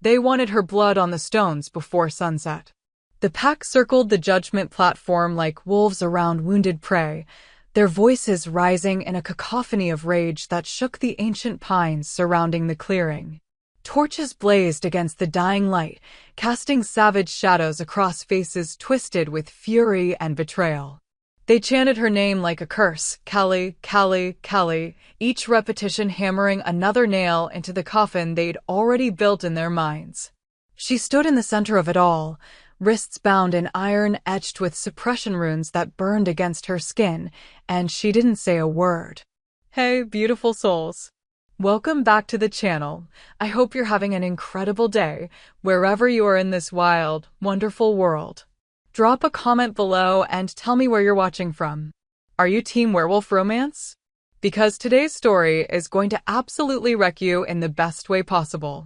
They wanted her blood on the stones before sunset. The pack circled the judgment platform like wolves around wounded prey, their voices rising in a cacophony of rage that shook the ancient pines surrounding the clearing. Torches blazed against the dying light, casting savage shadows across faces twisted with fury and betrayal. They chanted her name like a curse, Callie, Callie, Callie, each repetition hammering another nail into the coffin they'd already built in their minds. She stood in the center of it all, wrists bound in iron etched with suppression runes that burned against her skin, and she didn't say a word. Hey, beautiful souls. Welcome back to the channel. I hope you're having an incredible day, wherever you are in this wild, wonderful world. Drop a comment below and tell me where you're watching from. Are you Team Werewolf Romance? Because today's story is going to absolutely wreck you in the best way possible.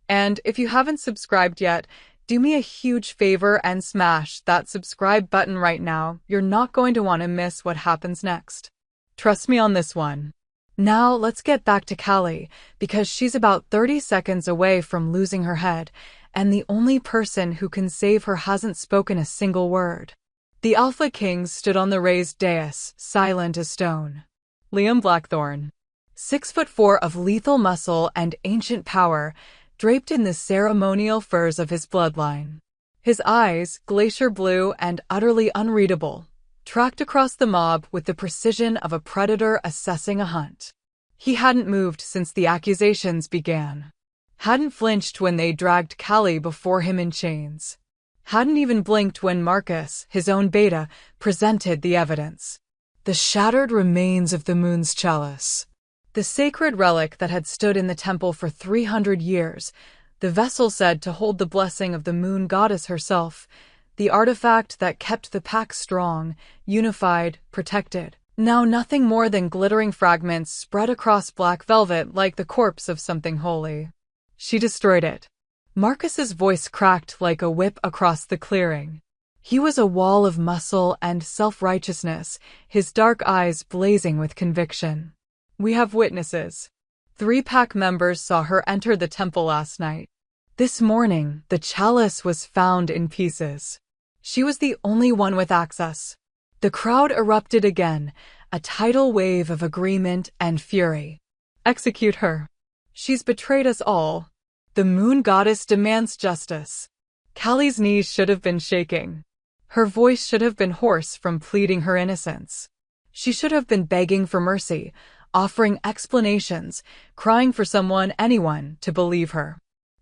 And if you haven't subscribed yet, do me a huge favor and smash that subscribe button right now. You're not going to want to miss what happens next. Trust me on this one. Now let's get back to Callie, because she's about 30 seconds away from losing her head, and the only person who can save her hasn't spoken a single word. The Alpha Kings stood on the raised dais, silent as stone. Liam Blackthorne, 6'4" of lethal muscle and ancient power, draped in the ceremonial furs of his bloodline. His eyes, glacier blue and utterly unreadable, tracked across the mob with the precision of a predator assessing a hunt. He hadn't moved since the accusations began. Hadn't flinched when they dragged Callie before him in chains. Hadn't even blinked when Marcus, his own beta, presented the evidence. The shattered remains of the moon's chalice. The sacred relic that had stood in the temple for 300 years, the vessel said to hold the blessing of the moon goddess herself, the artifact that kept the pack strong, unified, protected. Now nothing more than glittering fragments spread across black velvet like the corpse of something holy. She destroyed it. Marcus's voice cracked like a whip across the clearing. He was a wall of muscle and self-righteousness, his dark eyes blazing with conviction. We have witnesses. 3 pack members saw her enter the temple last night. This morning, the chalice was found in pieces. She was the only one with access. The crowd erupted again, a tidal wave of agreement and fury. Execute her. She's betrayed us all. The moon goddess demands justice. Callie's knees should have been shaking. Her voice should have been hoarse from pleading her innocence. She should have been begging for mercy, offering explanations, crying for someone, anyone, to believe her.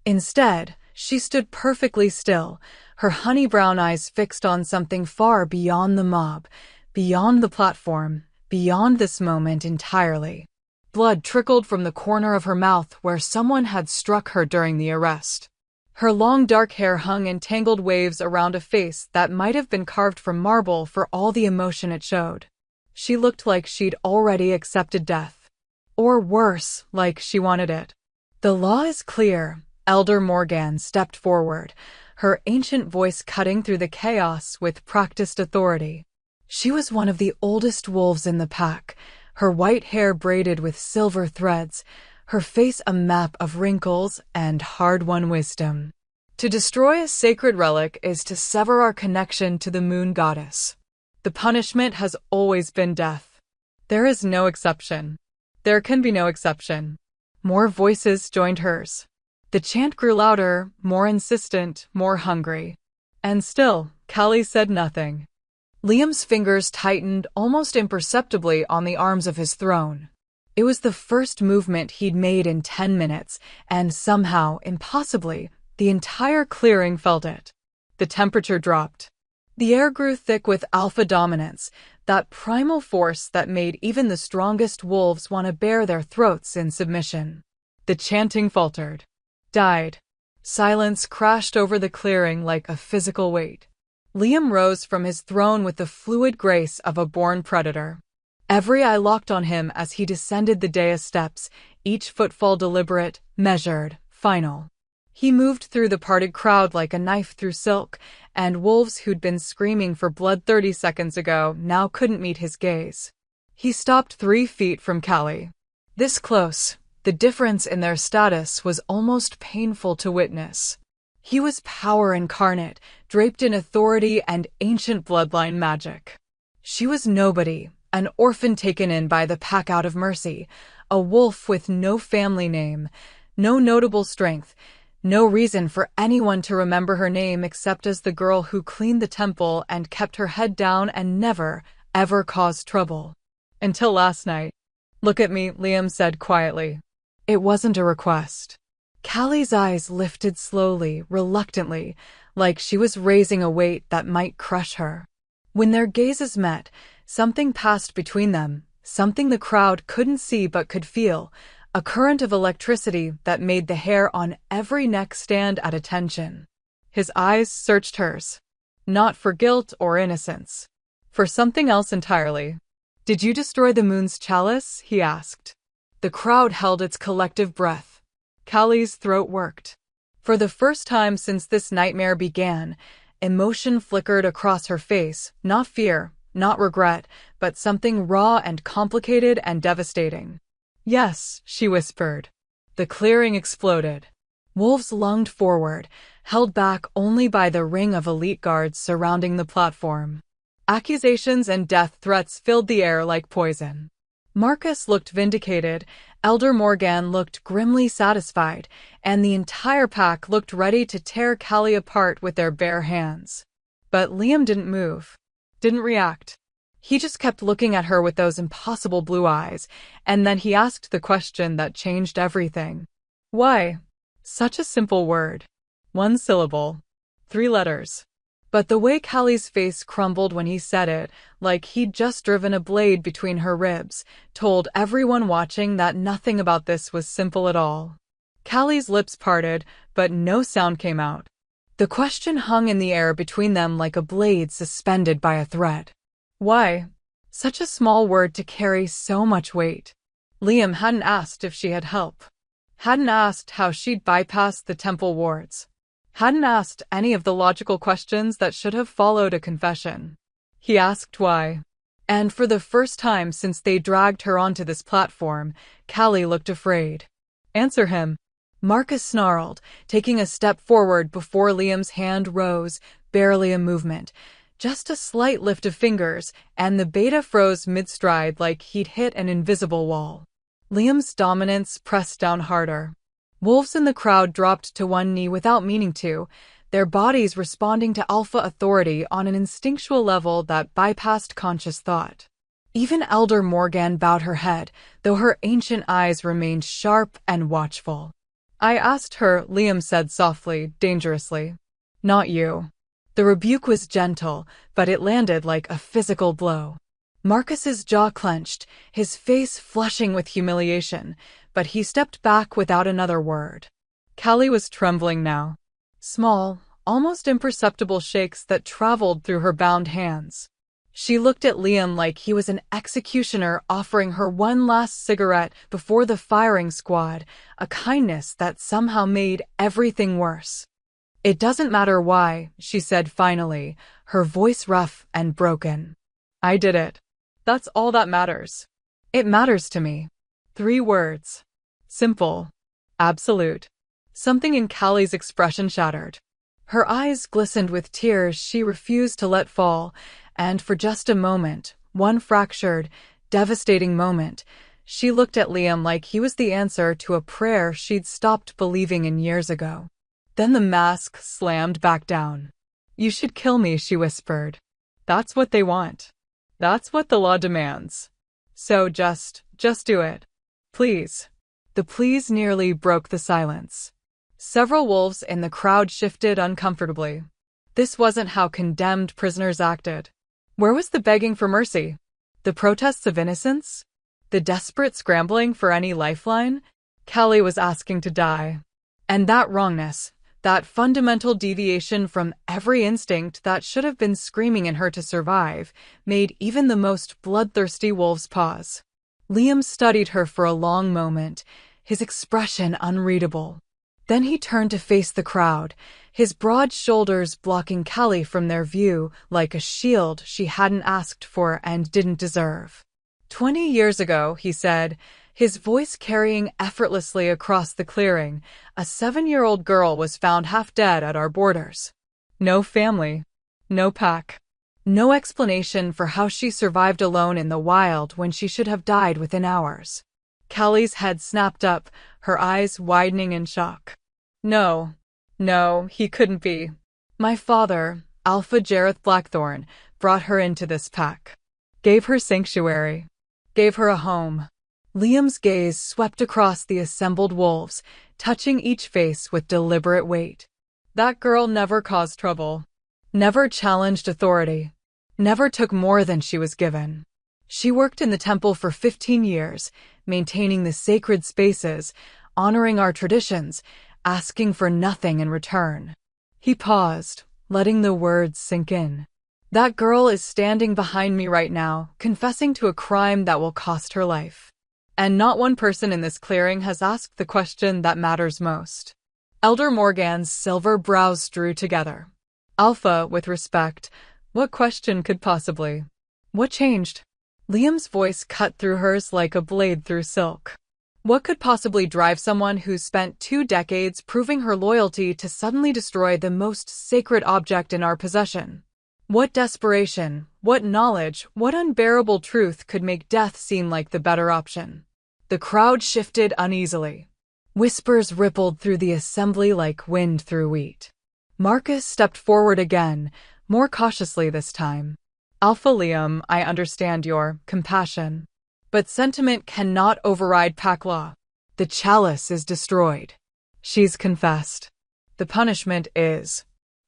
Instead, she stood perfectly still, her honey brown eyes fixed on something far beyond the mob, beyond the platform, beyond this moment entirely. Blood trickled from the corner of her mouth where someone had struck her during the arrest. Her long dark hair hung in tangled waves around a face that might have been carved from marble for all the emotion it showed. She looked like she'd already accepted death. Or worse, like she wanted it. The law is clear. Elder Morgan stepped forward, her ancient voice cutting through the chaos with practiced authority. She was one of the oldest wolves in the pack, her white hair braided with silver threads, her face a map of wrinkles and hard-won wisdom. To destroy a sacred relic is to sever our connection to the moon goddess. The punishment has always been death. There is no exception. There can be no exception. More voices joined hers. The chant grew louder, more insistent, more hungry. And still, Callie said nothing. Liam's fingers tightened almost imperceptibly on the arms of his throne. It was the first movement he'd made in 10 minutes, and somehow, impossibly, the entire clearing felt it. The temperature dropped. The air grew thick with alpha dominance, that primal force that made even the strongest wolves want to bare their throats in submission. The chanting faltered. Died. Silence crashed over the clearing like a physical weight. Liam rose from his throne with the fluid grace of a born predator. Every eye locked on him as he descended the dais steps, each footfall deliberate, measured, final. He moved through the parted crowd like a knife through silk, and wolves who'd been screaming for blood 30 seconds ago now couldn't meet his gaze. He stopped 3 feet from Callie. This close, The difference in their status was almost painful to witness. He was power incarnate, draped in authority and ancient bloodline magic. She was nobody, an orphan taken in by the pack out of mercy, a wolf with no family name, no notable strength, no reason for anyone to remember her name except as the girl who cleaned the temple and kept her head down and never, ever caused trouble. Until last night. "Look at me," Liam said quietly. It wasn't a request. Callie's eyes lifted slowly, reluctantly, like she was raising a weight that might crush her. When their gazes met, something passed between them, something the crowd couldn't see but could feel, a current of electricity that made the hair on every neck stand at attention. His eyes searched hers. Not for guilt or innocence. For something else entirely. "Did you destroy the moon's chalice?" he asked. The crowd held its collective breath. Callie's throat worked. For the first time since this nightmare began, emotion flickered across her face, not fear, not regret, but something raw and complicated and devastating. "Yes," she whispered. The clearing exploded. Wolves lunged forward, held back only by the ring of elite guards surrounding the platform. Accusations and death threats filled the air like poison. Marcus looked vindicated, Elder Morgan looked grimly satisfied, and the entire pack looked ready to tear Callie apart with their bare hands. But Liam didn't move, didn't react. He just kept looking at her with those impossible blue eyes, and then he asked the question that changed everything. Why? Such a simple word. 1 syllable. 3 letters. But the way Callie's face crumbled when he said it, like he'd just driven a blade between her ribs, told everyone watching that nothing about this was simple at all. Callie's lips parted, but no sound came out. The question hung in the air between them like a blade suspended by a thread. Why? Such a small word to carry so much weight. Liam hadn't asked if she had help. Hadn't asked how she'd bypassed the temple wards. Hadn't asked any of the logical questions that should have followed a confession. He asked why. And for the first time since they dragged her onto this platform, Callie looked afraid. Answer him. Marcus snarled, taking a step forward before Liam's hand rose, barely a movement. Just a slight lift of fingers, and the beta froze mid-stride like he'd hit an invisible wall. Liam's dominance pressed down harder. Wolves in the crowd dropped to one knee without meaning to, their bodies responding to alpha authority on an instinctual level that bypassed conscious thought. Even Elder Morgan bowed her head, though her ancient eyes remained sharp and watchful. I asked her, Liam said softly, dangerously. Not you. The rebuke was gentle, but it landed like a physical blow. Marcus's jaw clenched, his face flushing with humiliation, but he stepped back without another word. Callie was trembling now. Small, almost imperceptible shakes that traveled through her bound hands. She looked at Liam like he was an executioner offering her one last cigarette before the firing squad, a kindness that somehow made everything worse. It doesn't matter why, she said finally, her voice rough and broken. I did it. That's all that matters. It matters to me. 3 words. Simple. Absolute. Something in Callie's expression shattered. Her eyes glistened with tears she refused to let fall, and for just a moment, one fractured, devastating moment, she looked at Liam like he was the answer to a prayer she'd stopped believing in years ago. Then the mask slammed back down. You should kill me, she whispered. That's what they want. That's what the law demands. So just do it. Please. The pleas nearly broke the silence. Several wolves in the crowd shifted uncomfortably. This wasn't how condemned prisoners acted. Where was the begging for mercy? The protests of innocence? The desperate scrambling for any lifeline? Callie was asking to die. And that wrongness, that fundamental deviation from every instinct that should have been screaming in her to survive, made even the most bloodthirsty wolves pause. Liam studied her for a long moment, his expression unreadable. Then he turned to face the crowd, his broad shoulders blocking Callie from their view like a shield she hadn't asked for and didn't deserve. 20 years ago, he said, his voice carrying effortlessly across the clearing. A 7-year-old girl was found half dead at our borders. No family. No pack. No explanation for how she survived alone in the wild when she should have died within hours. Callie's head snapped up, her eyes widening in shock. No, he couldn't be. My father, Alpha Jareth Blackthorn, brought her into this pack. Gave her sanctuary. Gave her a home. Liam's gaze swept across the assembled wolves, touching each face with deliberate weight. That girl never caused trouble. Never challenged authority. Never took more than she was given. She worked in the temple for 15 years, maintaining the sacred spaces, honoring our traditions, asking for nothing in return. He paused, letting the words sink in. That girl is standing behind me right now, confessing to a crime that will cost her life. And not one person in this clearing has asked the question that matters most. Elder Morgan's silver brows drew together. Alpha, with respect, what question could possibly? What changed? Liam's voice cut through hers like a blade through silk. What could possibly drive someone who spent 2 decades proving her loyalty to suddenly destroy the most sacred object in our possession? What desperation, what knowledge, what unbearable truth could make death seem like the better option? The crowd shifted uneasily. Whispers rippled through the assembly like wind through wheat. Marcus stepped forward again, more cautiously this time. Alpha Liam, I understand your compassion. But sentiment cannot override pack law. The chalice is destroyed. She's confessed. The punishment is.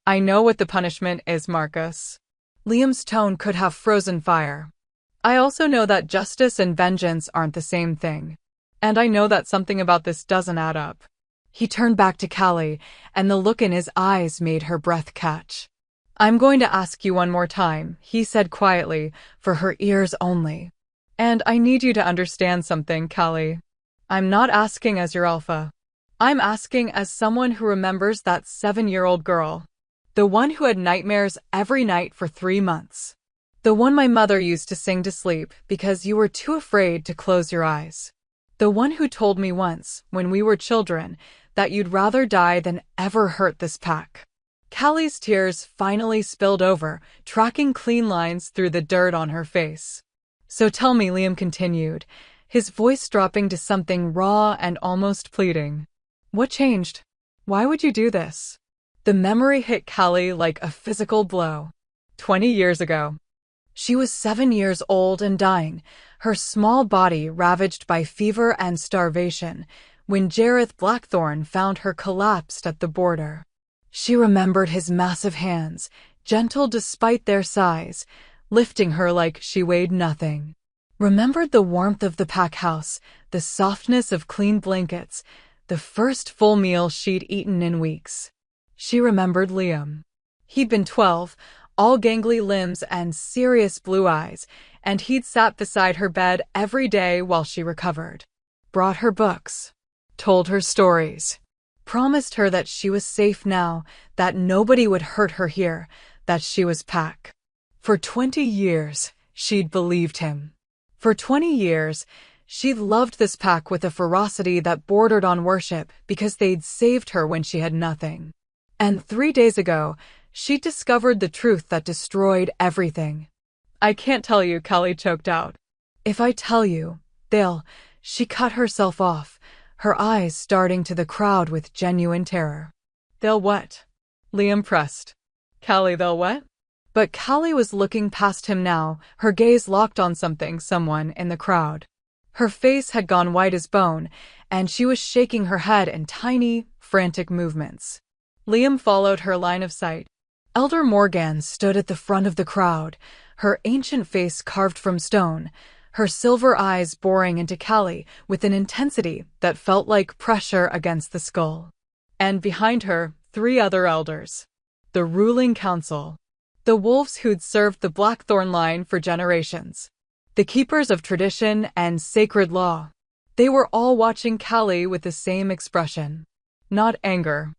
I know what the punishment is, Marcus. Liam's tone could have frozen fire. I also know that justice and vengeance aren't the same thing. And I know that something about this doesn't add up. He turned back to Callie, and the look in his eyes made her breath catch. I'm going to ask you one more time, he said quietly, for her ears only. And I need you to understand something, Callie. I'm not asking as your alpha. I'm asking as someone who remembers that 7-year-old girl. The one who had nightmares every night for 3 months. The one my mother used to sing to sleep because you were too afraid to close your eyes. The one who told me once, when we were children, that you'd rather die than ever hurt this pack. Callie's tears finally spilled over, tracking clean lines through the dirt on her face. So tell me, Liam continued, his voice dropping to something raw and almost pleading. What changed? Why would you do this? The memory hit Callie like a physical blow. 20 years ago. She was 7 years old and dying, her small body ravaged by fever and starvation, when Jareth Blackthorn found her collapsed at the border. She remembered his massive hands, gentle despite their size, lifting her like she weighed nothing. Remembered the warmth of the pack house, the softness of clean blankets, the first full meal she'd eaten in weeks. She remembered Liam. He'd been 12, all gangly limbs and serious blue eyes, and he'd sat beside her bed every day while she recovered. Brought her books. Told her stories. Promised her that she was safe now, that nobody would hurt her here, that she was pack. For 20 years, she'd believed him. For 20 years, she'd loved this pack with a ferocity that bordered on worship because they'd saved her when she had nothing. And 3 days ago, she discovered the truth that destroyed everything. I can't tell you, Callie choked out. If I tell you, she cut herself off, her eyes starting to the crowd with genuine terror. They'll what? Liam pressed. Callie, they'll what? But Callie was looking past him now, her gaze locked on someone in the crowd. Her face had gone white as bone, and she was shaking her head in tiny, frantic movements. Liam followed her line of sight. Elder Morgan stood at the front of the crowd, her ancient face carved from stone, her silver eyes boring into Callie with an intensity that felt like pressure against the skull. And behind her, 3 other elders. The ruling council. The wolves who'd served the Blackthorn line for generations. The keepers of tradition and sacred law. They were all watching Callie with the same expression. Not anger.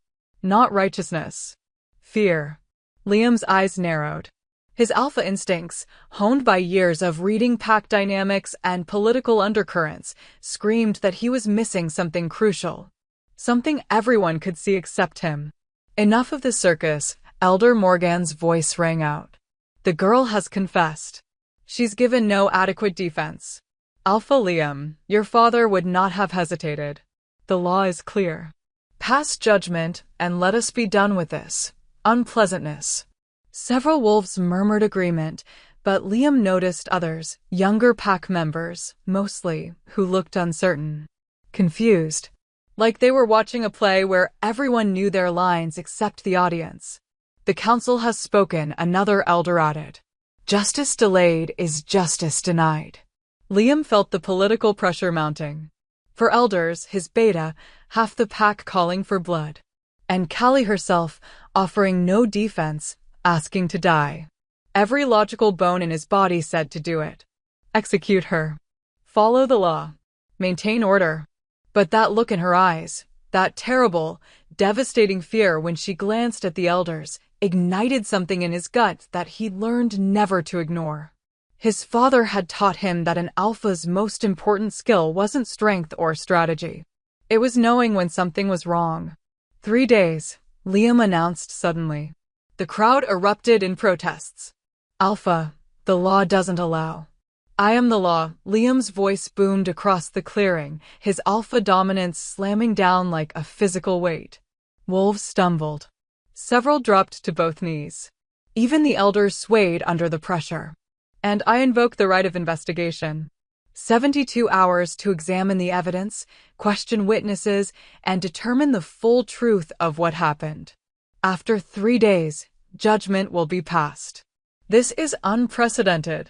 Not righteousness. Fear. Liam's eyes narrowed. His alpha instincts, honed by years of reading pack dynamics and political undercurrents, screamed that he was missing something crucial. Something everyone could see except him. Enough of the circus, Elder Morgan's voice rang out. The girl has confessed. She's given no adequate defense. Alpha Liam, your father would not have hesitated. The law is clear. Pass judgment, and let us be done with this unpleasantness. Several wolves murmured agreement, but Liam noticed others, younger pack members, mostly, who looked uncertain. Confused. Like they were watching a play where everyone knew their lines except the audience. The council has spoken, another elder added. Justice delayed is justice denied. Liam felt the political pressure mounting. For elders, his beta, half the pack calling for blood. And Callie herself, offering no defense, asking to die. Every logical bone in his body said to do it. Execute her. Follow the law. Maintain order. But that look in her eyes, that terrible, devastating fear when she glanced at the elders, ignited something in his gut that he learned never to ignore. His father had taught him that an alpha's most important skill wasn't strength or strategy. It was knowing when something was wrong. 3 days, Liam announced suddenly. The crowd erupted in protests. Alpha, the law doesn't allow. I am the law, Liam's voice boomed across the clearing, his alpha dominance slamming down like a physical weight. Wolves stumbled. Several dropped to both knees. Even the elders swayed under the pressure. And I invoke the right of investigation. 72 hours to examine the evidence, question witnesses, and determine the full truth of what happened. After 3 days, judgment will be passed. This is unprecedented.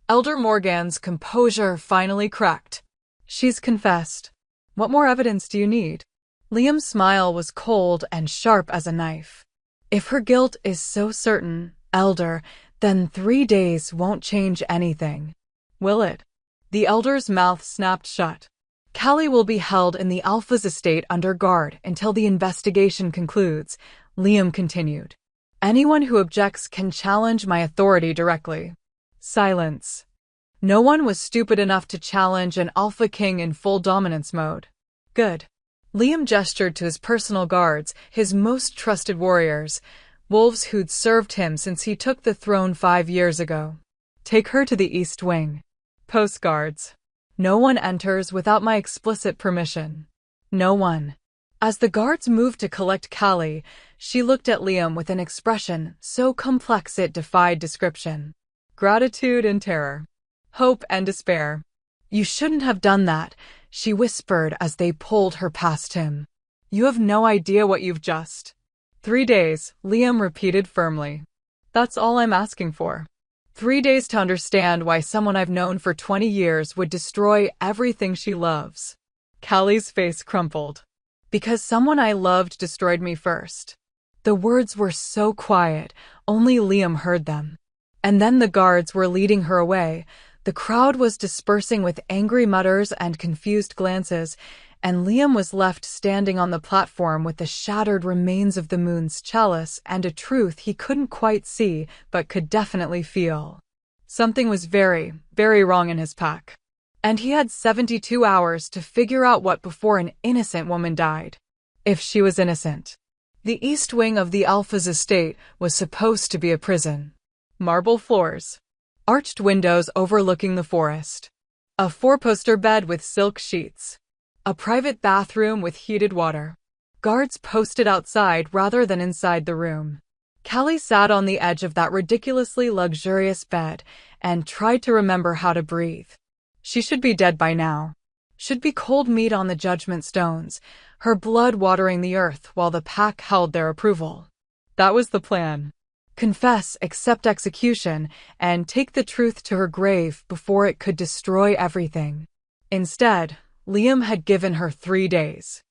Elder Morgan's composure finally cracked. She's confessed. What more evidence do you need? Liam's smile was cold and sharp as a knife. If her guilt is so certain, Elder, then 3 days won't change anything. Will it? The elder's mouth snapped shut. Callie will be held in the Alpha's estate under guard until the investigation concludes, Liam continued. Anyone who objects can challenge my authority directly. Silence. No one was stupid enough to challenge an Alpha King in full dominance mode. Good. Liam gestured to his personal guards, his most trusted warriors, wolves who'd served him since he took the throne 5 years ago. Take her to the East Wing. Post guards. No one enters without my explicit permission. No one. As the guards moved to collect Callie, she looked at Liam with an expression so complex it defied description. Gratitude and terror. Hope and despair. You shouldn't have done that, she whispered as they pulled her past him. You have no idea what you've just. 3 days, Liam repeated firmly. That's all I'm asking for. 3 days to understand why someone I've known for 20 years would destroy everything she loves. Callie's face crumpled. Because someone I loved destroyed me first. The words were so quiet, only Liam heard them. And then the guards were leading her away. The crowd was dispersing with angry mutters and confused glances, and Liam was left standing on the platform with the shattered remains of the moon's chalice and a truth he couldn't quite see but could definitely feel. Something was very, very wrong in his pack. And he had 72 hours to figure out what before an innocent woman died. If she was innocent. The east wing of the Alpha's estate was supposed to be a prison. Marble floors. Arched windows overlooking the forest. A 4-poster bed with silk sheets. A private bathroom with heated water. Guards posted outside rather than inside the room. Callie sat on the edge of that ridiculously luxurious bed and tried to remember how to breathe. She should be dead by now. Should be cold meat on the judgment stones, her blood watering the earth while the pack held their approval. That was the plan. Confess, accept execution, and take the truth to her grave before it could destroy everything. Instead, Liam had given her 3 days.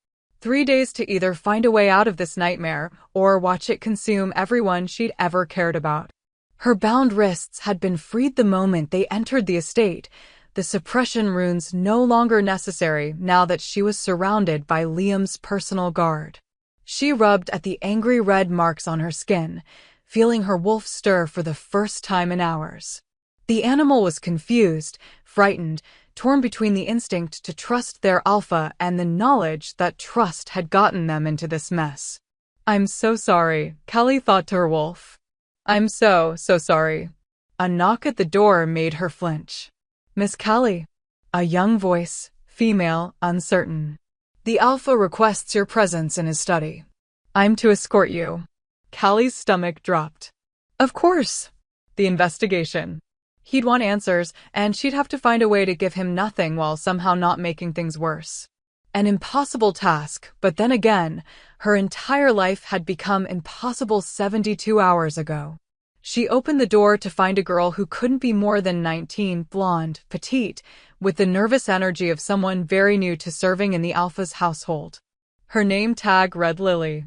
3 days to either find a way out of this nightmare or watch it consume everyone she'd ever cared about. Her bound wrists had been freed the moment they entered the estate, the suppression runes no longer necessary now that she was surrounded by Liam's personal guard. She rubbed at the angry red marks on her skin, feeling her wolf stir for the first time in hours. The animal was confused, frightened, torn between the instinct to trust their alpha and the knowledge that trust had gotten them into this mess. "I'm so sorry," Callie thought to her wolf. "I'm so sorry." A knock at the door made her flinch. "Miss Callie." A young voice, female, uncertain. "The alpha requests your presence in his study. I'm to escort you." Callie's stomach dropped. Of course. The investigation. He'd want answers, and she'd have to find a way to give him nothing while somehow not making things worse. An impossible task, but then again, her entire life had become impossible 72 hours ago. She opened the door to find a girl who couldn't be more than 19, blonde, petite, with the nervous energy of someone very new to serving in the Alpha's household. Her name tag read Lily.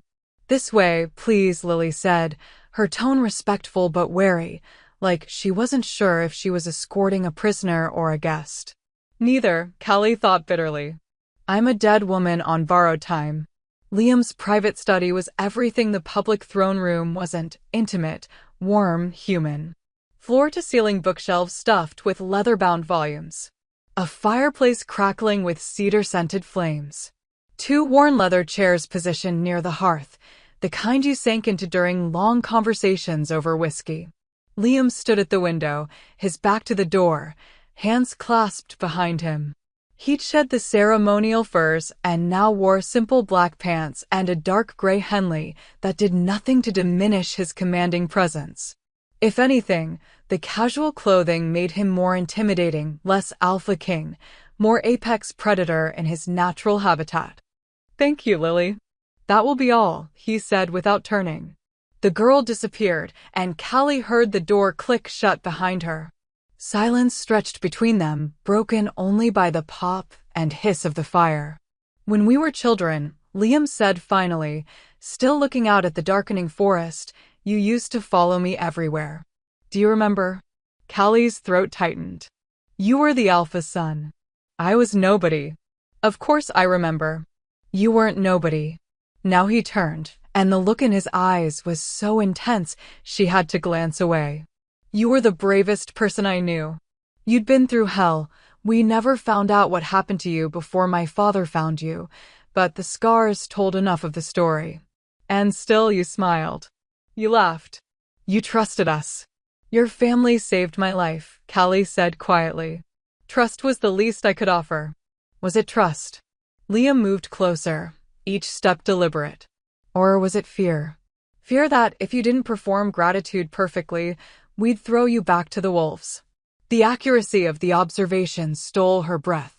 "This way, please," Lily said, her tone respectful but wary, like she wasn't sure if she was escorting a prisoner or a guest. Neither, Callie thought bitterly. "I'm a dead woman on borrowed time." Liam's private study was everything the public throne room wasn't: intimate, warm, human. Floor-to-ceiling bookshelves stuffed with leather-bound volumes. A fireplace crackling with cedar-scented flames. 2 worn leather chairs positioned near the hearth, the kind you sank into during long conversations over whiskey. Liam stood at the window, his back to the door, hands clasped behind him. He'd shed the ceremonial furs and now wore simple black pants and a dark gray Henley that did nothing to diminish his commanding presence. If anything, the casual clothing made him more intimidating, less alpha king, more apex predator in his natural habitat. "Thank you, Lily. That will be all," he said without turning. The girl disappeared, and Callie heard the door click shut behind her. Silence stretched between them, broken only by the pop and hiss of the fire. "When we were children," Liam said finally, still looking out at the darkening forest, "you used to follow me everywhere. Do you remember?" Callie's throat tightened. "You were the alpha son. I was nobody." "Of course I remember." "You weren't nobody." Now he turned, and the look in his eyes was so intense she had to glance away. "You were the bravest person I knew. You'd been through hell. We never found out what happened to you before my father found you, but the scars told enough of the story. And still you smiled. You laughed. You trusted us." "Your family saved my life," Callie said quietly. "Trust was the least I could offer." "Was it trust?" Liam moved closer, each step deliberate. "Or was it fear? Fear that if you didn't perform gratitude perfectly, we'd throw you back to the wolves." The accuracy of the observation stole her breath.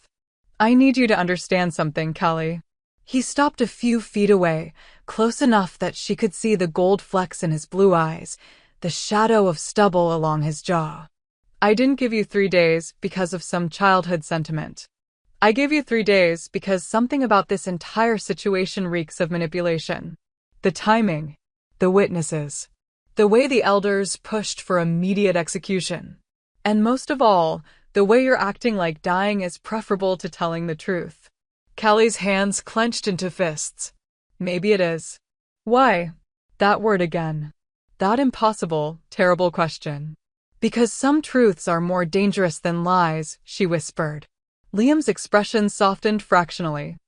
"I need you to understand something, Callie." He stopped a few feet away, close enough that she could see the gold flecks in his blue eyes, the shadow of stubble along his jaw. "I didn't give you 3 days because of some childhood sentiment. I gave you 3 days because something about this entire situation reeks of manipulation. The timing, the witnesses, the way the elders pushed for immediate execution. And most of all, the way you're acting like dying is preferable to telling the truth." Callie's hands clenched into fists. "Maybe it is." "Why?" That word again. That impossible, terrible question. "Because some truths are more dangerous than lies," she whispered. Liam's expression softened fractionally.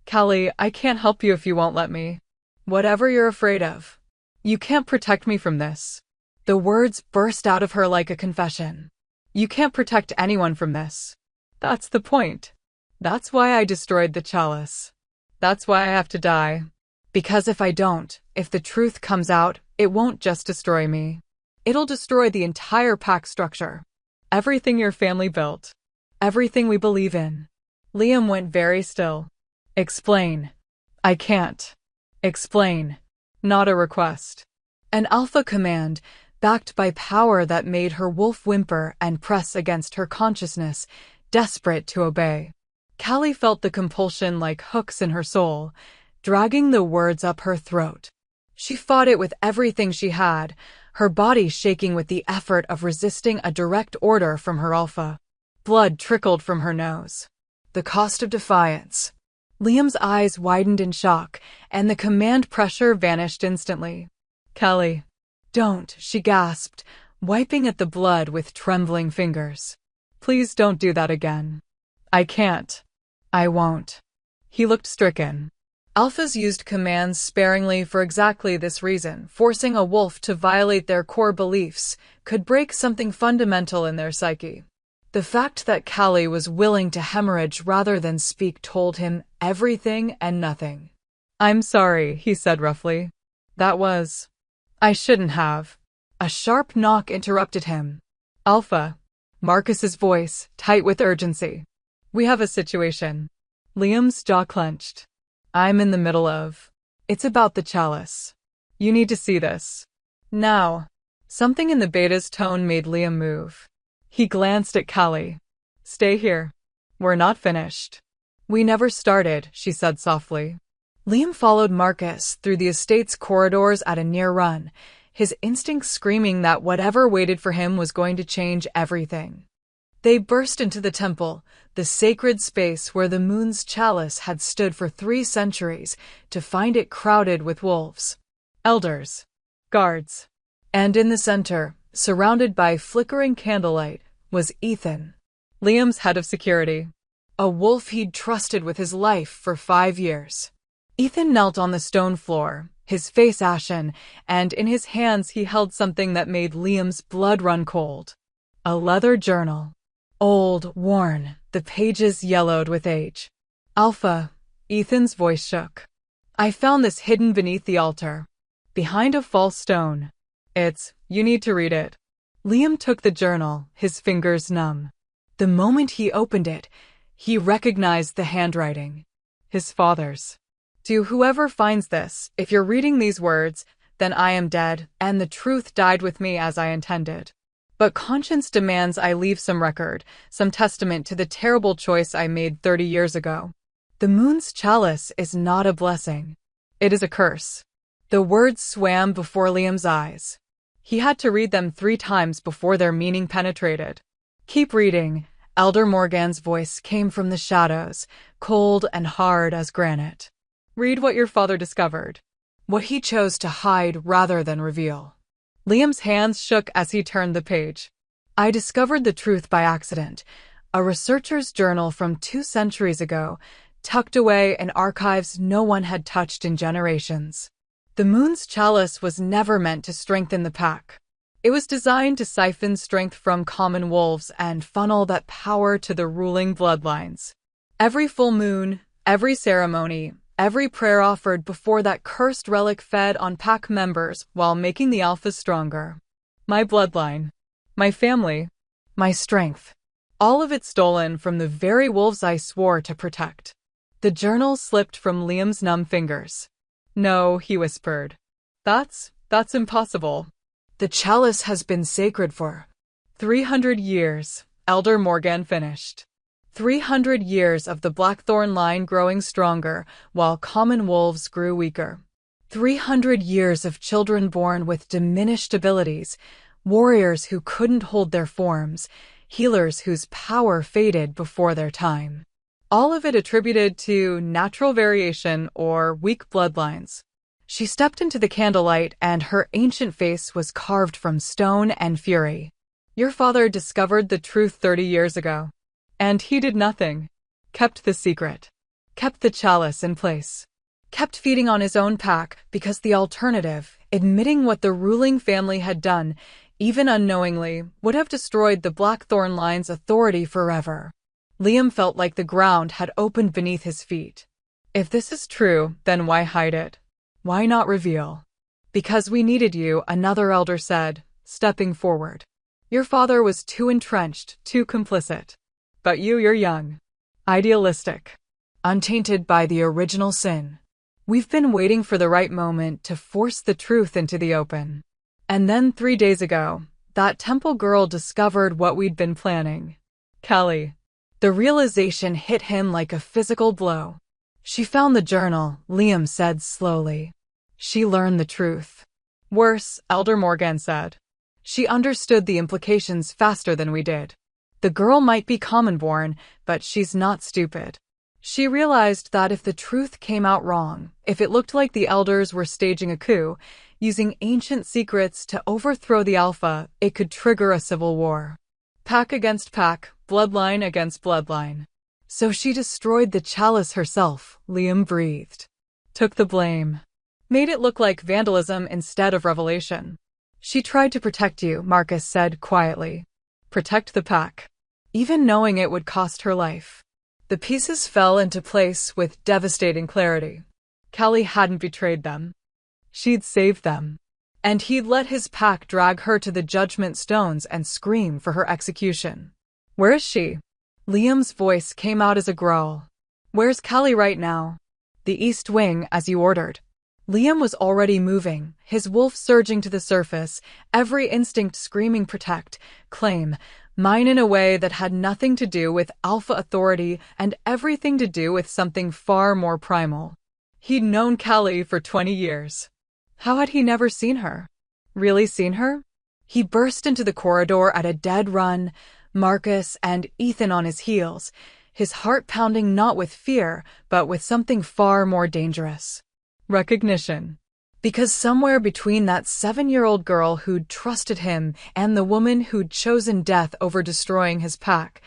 "Callie, I can't help you if you won't let me. Whatever you're afraid of. You can't protect me from this." The words burst out of her like a confession. "You can't protect anyone from this. That's the point. That's why I destroyed the chalice. That's why I have to die. Because if I don't, if the truth comes out, it won't just destroy me. It'll destroy the entire pack structure. Everything your family built. Everything we believe in." Liam went very still. "Explain." "I can't." "Explain." Not a request. An alpha command, backed by power that made her wolf whimper and press against her consciousness, desperate to obey. Callie felt the compulsion like hooks in her soul, dragging the words up her throat. She fought it with everything she had, her body shaking with the effort of resisting a direct order from her alpha. Blood trickled from her nose. The cost of defiance. Liam's eyes widened in shock, and the command pressure vanished instantly. "Callie." Don't, she gasped, wiping at the blood with trembling fingers. Please don't do that again. I can't. I won't. He looked stricken. Alphas used commands sparingly for exactly this reason. Forcing a wolf to violate their core beliefs could break something fundamental in their psyche. The fact that Callie was willing to hemorrhage rather than speak told him everything and nothing. I'm sorry, he said roughly. I shouldn't have. A sharp knock interrupted him. Alpha. Marcus's voice, tight with urgency. We have a situation. Liam's jaw clenched. I'm in the middle of. It's about the chalice. You need to see this. Now. Something in the beta's tone made Liam move. He glanced at Callie. Stay here. We're not finished. We never started, she said softly. Liam followed Marcus through the estate's corridors at a near run, his instincts screaming that whatever waited for him was going to change everything. They burst into the temple, the sacred space where the moon's chalice had stood for 3 centuries, to find it crowded with wolves, elders, guards. And in the center, surrounded by flickering candlelight, was Ethan, Liam's head of security, a wolf he'd trusted with his life for 5 years. Ethan knelt on the stone floor, his face ashen, and in his hands he held something that made Liam's blood run cold. A leather journal. Old, worn, the pages yellowed with age. Alpha, Ethan's voice shook. I found this hidden beneath the altar, behind a false stone. You need to read it. Liam took the journal, his fingers numb. The moment he opened it, he recognized the handwriting. His father's. To whoever finds this, if you're reading these words, then I am dead, and the truth died with me as I intended. But conscience demands I leave some record, some testament to the terrible choice I made 30 years ago. The moon's chalice is not a blessing. It is a curse. The words swam before Liam's eyes. He had to read them 3 times before their meaning penetrated. Keep reading. Elder Morgan's voice came from the shadows, cold and hard as granite. Read what your father discovered. What he chose to hide rather than reveal. Liam's hands shook as he turned the page. I discovered the truth by accident. A researcher's journal from 2 centuries ago, tucked away in archives no one had touched in generations. The moon's chalice was never meant to strengthen the pack. It was designed to siphon strength from common wolves and funnel that power to the ruling bloodlines. Every full moon, every ceremony, every prayer offered before that cursed relic fed on pack members while making the alphas stronger. My bloodline, my family, my strength. All of it stolen from the very wolves I swore to protect. The journal slipped from Liam's numb fingers. No, he whispered. That's impossible. The chalice has been sacred for 300 years, Elder Morgan finished. 300 years of the Blackthorn line growing stronger while common wolves grew weaker. 300 years of children born with diminished abilities, warriors who couldn't hold their forms, healers whose power faded before their time. All of it attributed to natural variation or weak bloodlines. She stepped into the candlelight and her ancient face was carved from stone and fury. Your father discovered the truth 30 years ago. And he did nothing. Kept the secret. Kept the chalice in place. Kept feeding on his own pack because the alternative, admitting what the ruling family had done, even unknowingly, would have destroyed the Blackthorn line's authority forever. Liam felt like the ground had opened beneath his feet. If this is true, then why hide it? Why not reveal? Because we needed you, another elder said, stepping forward. Your father was too entrenched, too complicit. But you're young, idealistic, untainted by the original sin. We've been waiting for the right moment to force the truth into the open. And then 3 days ago, that temple girl discovered what we'd been planning. Callie. The realization hit him like a physical blow. She found the journal, Liam said slowly. She learned the truth. Worse, Elder Morgan said. She understood the implications faster than we did. The girl might be common-born, but she's not stupid. She realized that if the truth came out wrong, if it looked like the elders were staging a coup, using ancient secrets to overthrow the Alpha. It could trigger a civil war. Pack against pack, bloodline against bloodline. So she destroyed the chalice herself, Liam breathed. Took the blame. Made it look like vandalism instead of revelation. She tried to protect you, Marcus said quietly. Protect the pack. Even knowing it would cost her life. The pieces fell into place with devastating clarity. Callie hadn't betrayed them. She'd saved them. And he'd let his pack drag her to the judgment stones and scream for her execution. Where is she? Liam's voice came out as a growl. Where's Callie right now? The East Wing, as you ordered. Liam was already moving, his wolf surging to the surface, every instinct screaming protect, claim, mine in a way that had nothing to do with Alpha authority and everything to do with something far more primal. He'd known Callie for 20 years. How had he never seen her? Really seen her? He burst into the corridor at a dead run, Marcus and Ethan on his heels, his heart pounding not with fear, but with something far more dangerous. Recognition. Because somewhere between that 7-year-old girl who'd trusted him and the woman who'd chosen death over destroying his pack,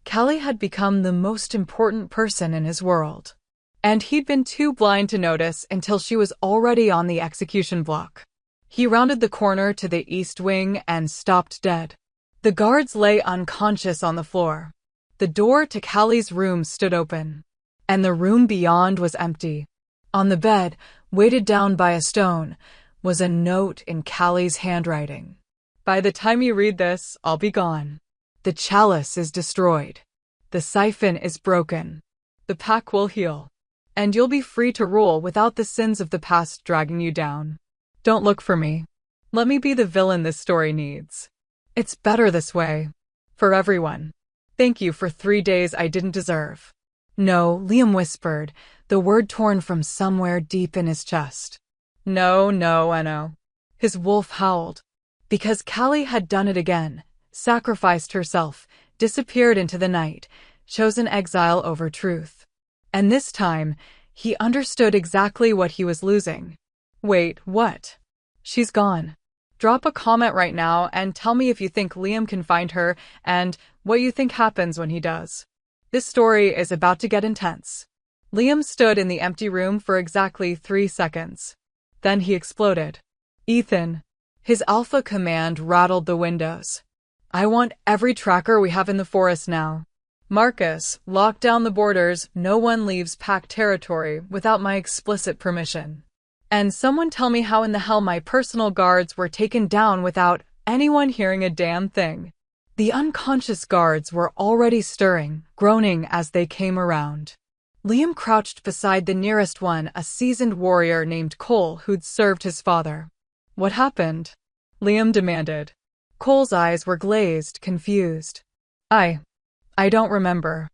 Callie had become the most important person in his world. And he'd been too blind to notice until she was already on the execution block. He rounded the corner to the East Wing and stopped dead. The guards lay unconscious on the floor. The door to Callie's room stood open. And the room beyond was empty. On the bed, weighted down by a stone, was a note in Callie's handwriting. By the time you read this, I'll be gone. The chalice is destroyed. The siphon is broken. The pack will heal. And you'll be free to rule without the sins of the past dragging you down. Don't look for me. Let me be the villain this story needs. It's better this way. For everyone. Thank you for 3 days I didn't deserve. No, Liam whispered, the word torn from somewhere deep in his chest. No, Eno. His wolf howled. Because Callie had done it again, sacrificed herself, disappeared into the night, chosen exile over truth. And this time, he understood exactly what he was losing. Wait, what? She's gone. Drop a comment right now and tell me if you think Liam can find her and what you think happens when he does. This story is about to get intense. Liam stood in the empty room for exactly 3 seconds. Then he exploded. Ethan. His alpha command rattled the windows. I want every tracker we have in the forest now. Marcus, lock down the borders. No one leaves pack territory without my explicit permission. And someone tell me how in the hell my personal guards were taken down without anyone hearing a damn thing. The unconscious guards were already stirring, groaning as they came around. Liam crouched beside the nearest one, a seasoned warrior named Cole who'd served his father. What happened? Liam demanded. Cole's eyes were glazed, confused. I don't remember.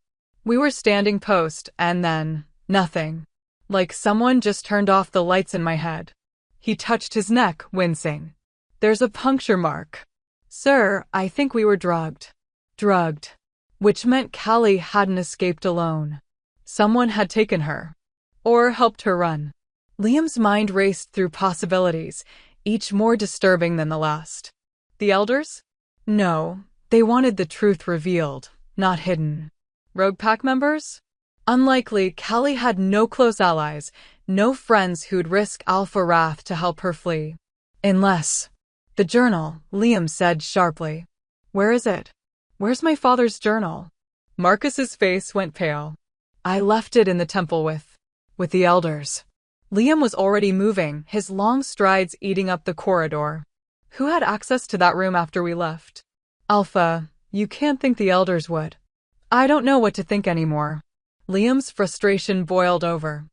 We were standing post, and then, nothing. Like someone just turned off the lights in my head. He touched his neck, wincing. There's a puncture mark. Sir, I think we were drugged. Drugged. Which meant Callie hadn't escaped alone. Someone had taken her. Or helped her run. Liam's mind raced through possibilities, each more disturbing than the last. The elders? No, they wanted the truth revealed, not hidden. Rogue pack members? Unlikely. Callie had no close allies, no friends who'd risk Alpha wrath to help her flee. Unless... The journal, Liam said sharply. Where is it? Where's my father's journal? Marcus's face went pale. I left it in the temple with the elders. Liam was already moving, his long strides eating up the corridor. Who had access to that room after we left? Alpha, you can't think the elders would. I don't know what to think anymore. Liam's frustration boiled over.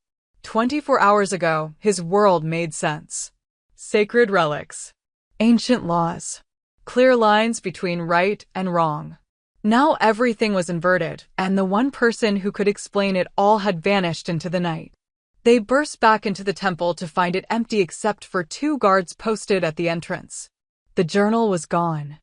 24 hours ago, his world made sense. Sacred relics. Ancient laws. Clear lines between right and wrong. Now everything was inverted, and the one person who could explain it all had vanished into the night. They burst back into the temple to find it empty except for 2 guards posted at the entrance. The journal was gone.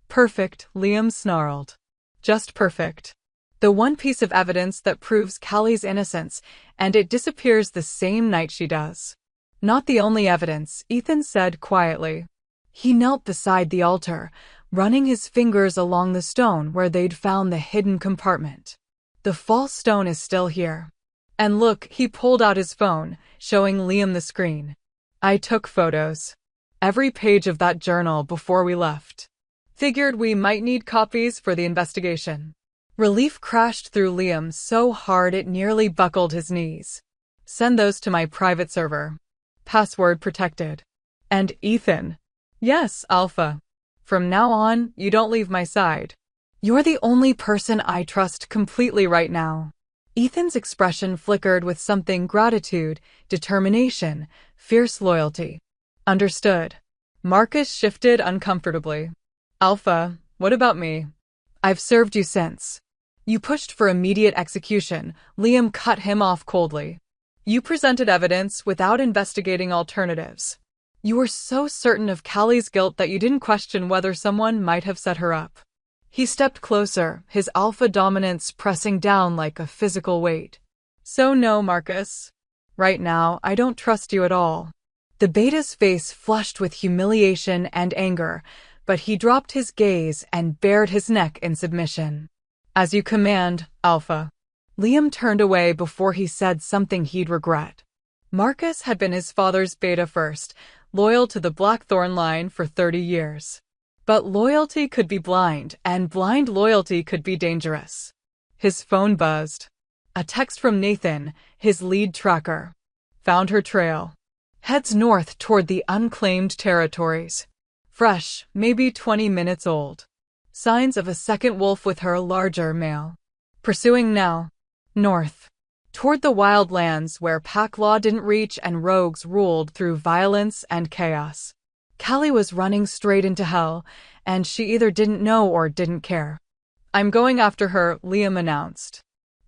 Perfect, Liam snarled. Just perfect. The one piece of evidence that proves Callie's innocence, and it disappears the same night she does. Not the only evidence, Ethan said quietly. He knelt beside the altar, running his fingers along the stone where they'd found the hidden compartment. The false stone is still here. And look, he pulled out his phone, showing Liam the screen. I took photos. Every page of that journal before we left. Figured we might need copies for the investigation. Relief crashed through Liam so hard it nearly buckled his knees. Send those to my private server. Password protected. And Ethan. Yes, Alpha. From now on, you don't leave my side. You're the only person I trust completely right now. Ethan's expression flickered with something gratitude, determination, fierce loyalty. Understood. Marcus shifted uncomfortably. Alpha, what about me? I've served you since. You pushed for immediate execution. Liam cut him off coldly. You presented evidence without investigating alternatives. You were so certain of Callie's guilt that you didn't question whether someone might have set her up. He stepped closer, his alpha dominance pressing down like a physical weight. So no, Marcus. Right now, I don't trust you at all. The beta's face flushed with humiliation and anger, but he dropped his gaze and bared his neck in submission. As you command, Alpha. Liam turned away before he said something he'd regret. Marcus had been his father's beta first, loyal to the Blackthorn line for 30 years. But loyalty could be blind, and blind loyalty could be dangerous. His phone buzzed. A text from Nathan, his lead tracker. Found her trail. Heads north toward the unclaimed territories. Fresh, maybe 20 minutes old. Signs of a second wolf with her larger male. Pursuing now. North. Toward the wildlands where pack law didn't reach and rogues ruled through violence and chaos. Callie was running straight into hell, and she either didn't know or didn't care. I'm going after her, Liam announced.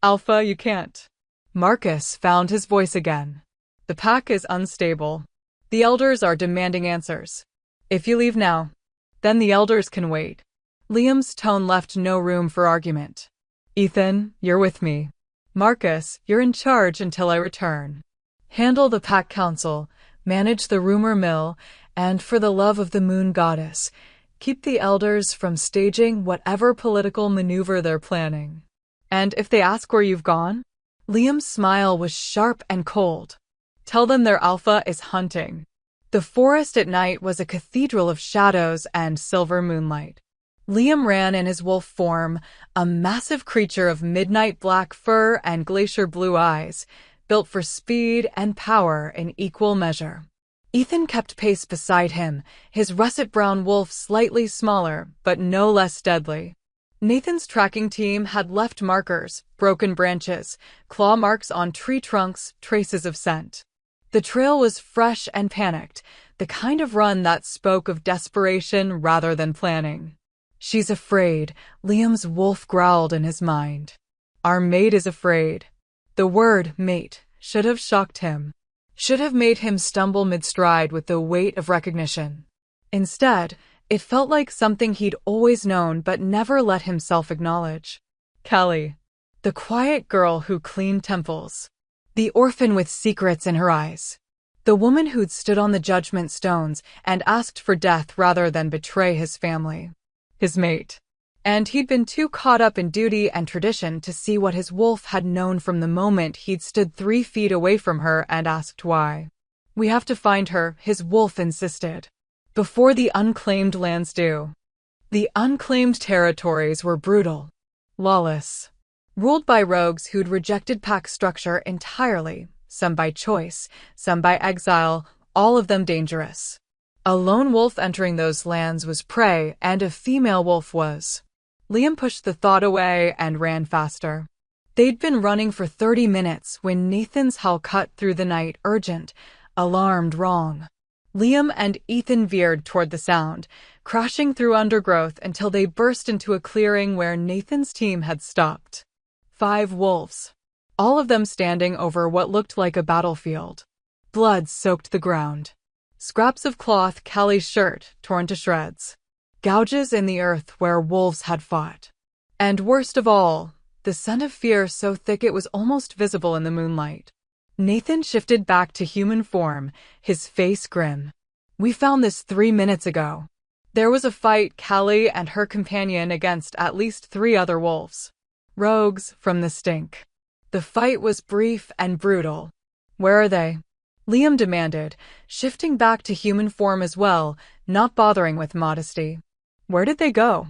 Alpha, you can't. Marcus found his voice again. The pack is unstable. The elders are demanding answers. If you leave now, then the elders can wait. Liam's tone left no room for argument. Ethan, you're with me. Marcus, you're in charge until I return. Handle the pack council, manage the rumor mill, and for the love of the moon goddess, keep the elders from staging whatever political maneuver they're planning. And if they ask where you've gone? Liam's smile was sharp and cold. Tell them their alpha is hunting. The forest at night was a cathedral of shadows and silver moonlight. Liam ran in his wolf form, a massive creature of midnight black fur and glacier blue eyes, built for speed and power in equal measure. Ethan kept pace beside him, his russet brown wolf slightly smaller, but no less deadly. Nathan's tracking team had left markers, broken branches, claw marks on tree trunks, traces of scent. The trail was fresh and panicked, the kind of run that spoke of desperation rather than planning. She's afraid, Liam's wolf growled in his mind. Our mate is afraid. The word mate should have shocked him. Should have made him stumble mid-stride with the weight of recognition. Instead, it felt like something he'd always known but never let himself acknowledge. Callie. The quiet girl who cleaned temples. The orphan with secrets in her eyes. The woman who'd stood on the judgment stones and asked for death rather than betray his family. His mate. And he'd been too caught up in duty and tradition to see what his wolf had known from the moment he'd stood 3 feet away from her and asked why. We have to find her, his wolf insisted. Before the unclaimed lands do. The unclaimed territories were brutal. Lawless. Ruled by rogues who'd rejected pack structure entirely, some by choice, some by exile, all of them dangerous. A lone wolf entering those lands was prey, and a female wolf was. Liam pushed the thought away and ran faster. They'd been running for 30 minutes when Nathan's howl cut through the night, urgent, alarmed, wrong. Liam and Ethan veered toward the sound, crashing through undergrowth until they burst into a clearing where Nathan's team had stopped. 5 wolves. All of them standing over what looked like a battlefield. Blood soaked the ground. Scraps of cloth, Callie's shirt, torn to shreds. Gouges in the earth where wolves had fought. And worst of all, the scent of fear so thick it was almost visible in the moonlight. Nathan shifted back to human form, his face grim. We found this 3 minutes ago. There was a fight, Callie and her companion against at least 3 other wolves. Rogues from the stink. The fight was brief and brutal. Where are they? Liam demanded, shifting back to human form as well, not bothering with modesty. Where did they go?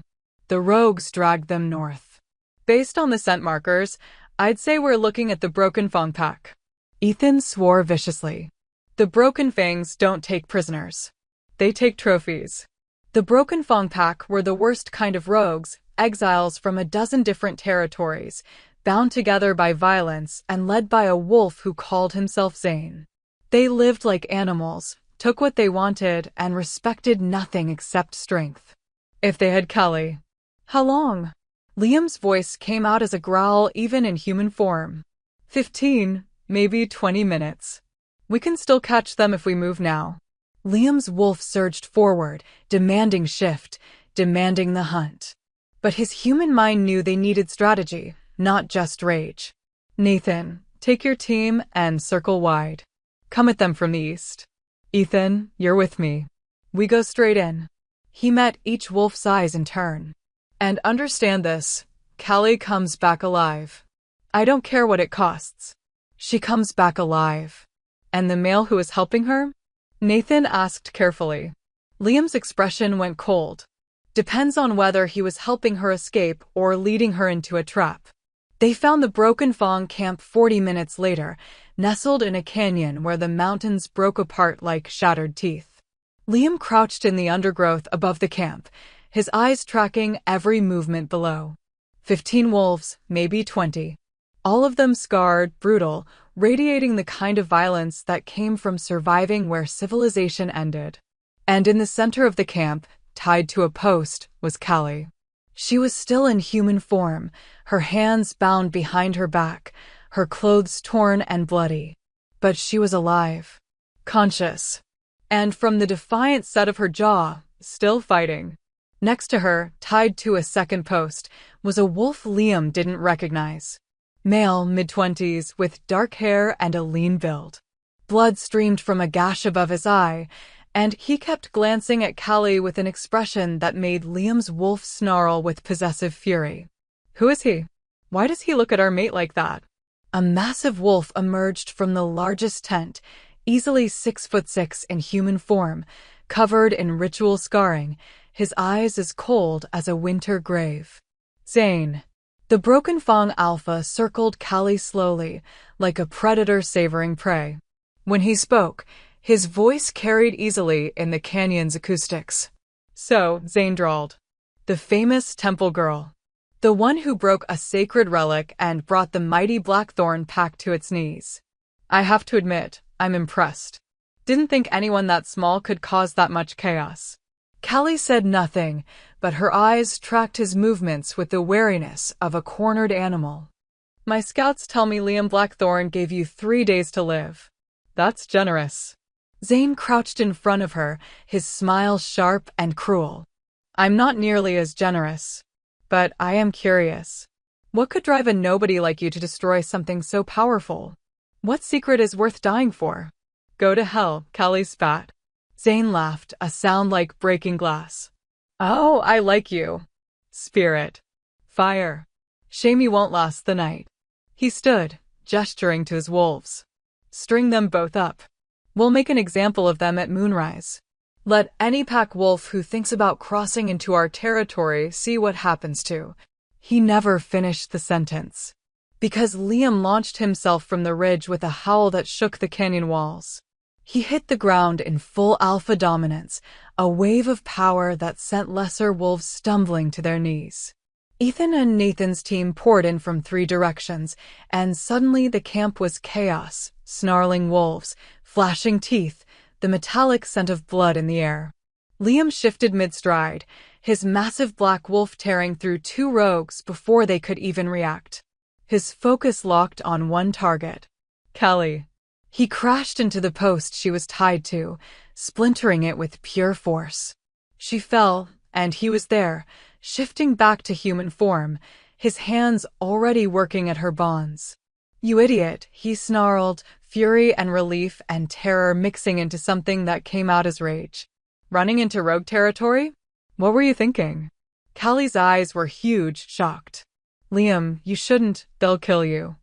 The rogues dragged them north. Based on the scent markers, I'd say we're looking at the Broken Fang pack. Ethan swore viciously. The Broken Fangs don't take prisoners. They take trophies. The Broken Fang pack were the worst kind of rogues, exiles from a dozen different territories, bound together by violence and led by a wolf who called himself Zane. They lived like animals, took what they wanted, and respected nothing except strength. If they had Callie. How long? Liam's voice came out as a growl even in human form. 15, maybe 20 minutes. We can still catch them if we move now. Liam's wolf surged forward, demanding shift, demanding the hunt. But his human mind knew they needed strategy, not just rage. Nathan, take your team and circle wide. Come at them from the east. Ethan, you're with me. We go straight in. He met each wolf's eyes in turn. And understand this, Callie comes back alive. I don't care what it costs. She comes back alive. And the male who is helping her? Nathan asked carefully. Liam's expression went cold. Depends on whether he was helping her escape or leading her into a trap. They found the Broken Fang camp 40 minutes later, nestled in a canyon where the mountains broke apart like shattered teeth. Liam crouched in the undergrowth above the camp, his eyes tracking every movement below. 15 wolves, maybe 20. All of them scarred, brutal, radiating the kind of violence that came from surviving where civilization ended. And in the center of the camp, tied to a post, was Callie. She was still in human form, her hands bound behind her back, her clothes torn and bloody. But she was alive, conscious, and from the defiant set of her jaw, still fighting. Next to her, tied to a second post, was a wolf Liam didn't recognize. Male, mid-20s, with dark hair and a lean build. Blood streamed from a gash above his eye, and he kept glancing at Callie with an expression that made Liam's wolf snarl with possessive fury. Who is he? Why does he look at our mate like that? A massive wolf emerged from the largest tent, easily 6'6" in human form, covered in ritual scarring, his eyes as cold as a winter grave. Zane. The Broken Fang Alpha circled Callie slowly, like a predator savoring prey. When he spoke, his voice carried easily in the canyon's acoustics. So, Zane drawled. The famous temple girl. The one who broke a sacred relic and brought the mighty Blackthorn pack to its knees. I have to admit, I'm impressed. Didn't think anyone that small could cause that much chaos. Callie said nothing, but her eyes tracked his movements with the wariness of a cornered animal. My scouts tell me Liam Blackthorn gave you 3 days to live. That's generous. Zane crouched in front of her, his smile sharp and cruel. I'm not nearly as generous. But I am curious. What could drive a nobody like you to destroy something so powerful? What secret is worth dying for? Go to hell, Callie spat. Zane laughed, a sound like breaking glass. Oh, I like you. Spirit. Fire. Shame you won't last the night. He stood, gesturing to his wolves. String them both up. We'll make an example of them at moonrise. Let any pack wolf who thinks about crossing into our territory see what happens to. He never finished the sentence. Because Liam launched himself from the ridge with a howl that shook the canyon walls. He hit the ground in full alpha dominance, a wave of power that sent lesser wolves stumbling to their knees. Ethan and Nathan's team poured in from 3 directions, and suddenly the camp was chaos, snarling wolves, flashing teeth, the metallic scent of blood in the air. Liam shifted mid-stride, his massive black wolf tearing through 2 rogues before they could even react. His focus locked on one target. Callie. He crashed into the post she was tied to, splintering it with pure force. She fell, and he was there, shifting back to human form, his hands already working at her bonds. You idiot, he snarled, fury and relief and terror mixing into something that came out as rage. Running into rogue territory? What were you thinking? Callie's eyes were huge, shocked. Liam, you shouldn't, they'll kill you.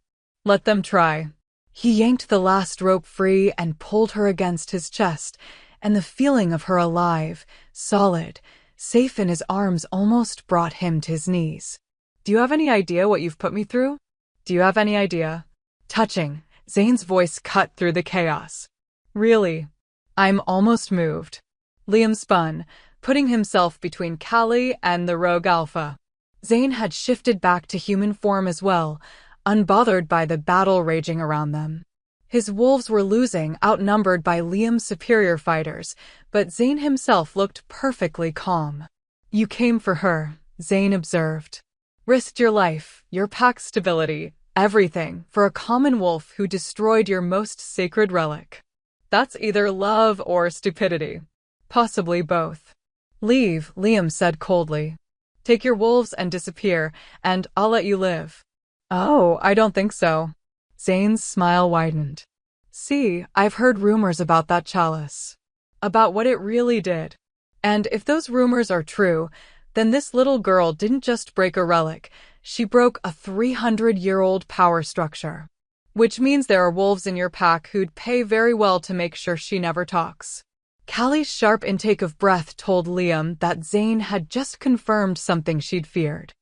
Let them try. He yanked the last rope free and pulled her against his chest, and the feeling of her alive, solid, safe in his arms almost brought him to his knees. Do you have any idea what you've put me through? Do you have any idea? Touching, Zane's voice cut through the chaos. Really? I'm almost moved. Liam spun, putting himself between Callie and the rogue alpha. Zane had shifted back to human form as well, unbothered by the battle raging around them. His wolves were losing, outnumbered by Liam's superior fighters, but Zane himself looked perfectly calm. You came for her, Zane observed. Risked your life, your pack's stability, everything, for a common wolf who destroyed your most sacred relic. That's either love or stupidity. Possibly both. Leave, Liam said coldly. Take your wolves and disappear, and I'll let you live. Oh, I don't think so. Zane's smile widened. See, I've heard rumors about that chalice. About what it really did. And if those rumors are true, then this little girl didn't just break a relic, she broke a 300-year-old power structure. Which means there are wolves in your pack who'd pay very well to make sure she never talks. Callie's sharp intake of breath told Liam that Zane had just confirmed something she'd feared.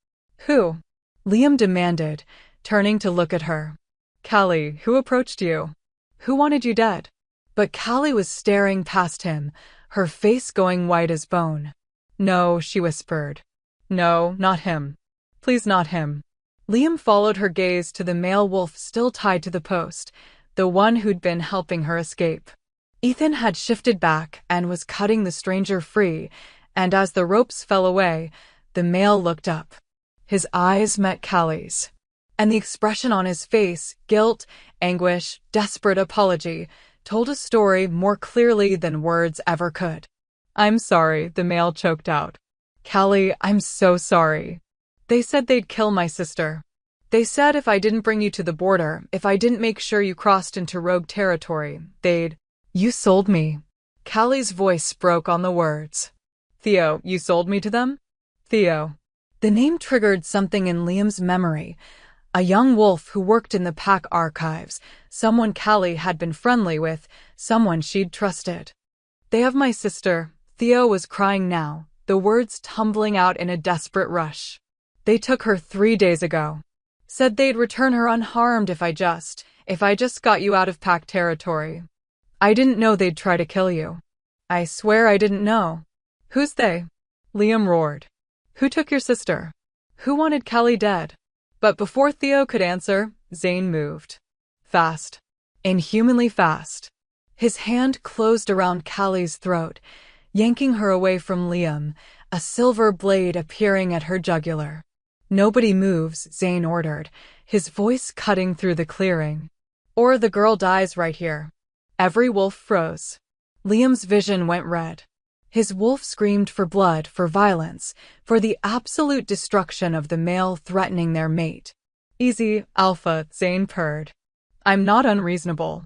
Who? Liam demanded, turning to look at her. Callie, who approached you? Who wanted you dead? But Callie was staring past him, her face going white as bone. No, she whispered. No, not him. Please not him. Liam followed her gaze to the male wolf still tied to the post, the one who'd been helping her escape. Ethan had shifted back and was cutting the stranger free, and as the ropes fell away, the male looked up. His eyes met Callie's. And the expression on his face, guilt, anguish, desperate apology, told a story more clearly than words ever could. I'm sorry, the male choked out. Callie, I'm so sorry. They said they'd kill my sister. They said if I didn't bring you to the border, if I didn't make sure you crossed into rogue territory, they'd... You sold me. Callie's voice broke on the words. Theo, you sold me to them? Theo. The name triggered something in Liam's memory. A young wolf who worked in the pack archives, someone Callie had been friendly with, someone she'd trusted. They have my sister. Theo was crying now, the words tumbling out in a desperate rush. They took her 3 days ago. Said they'd return her unharmed if I just got you out of pack territory. I didn't know they'd try to kill you. I swear I didn't know. Who's they? Liam roared. Who took your sister? Who wanted Callie dead? But before Theo could answer, Zane moved. Fast. Inhumanly fast. His hand closed around Callie's throat, yanking her away from Liam, a silver blade appearing at her jugular. Nobody moves, Zane ordered, his voice cutting through the clearing. Or the girl dies right here. Every wolf froze. Liam's vision went red. His wolf screamed for blood, for violence, for the absolute destruction of the male threatening their mate. Easy, Alpha, Zane purred. I'm not unreasonable.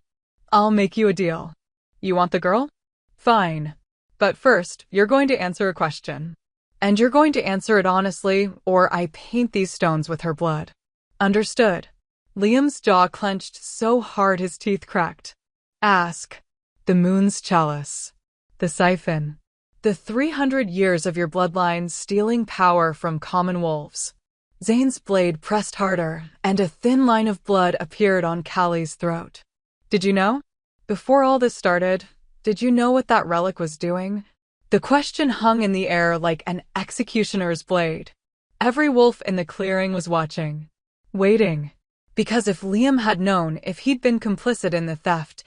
I'll make you a deal. You want the girl? Fine. But first, you're going to answer a question. And you're going to answer it honestly, or I paint these stones with her blood. Understood? Liam's jaw clenched so hard his teeth cracked. Ask. The moon's chalice. The siphon. The 300 years of your bloodline stealing power from common wolves. Zane's blade pressed harder, and a thin line of blood appeared on Callie's throat. Did you know? Before all this started, did you know what that relic was doing? The question hung in the air like an executioner's blade. Every wolf in the clearing was watching. Waiting. Because if Liam had known, if he'd been complicit in the theft,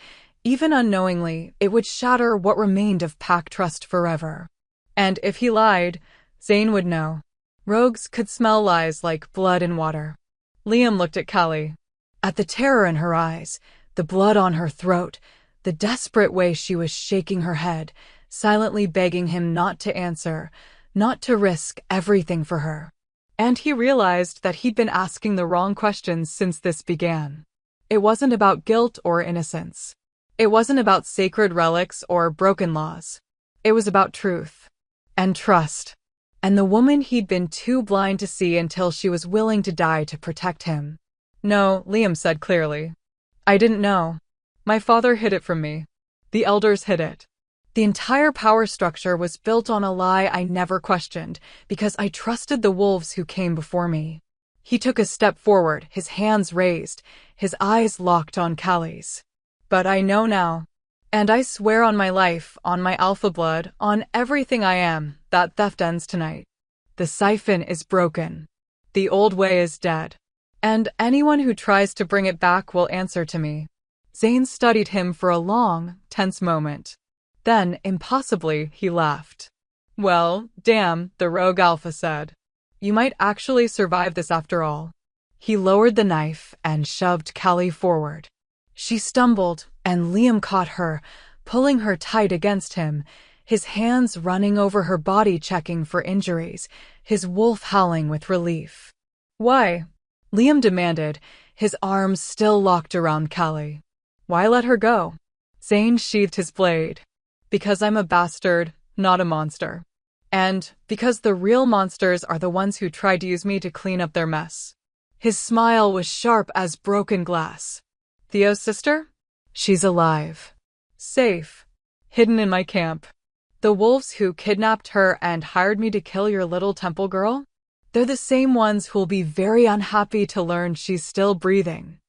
even unknowingly, it would shatter what remained of pack trust forever. And if he lied, Zane would know. Rogues could smell lies like blood in water. Liam looked at Callie. At the terror in her eyes, the blood on her throat, the desperate way she was shaking her head, silently begging him not to answer, not to risk everything for her. And he realized that he'd been asking the wrong questions since this began. It wasn't about guilt or innocence. It wasn't about sacred relics or broken laws. It was about truth. And trust. And the woman he'd been too blind to see until she was willing to die to protect him. No, Liam said clearly. I didn't know. My father hid it from me. The elders hid it. The entire power structure was built on a lie I never questioned, because I trusted the wolves who came before me. He took a step forward, his hands raised, his eyes locked on Callie's. But I know now. And I swear on my life, on my alpha blood, on everything I am, that theft ends tonight. The siphon is broken. The old way is dead. And anyone who tries to bring it back will answer to me. Zane studied him for a long, tense moment. Then, impossibly, he laughed. Well, damn, the rogue alpha said. You might actually survive this after all. He lowered the knife and shoved Callie forward. She stumbled, and Liam caught her, pulling her tight against him, his hands running over her body checking for injuries, his wolf howling with relief. Why? Liam demanded, his arms still locked around Callie. Why let her go? Zane sheathed his blade. Because I'm a bastard, not a monster. And because the real monsters are the ones who tried to use me to clean up their mess. His smile was sharp as broken glass. Theo's sister? She's alive. Safe. Hidden in my camp. The wolves who kidnapped her and hired me to kill your little temple girl? They're the same ones who'll be very unhappy to learn she's still breathing.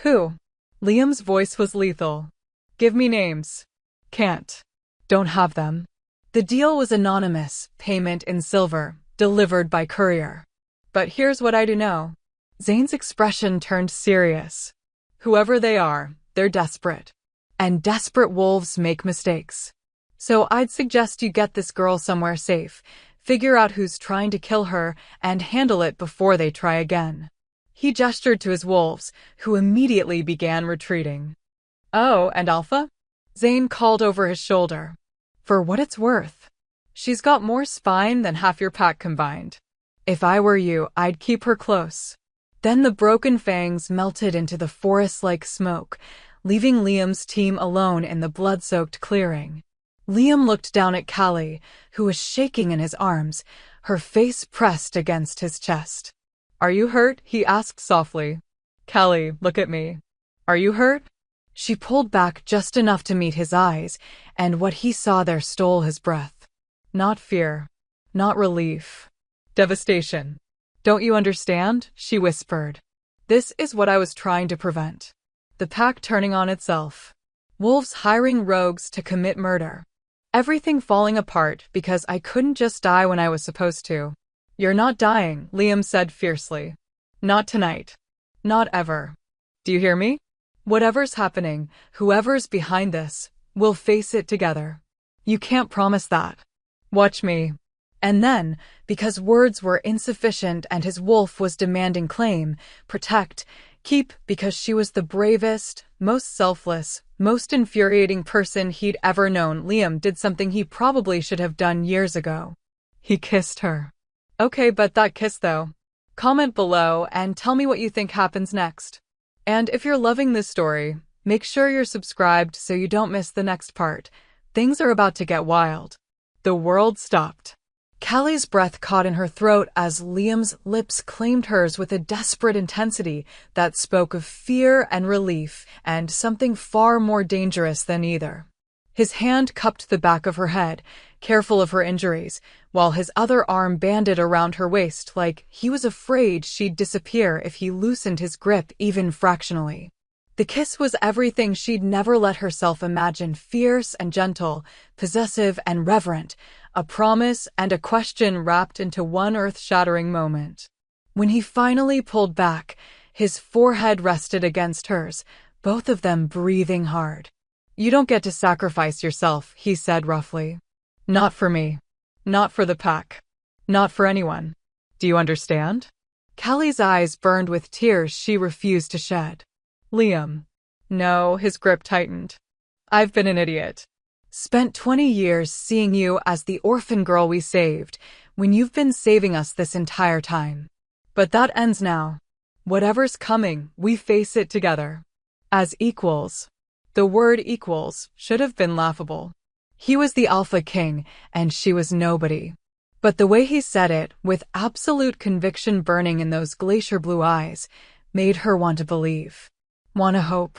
Who? Liam's voice was lethal. Give me names. Can't. Don't have them. The deal was anonymous, payment in silver, delivered by courier. But here's what I do know. Zane's expression turned serious. Whoever they are, they're desperate. And desperate wolves make mistakes. So I'd suggest you get this girl somewhere safe, figure out who's trying to kill her, and handle it before they try again. He gestured to his wolves, who immediately began retreating. Oh, and Alpha? Zane called over his shoulder. For what it's worth. She's got more spine than half your pack combined. If I were you, I'd keep her close. Then the broken fangs melted into the forest-like smoke, leaving Liam's team alone in the blood-soaked clearing. Liam looked down at Callie, who was shaking in his arms, her face pressed against his chest. Are you hurt? He asked softly. Callie, look at me. Are you hurt? She pulled back just enough to meet his eyes, and what he saw there stole his breath. Not fear. Not relief. Devastation. Don't you understand? She whispered. This is what I was trying to prevent. The pack turning on itself. Wolves hiring rogues to commit murder. Everything falling apart because I couldn't just die when I was supposed to. You're not dying, Liam said fiercely. Not tonight. Not ever. Do you hear me? Whatever's happening, whoever's behind this, we'll face it together. You can't promise that. Watch me. And then, because words were insufficient and his wolf was demanding claim, protect, keep, because she was the bravest, most selfless, most infuriating person he'd ever known, Liam did something he probably should have done years ago. He kissed her. Okay, but that kiss though. Comment below and tell me what you think happens next. And if you're loving this story, make sure you're subscribed so you don't miss the next part. Things are about to get wild. The world stopped. Callie's breath caught in her throat as Liam's lips claimed hers with a desperate intensity that spoke of fear and relief and something far more dangerous than either. His hand cupped the back of her head, careful of her injuries, while his other arm banded around her waist like he was afraid she'd disappear if he loosened his grip even fractionally. The kiss was everything she'd never let herself imagine, fierce and gentle, possessive and reverent, a promise and a question wrapped into one earth-shattering moment. When he finally pulled back, his forehead rested against hers, both of them breathing hard. You don't get to sacrifice yourself, he said roughly. Not for me. Not for the pack. Not for anyone. Do you understand? Callie's eyes burned with tears she refused to shed. Liam. No, his grip tightened. I've been an idiot. Spent 20 years seeing you as the orphan girl we saved, when you've been saving us this entire time. But that ends now. Whatever's coming, we face it together. as equals. The word equals should have been laughable. He was the Alpha King, and she was nobody. But the way he said it, with absolute conviction burning in those glacier blue eyes, made her want to believe. Want to hope.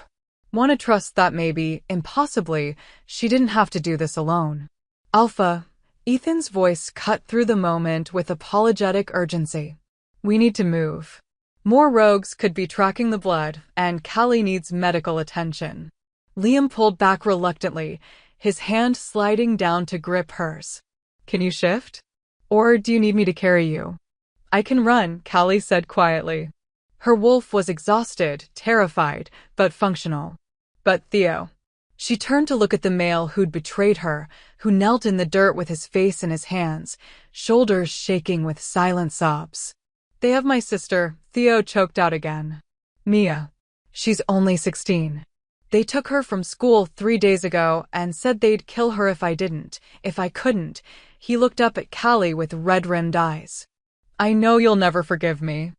Want to trust that maybe, impossibly, she didn't have to do this alone. Alpha, Ethan's voice cut through the moment with apologetic urgency. We need to move. More rogues could be tracking the blood, and Callie needs medical attention. Liam pulled back reluctantly, his hand sliding down to grip hers. Can you shift? Or do you need me to carry you? I can run, Callie said quietly. Her wolf was exhausted, terrified, but functional. But Theo. She turned to look at the male who'd betrayed her, who knelt in the dirt with his face in his hands, shoulders shaking with silent sobs. They have my sister, Theo choked out again. Mia. She's only 16. They took her from school 3 days ago and said they'd kill her if I couldn't. He looked up at Callie with red-rimmed eyes. I know you'll never forgive me.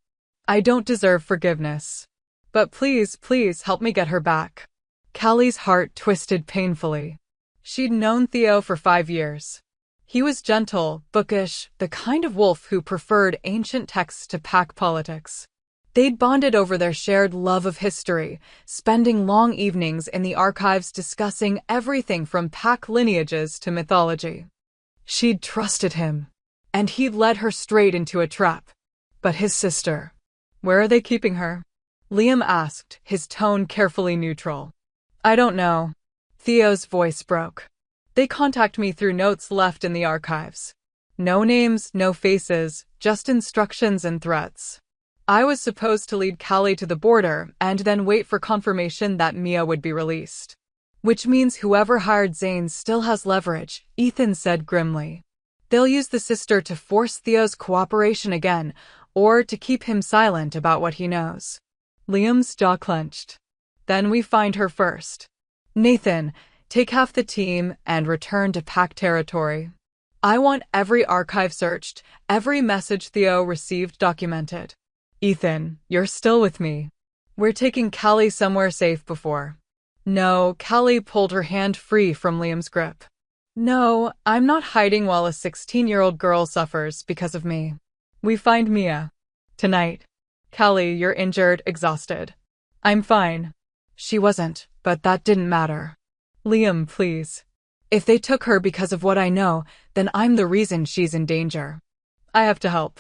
I don't deserve forgiveness. But please, please help me get her back. Callie's heart twisted painfully. She'd known Theo for 5 years. He was gentle, bookish, the kind of wolf who preferred ancient texts to pack politics. They'd bonded over their shared love of history, spending long evenings in the archives discussing everything from pack lineages to mythology. She'd trusted him, and he'd led her straight into a trap. But his sister, where are they keeping her? Liam asked, his tone carefully neutral. I don't know. Theo's voice broke. They contact me through notes left in the archives. No names, no faces, just instructions and threats. I was supposed to lead Callie to the border and then wait for confirmation that Mia would be released. Which means whoever hired Zane still has leverage, Ethan said grimly. They'll use the sister to force Theo's cooperation again, or to keep him silent about what he knows. Liam's jaw clenched. Then we find her first. Nathan, take half the team and return to pack territory. I want every archive searched, every message Theo received documented. Ethan, you're still with me. We're taking Callie somewhere safe before. No, Callie pulled her hand free from Liam's grip. No, I'm not hiding while a 16-year-old girl suffers because of me. We find Mia. Tonight. Callie, you're injured, exhausted. I'm fine. She wasn't, but that didn't matter. Liam, please. If they took her because of what I know, then I'm the reason she's in danger. I have to help.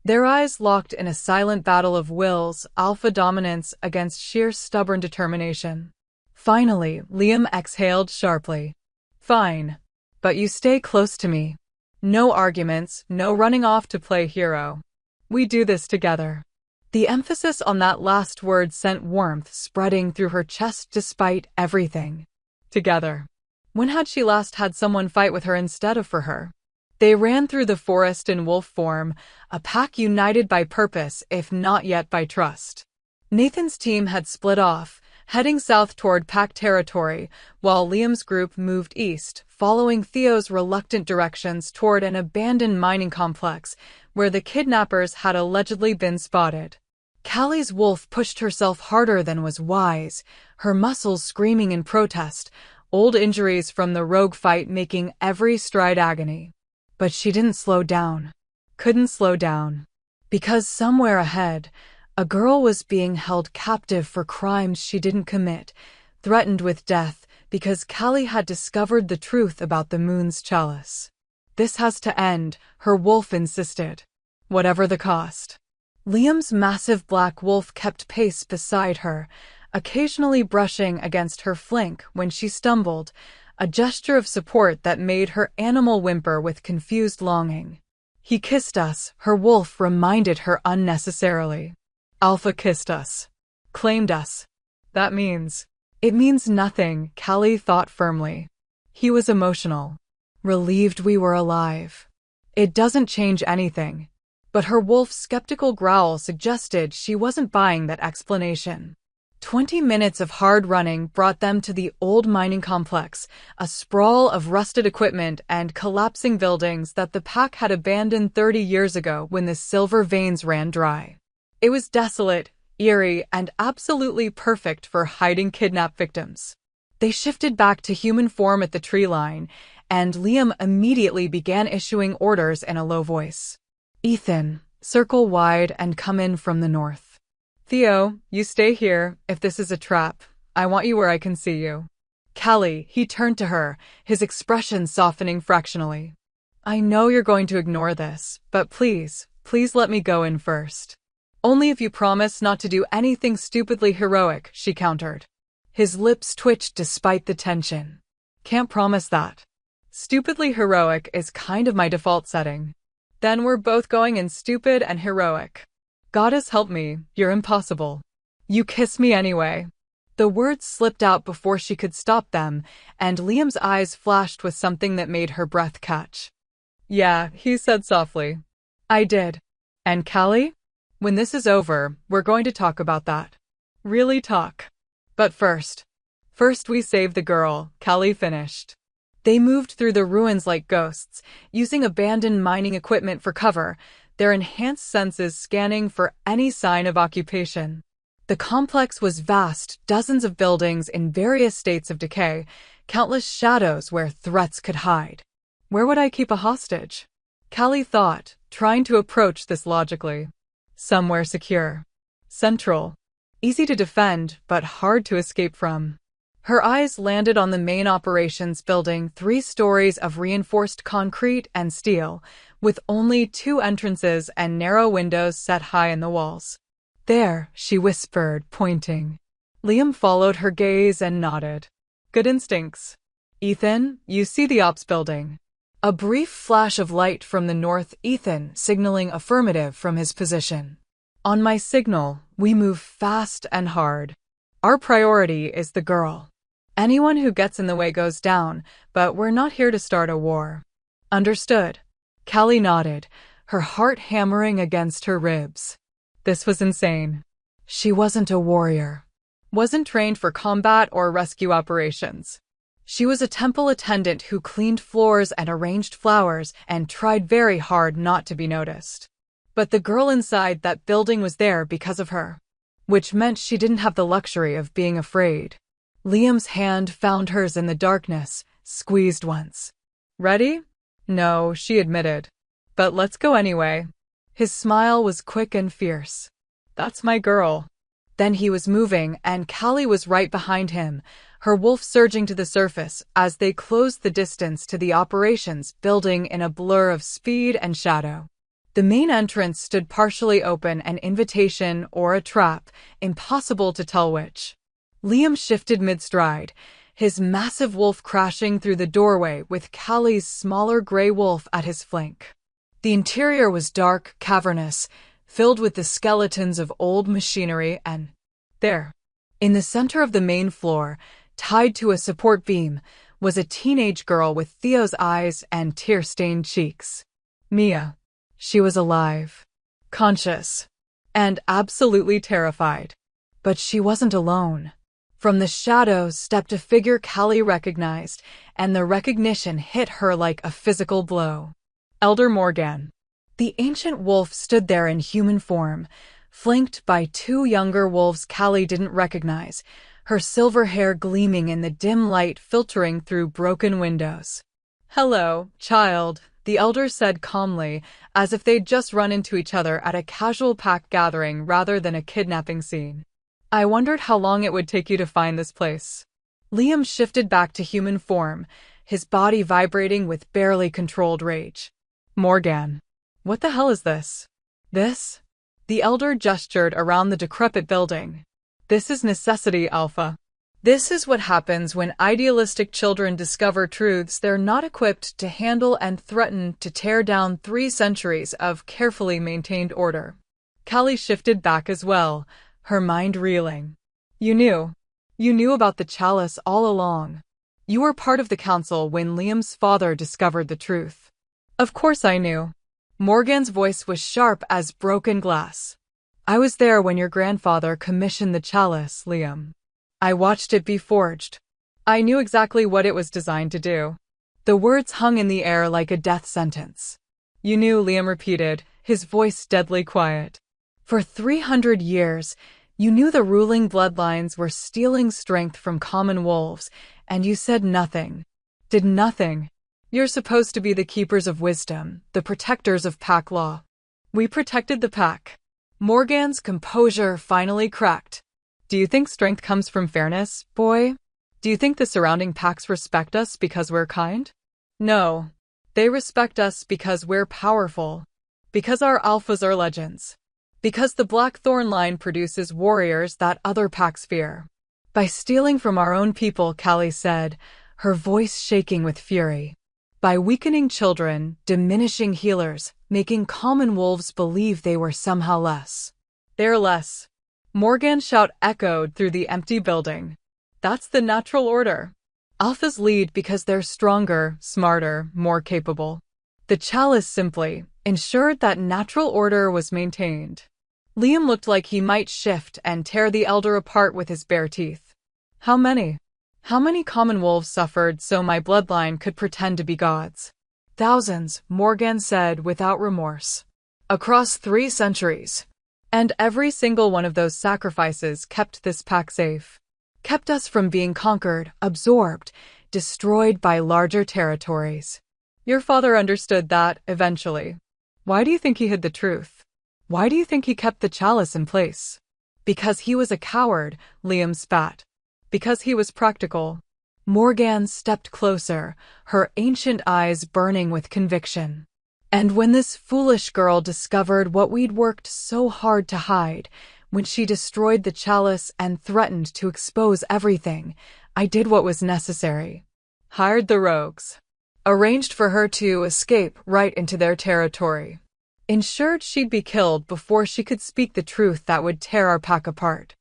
Their eyes locked in a silent battle of wills, alpha dominance against sheer stubborn determination. Finally, Liam exhaled sharply. Fine. But you stay close to me. No arguments, no running off to play hero. We do this together. The emphasis on that last word sent warmth spreading through her chest despite everything. Together. When had she last had someone fight with her instead of for her? They ran through the forest in wolf form, a pack united by purpose if not yet by trust. Nathan's team had split off, heading south toward pack territory, while Liam's group moved east, following Theo's reluctant directions toward an abandoned mining complex where the kidnappers had allegedly been spotted. Callie's wolf pushed herself harder than was wise, her muscles screaming in protest, old injuries from the rogue fight making every stride agony. But she didn't slow down. Couldn't slow down. Because somewhere ahead, a girl was being held captive for crimes she didn't commit, threatened with death because Callie had discovered the truth about the moon's chalice. This has to end, her wolf insisted. Whatever the cost. Liam's massive black wolf kept pace beside her, occasionally brushing against her flank when she stumbled, a gesture of support that made her animal whimper with confused longing. He kissed us, her wolf reminded her unnecessarily. Alpha kissed us. Claimed us. That means. It means nothing, Callie thought firmly. He was emotional. Relieved we were alive. It doesn't change anything. But her wolf's skeptical growl suggested she wasn't buying that explanation. 20 minutes of hard running brought them to the old mining complex, a sprawl of rusted equipment and collapsing buildings that the pack had abandoned 30 years ago when the silver veins ran dry. It was desolate, eerie, and absolutely perfect for hiding kidnapped victims. They shifted back to human form at the tree line, and Liam immediately began issuing orders in a low voice. Ethan, circle wide and come in from the north. Theo, you stay here. If this is a trap, I want you where I can see you. Callie, he turned to her, his expression softening fractionally. I know you're going to ignore this, but please let me go in first. Only if you promise not to do anything stupidly heroic, she countered. His lips twitched despite the tension. Can't promise that. Stupidly heroic is kind of my default setting. Then we're both going in stupid and heroic. Goddess help me, you're impossible. You kiss me anyway. The words slipped out before she could stop them, and Liam's eyes flashed with something that made her breath catch. Yeah, he said softly. I did. And Callie? When this is over, we're going to talk about that. Really talk. But first we save the girl, Callie finished. They moved through the ruins like ghosts, using abandoned mining equipment for cover, their enhanced senses scanning for any sign of occupation. The complex was vast, dozens of buildings in various states of decay, countless shadows where threats could hide. Where would I keep a hostage? Callie thought, trying to approach this logically. Somewhere secure. Central. Easy to defend, but hard to escape from. Her eyes landed on the main operations building, 3 stories of reinforced concrete and steel, with only 2 entrances and narrow windows set high in the walls. There, she whispered, pointing. Liam followed her gaze and nodded. Good instincts. Ethan, you see the ops building. A brief flash of light from the north, Ethan signaling affirmative from his position. On my signal, we move fast and hard. Our priority is the girl. Anyone who gets in the way goes down, but we're not here to start a war. Understood. Callie nodded, her heart hammering against her ribs. This was insane. She wasn't a warrior. Wasn't trained for combat or rescue operations. She was a temple attendant who cleaned floors and arranged flowers and tried very hard not to be noticed. But the girl inside that building was there because of her. Which meant she didn't have the luxury of being afraid. Liam's hand found hers in the darkness, squeezed once. Ready? No, she admitted. But let's go anyway. His smile was quick and fierce. That's my girl. Then he was moving, and Callie was right behind him, her wolf surging to the surface as they closed the distance to the operations building in a blur of speed and shadow. The main entrance stood partially open, an invitation or a trap, impossible to tell which. Liam shifted mid-stride, his massive wolf crashing through the doorway with Callie's smaller gray wolf at his flank. The interior was dark, cavernous, filled with the skeletons of old machinery and there, in the center of the main floor, tied to a support beam, was a teenage girl with Theo's eyes and tear-stained cheeks. Mia. She was alive, conscious, and absolutely terrified. But she wasn't alone. From the shadows stepped a figure Callie recognized, and the recognition hit her like a physical blow. Elder Morgan. The ancient wolf stood there in human form, flanked by 2 younger wolves Callie didn't recognize, her silver hair gleaming in the dim light filtering through broken windows. Hello, child, the elder said calmly, as if they'd just run into each other at a casual pack gathering rather than a kidnapping scene. I wondered how long it would take you to find this place. Liam shifted back to human form, his body vibrating with barely controlled rage. Morgan. What the hell is this? This? The elder gestured around the decrepit building. This is necessity, Alpha. This is what happens when idealistic children discover truths they're not equipped to handle and threaten to tear down 3 centuries of carefully maintained order. Callie shifted back as well, her mind reeling. You knew about the chalice all along. You were part of the council when Liam's father discovered the truth. Of course I knew. Morgan's voice was sharp as broken glass. I was there when your grandfather commissioned the chalice, Liam. I watched it be forged. I knew exactly what it was designed to do. The words hung in the air like a death sentence. You knew, Liam repeated, his voice deadly quiet. For 300 years, You knew the ruling bloodlines were stealing strength from common wolves, and you said nothing. Did nothing. You're supposed to be the keepers of wisdom, the protectors of pack law. We protected the pack. Morgan's composure finally cracked. Do you think strength comes from fairness, boy? Do you think the surrounding packs respect us because we're kind? No. They respect us because we're powerful. Because our alphas are legends. Because the Blackthorn line produces warriors that other packs fear. By stealing from our own people, Callie said, her voice shaking with fury. By weakening children, diminishing healers, making common wolves believe they were somehow less. They're less. Morgan's shout echoed through the empty building. That's the natural order. Alphas lead because they're stronger, smarter, more capable. The chalice simply ensured that natural order was maintained. Liam looked like he might shift and tear the elder apart with his bare teeth. How many? How many common wolves suffered so my bloodline could pretend to be gods? Thousands, Morgan said without remorse. Across 3 centuries. And every single one of those sacrifices kept this pack safe. Kept us from being conquered, absorbed, destroyed by larger territories. Your father understood that, eventually. Why do you think he hid the truth? Why do you think he kept the chalice in place? Because he was a coward, Liam spat. Because he was practical. Morgan stepped closer, her ancient eyes burning with conviction. And when this foolish girl discovered what we'd worked so hard to hide, when she destroyed the chalice and threatened to expose everything, I did what was necessary. Hired the rogues. Arranged for her to escape right into their territory. Ensured she'd be killed before she could speak the truth that would tear our pack apart.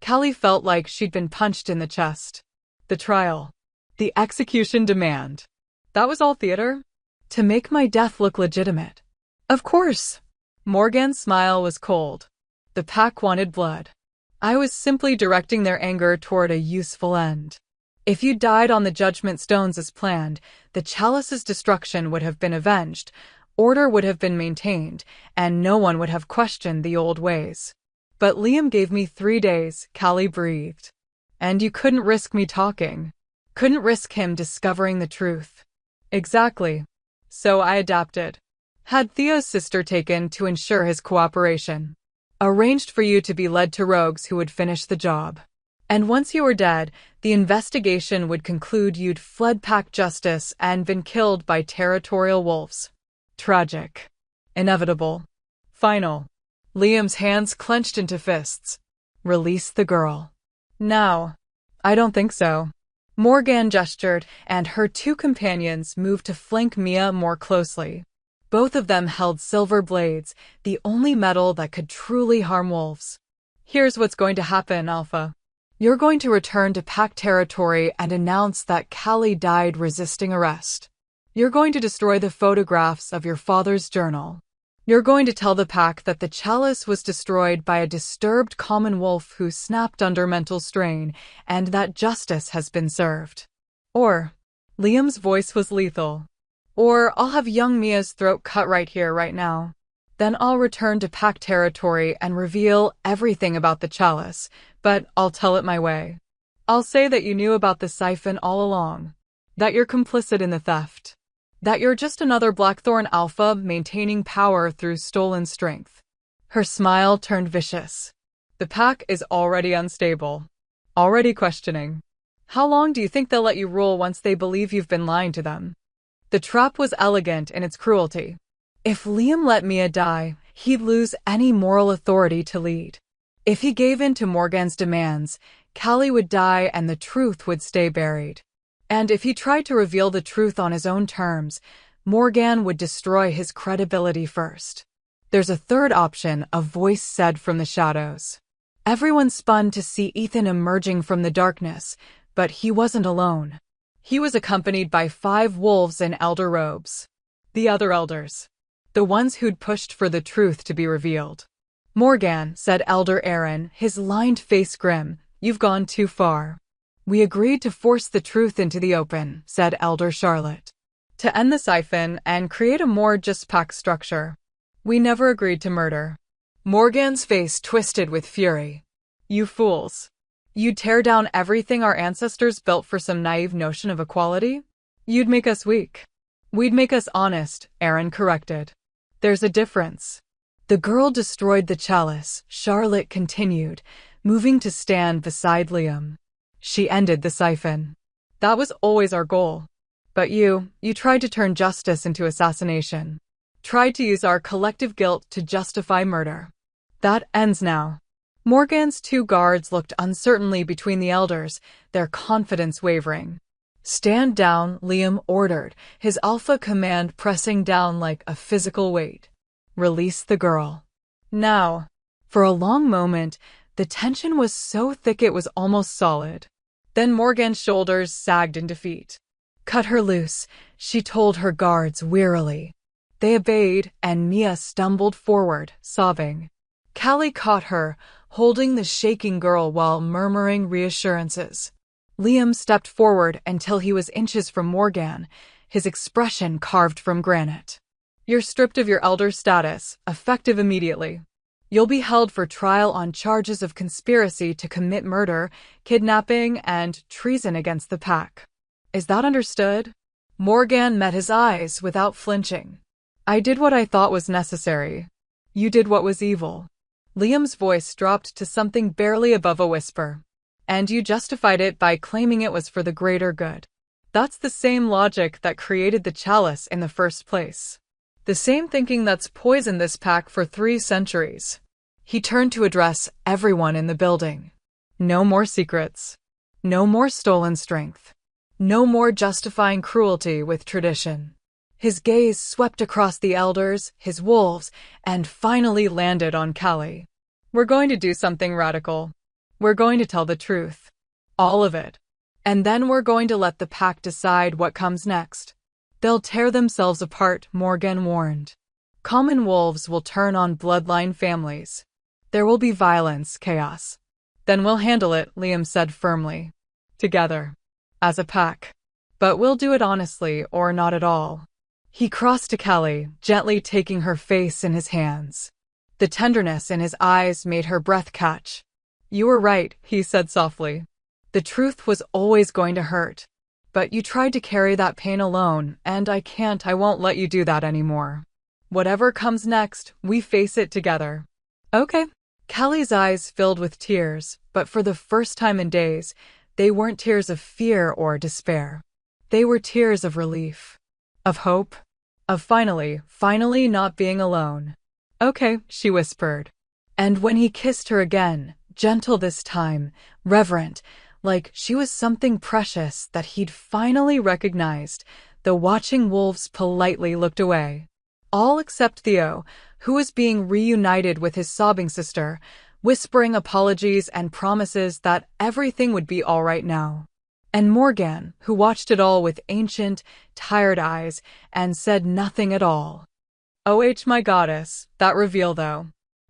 Callie felt like she'd been punched in the chest. The trial. The execution demand. That was all theater? To make my death look legitimate. Of course. Morgan's smile was cold. The pack wanted blood. I was simply directing their anger toward a useful end. If you died on the judgment stones as planned, the chalice's destruction would have been avenged, order would have been maintained, and no one would have questioned the old ways. But Liam gave me 3 days, Callie breathed. And you couldn't risk me talking. Couldn't risk him discovering the truth. Exactly. So I adapted. Had Theo's sister taken to ensure his cooperation. Arranged for you to be led to rogues who would finish the job. And once you were dead, the investigation would conclude you'd fled pack justice and been killed by territorial wolves. Tragic. Inevitable. Final. Liam's hands clenched into fists. Release the girl. Now. I don't think so. Morgan gestured, and her 2 companions moved to flank Mia more closely. Both of them held silver blades, the only metal that could truly harm wolves. Here's what's going to happen, Alpha. You're going to return to pack territory and announce that Callie died resisting arrest. You're going to destroy the photographs of your father's journal. You're going to tell the pack that the chalice was destroyed by a disturbed common wolf who snapped under mental strain, and that justice has been served. Or, Liam's voice was lethal. Or I'll have young Mia's throat cut right here, right now. Then I'll return to pack territory and reveal everything about the chalice, but I'll tell it my way. I'll say that you knew about the siphon all along. That you're complicit in the theft. That you're just another Blackthorn alpha maintaining power through stolen strength. Her smile turned vicious. The pack is already unstable. Already questioning. How long do you think they'll let you rule once they believe you've been lying to them? The trap was elegant in its cruelty. If Liam let Mia die, he'd lose any moral authority to lead. If he gave in to Morgan's demands, Callie would die and the truth would stay buried. And if he tried to reveal the truth on his own terms, Morgan would destroy his credibility first. There's a third option, a voice said from the shadows. Everyone spun to see Ethan emerging from the darkness, but he wasn't alone. He was accompanied by 5 wolves in elder robes. The other elders. The ones who'd pushed for the truth to be revealed. Morgan, said Elder Aaron, his lined face grim, you've gone too far. We agreed to force the truth into the open, said Elder Charlotte. To end the siphon and create a more just pack structure. We never agreed to murder. Morgan's face twisted with fury. You fools. You'd tear down everything our ancestors built for some naive notion of equality? You'd make us weak. We'd make us honest, Aaron corrected. There's a difference. The girl destroyed the chalice, Charlotte continued, moving to stand beside Liam. She ended the siphon. That was always our goal. But you tried to turn justice into assassination. Tried to use our collective guilt to justify murder. That ends now. Morgan's two guards looked uncertainly between the elders, their confidence wavering. Stand down, Liam ordered, his alpha command pressing down like a physical weight. Release the girl. Now. For a long moment, the tension was so thick it was almost solid. Then Morgan's shoulders sagged in defeat. Cut her loose, she told her guards wearily. They obeyed, and Mia stumbled forward, sobbing. Callie caught her, holding the shaking girl while murmuring reassurances. Liam stepped forward until he was inches from Morgan, his expression carved from granite. You're stripped of your elder status, effective immediately. You'll be held for trial on charges of conspiracy to commit murder, kidnapping, and treason against the pack. Is that understood? Morgan met his eyes without flinching. I did what I thought was necessary. You did what was evil. Liam's voice dropped to something barely above a whisper. And you justified it by claiming it was for the greater good. That's the same logic that created the chalice in the first place. The same thinking that's poisoned this pack for 3 centuries. He turned to address everyone in the building. No more secrets. No more stolen strength. No more justifying cruelty with tradition. His gaze swept across the elders, his wolves, and finally landed on Callie. We're going to do something radical. We're going to tell the truth. All of it. And then we're going to let the pack decide what comes next. They'll tear themselves apart, Morgan warned. Common wolves will turn on bloodline families. There will be violence, chaos. Then we'll handle it, Liam said firmly. Together. As a pack. But we'll do it honestly or not at all. He crossed to Callie, gently taking her face in his hands. The tenderness in his eyes made her breath catch. You were right, he said softly. The truth was always going to hurt. But you tried to carry that pain alone, and I won't let you do that anymore. Whatever comes next, we face it together. Okay. Callie's eyes filled with tears, but for the first time in days, they weren't tears of fear or despair. They were tears of relief. Of hope. Of finally not being alone. Okay, she whispered. And when he kissed her again, gentle this time, reverent, like she was something precious that he'd finally recognized, the watching wolves politely looked away. All except Theo, who was being reunited with his sobbing sister, whispering apologies and promises that everything would be all right now. And Morgan, who watched it all with ancient, tired eyes and said nothing at all. My goddess, that reveal though.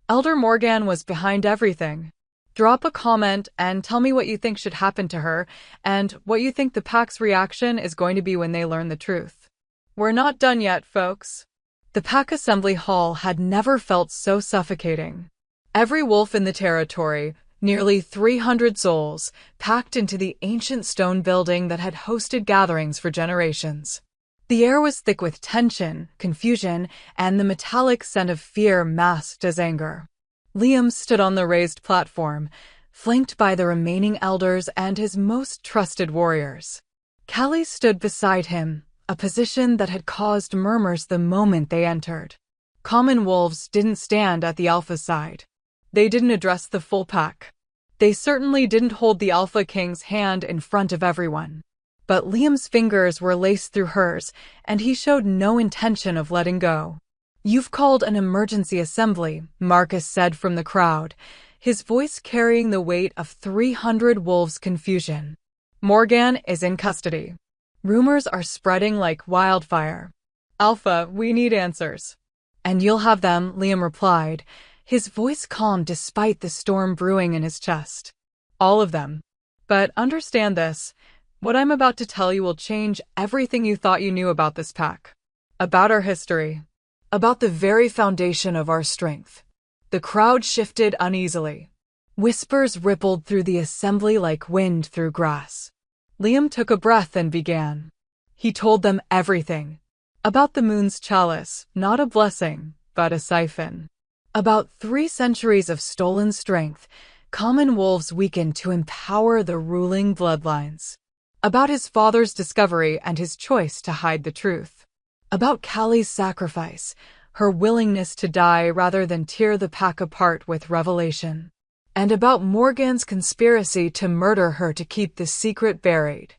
Elder Morgan was behind everything. Drop a comment and tell me what you think should happen to her and what you think the pack's reaction is going to be when they learn the truth. We're not done yet, folks. The pack assembly hall had never felt so suffocating. Every wolf in the territory, nearly 300 souls, packed into the ancient stone building that had hosted gatherings for generations. The air was thick with tension, confusion, and the metallic scent of fear masked as anger. Liam stood on the raised platform, flanked by the remaining elders and his most trusted warriors. Callie stood beside him, a position that had caused murmurs the moment they entered. Common wolves didn't stand at the Alpha side. They didn't address the full pack. They certainly didn't hold the Alpha King's hand in front of everyone. But Liam's fingers were laced through hers, and he showed no intention of letting go. You've called an emergency assembly, Marcus said from the crowd, his voice carrying the weight of 300 wolves' confusion. Morgan is in custody. Rumors are spreading like wildfire. Alpha, we need answers. And you'll have them, Liam replied, his voice calm despite the storm brewing in his chest. All of them. But understand this, what I'm about to tell you will change everything you thought you knew about this pack. About our history. About the very foundation of our strength. The crowd shifted uneasily. Whispers rippled through the assembly like wind through grass. Liam took a breath and began. He told them everything. About the moon's chalice, not a blessing, but a siphon. About 3 centuries of stolen strength, common wolves weakened to empower the ruling bloodlines. About his father's discovery and his choice to hide the truth. About Callie's sacrifice, her willingness to die rather than tear the pack apart with revelation. And about Morgan's conspiracy to murder her to keep the secret buried.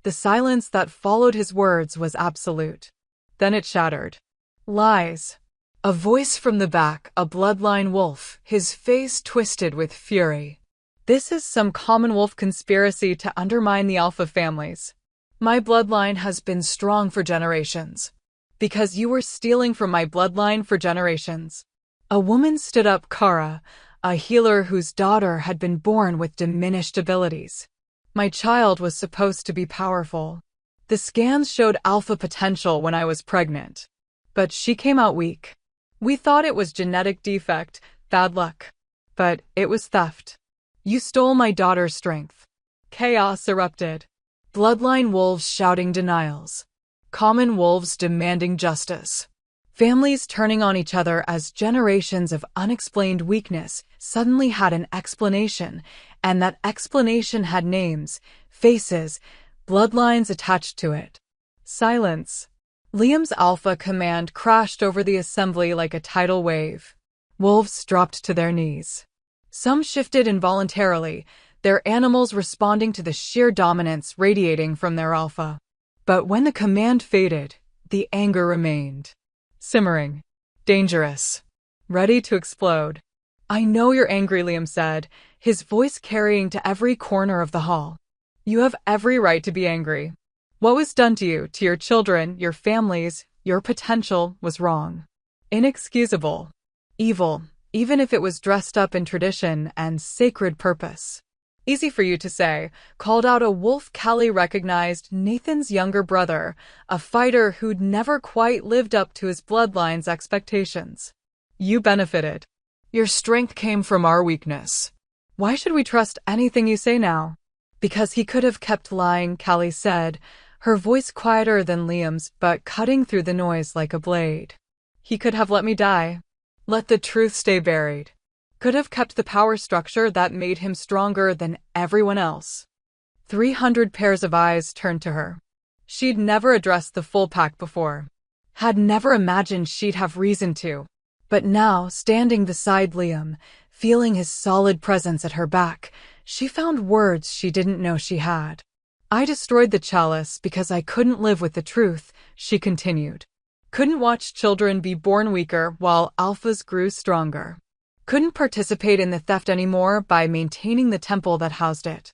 The silence that followed his words was absolute. Then it shattered. Lies. A voice from the back, a bloodline wolf, his face twisted with fury. This is some common wolf conspiracy to undermine the alpha families. My bloodline has been strong for generations. Because you were stealing from my bloodline for generations. A woman stood up, Kara, a healer whose daughter had been born with diminished abilities. My child was supposed to be powerful. The scans showed alpha potential when I was pregnant. But she came out weak. We thought it was genetic defect, bad luck. But it was theft. You stole my daughter's strength. Chaos erupted. Bloodline wolves shouting denials. Common wolves demanding justice. Families turning on each other as generations of unexplained weakness suddenly had an explanation, and that explanation had names, faces, bloodlines attached to it. Silence. Liam's alpha command crashed over the assembly like a tidal wave. Wolves dropped to their knees. Some shifted involuntarily, their animals responding to the sheer dominance radiating from their alpha. But when the command faded, the anger remained. Simmering. Dangerous. Ready to explode. I know you're angry, Liam said, his voice carrying to every corner of the hall. You have every right to be angry. What was done to you, to your children, your families, your potential was wrong. Inexcusable. Evil, even if it was dressed up in tradition and sacred purpose. Easy for you to say, called out a wolf. Callie recognized Nathan's younger brother, a fighter who'd never quite lived up to his bloodline's expectations. You benefited. Your strength came from our weakness. Why should we trust anything you say now? Because he could have kept lying, Callie said, her voice quieter than Liam's but cutting through the noise like a blade. He could have let me die. Let the truth stay buried. Could have kept the power structure that made him stronger than everyone else. 300 pairs of eyes turned to her. She'd never addressed the full pack before. Had never imagined she'd have reason to. But now, standing beside Liam, feeling his solid presence at her back, she found words she didn't know she had. I destroyed the chalice because I couldn't live with the truth, she continued. Couldn't watch children be born weaker while alphas grew stronger. Couldn't participate in the theft anymore by maintaining the temple that housed it.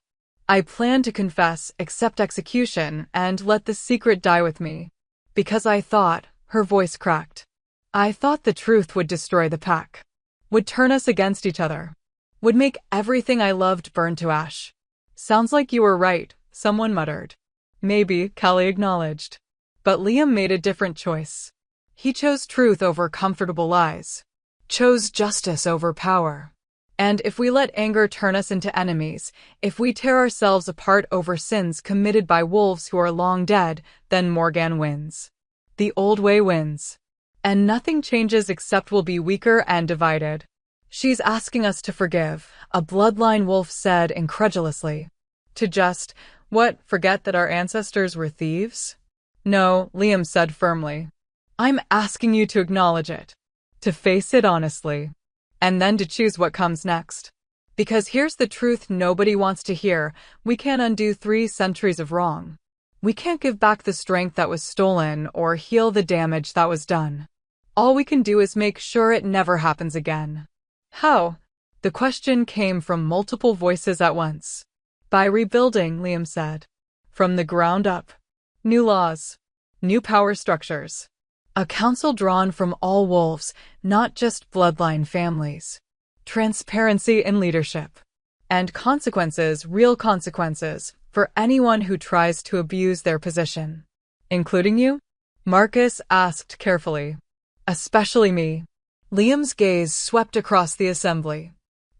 I planned to confess, accept execution, and let the secret die with me. Because I thought, her voice cracked. I thought the truth would destroy the pack. Would turn us against each other. Would make everything I loved burn to ash. Sounds like you were right, someone muttered. Maybe, Callie acknowledged. But Liam made a different choice. He chose truth over comfortable lies. Chose justice over power. And if we let anger turn us into enemies, if we tear ourselves apart over sins committed by wolves who are long dead, then Morgan wins. The old way wins. And nothing changes except we'll be weaker and divided. She's asking us to forgive, a bloodline wolf said incredulously. To just, what, forget that our ancestors were thieves? No, Liam said firmly. I'm asking you to acknowledge it. To face it honestly. And then to choose what comes next. Because here's the truth nobody wants to hear, we can't undo 3 centuries of wrong. We can't give back the strength that was stolen or heal the damage that was done. All we can do is make sure it never happens again. How? The question came from multiple voices at once. By rebuilding, Liam said. From the ground up. New laws. New power structures. A council drawn from all wolves, not just bloodline families. Transparency in leadership. And consequences, real consequences, for anyone who tries to abuse their position. Including you? Marcus asked carefully. Especially me. Liam's gaze swept across the assembly.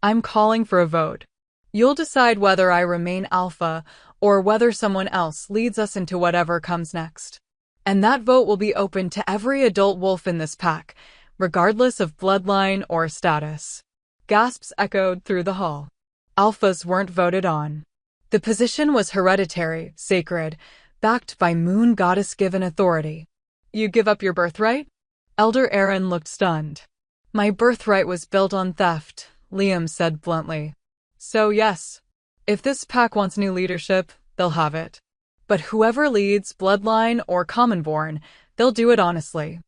I'm calling for a vote. You'll decide whether I remain alpha or whether someone else leads us into whatever comes next. And that vote will be open to every adult wolf in this pack, regardless of bloodline or status. Gasps echoed through the hall. Alphas weren't voted on. The position was hereditary, sacred, backed by moon goddess-given authority. You give up your birthright? Elder Aaron looked stunned. My birthright was built on theft, Liam said bluntly. So yes, if this pack wants new leadership, they'll have it. But whoever leads, bloodline or commonborn, they'll do it honestly.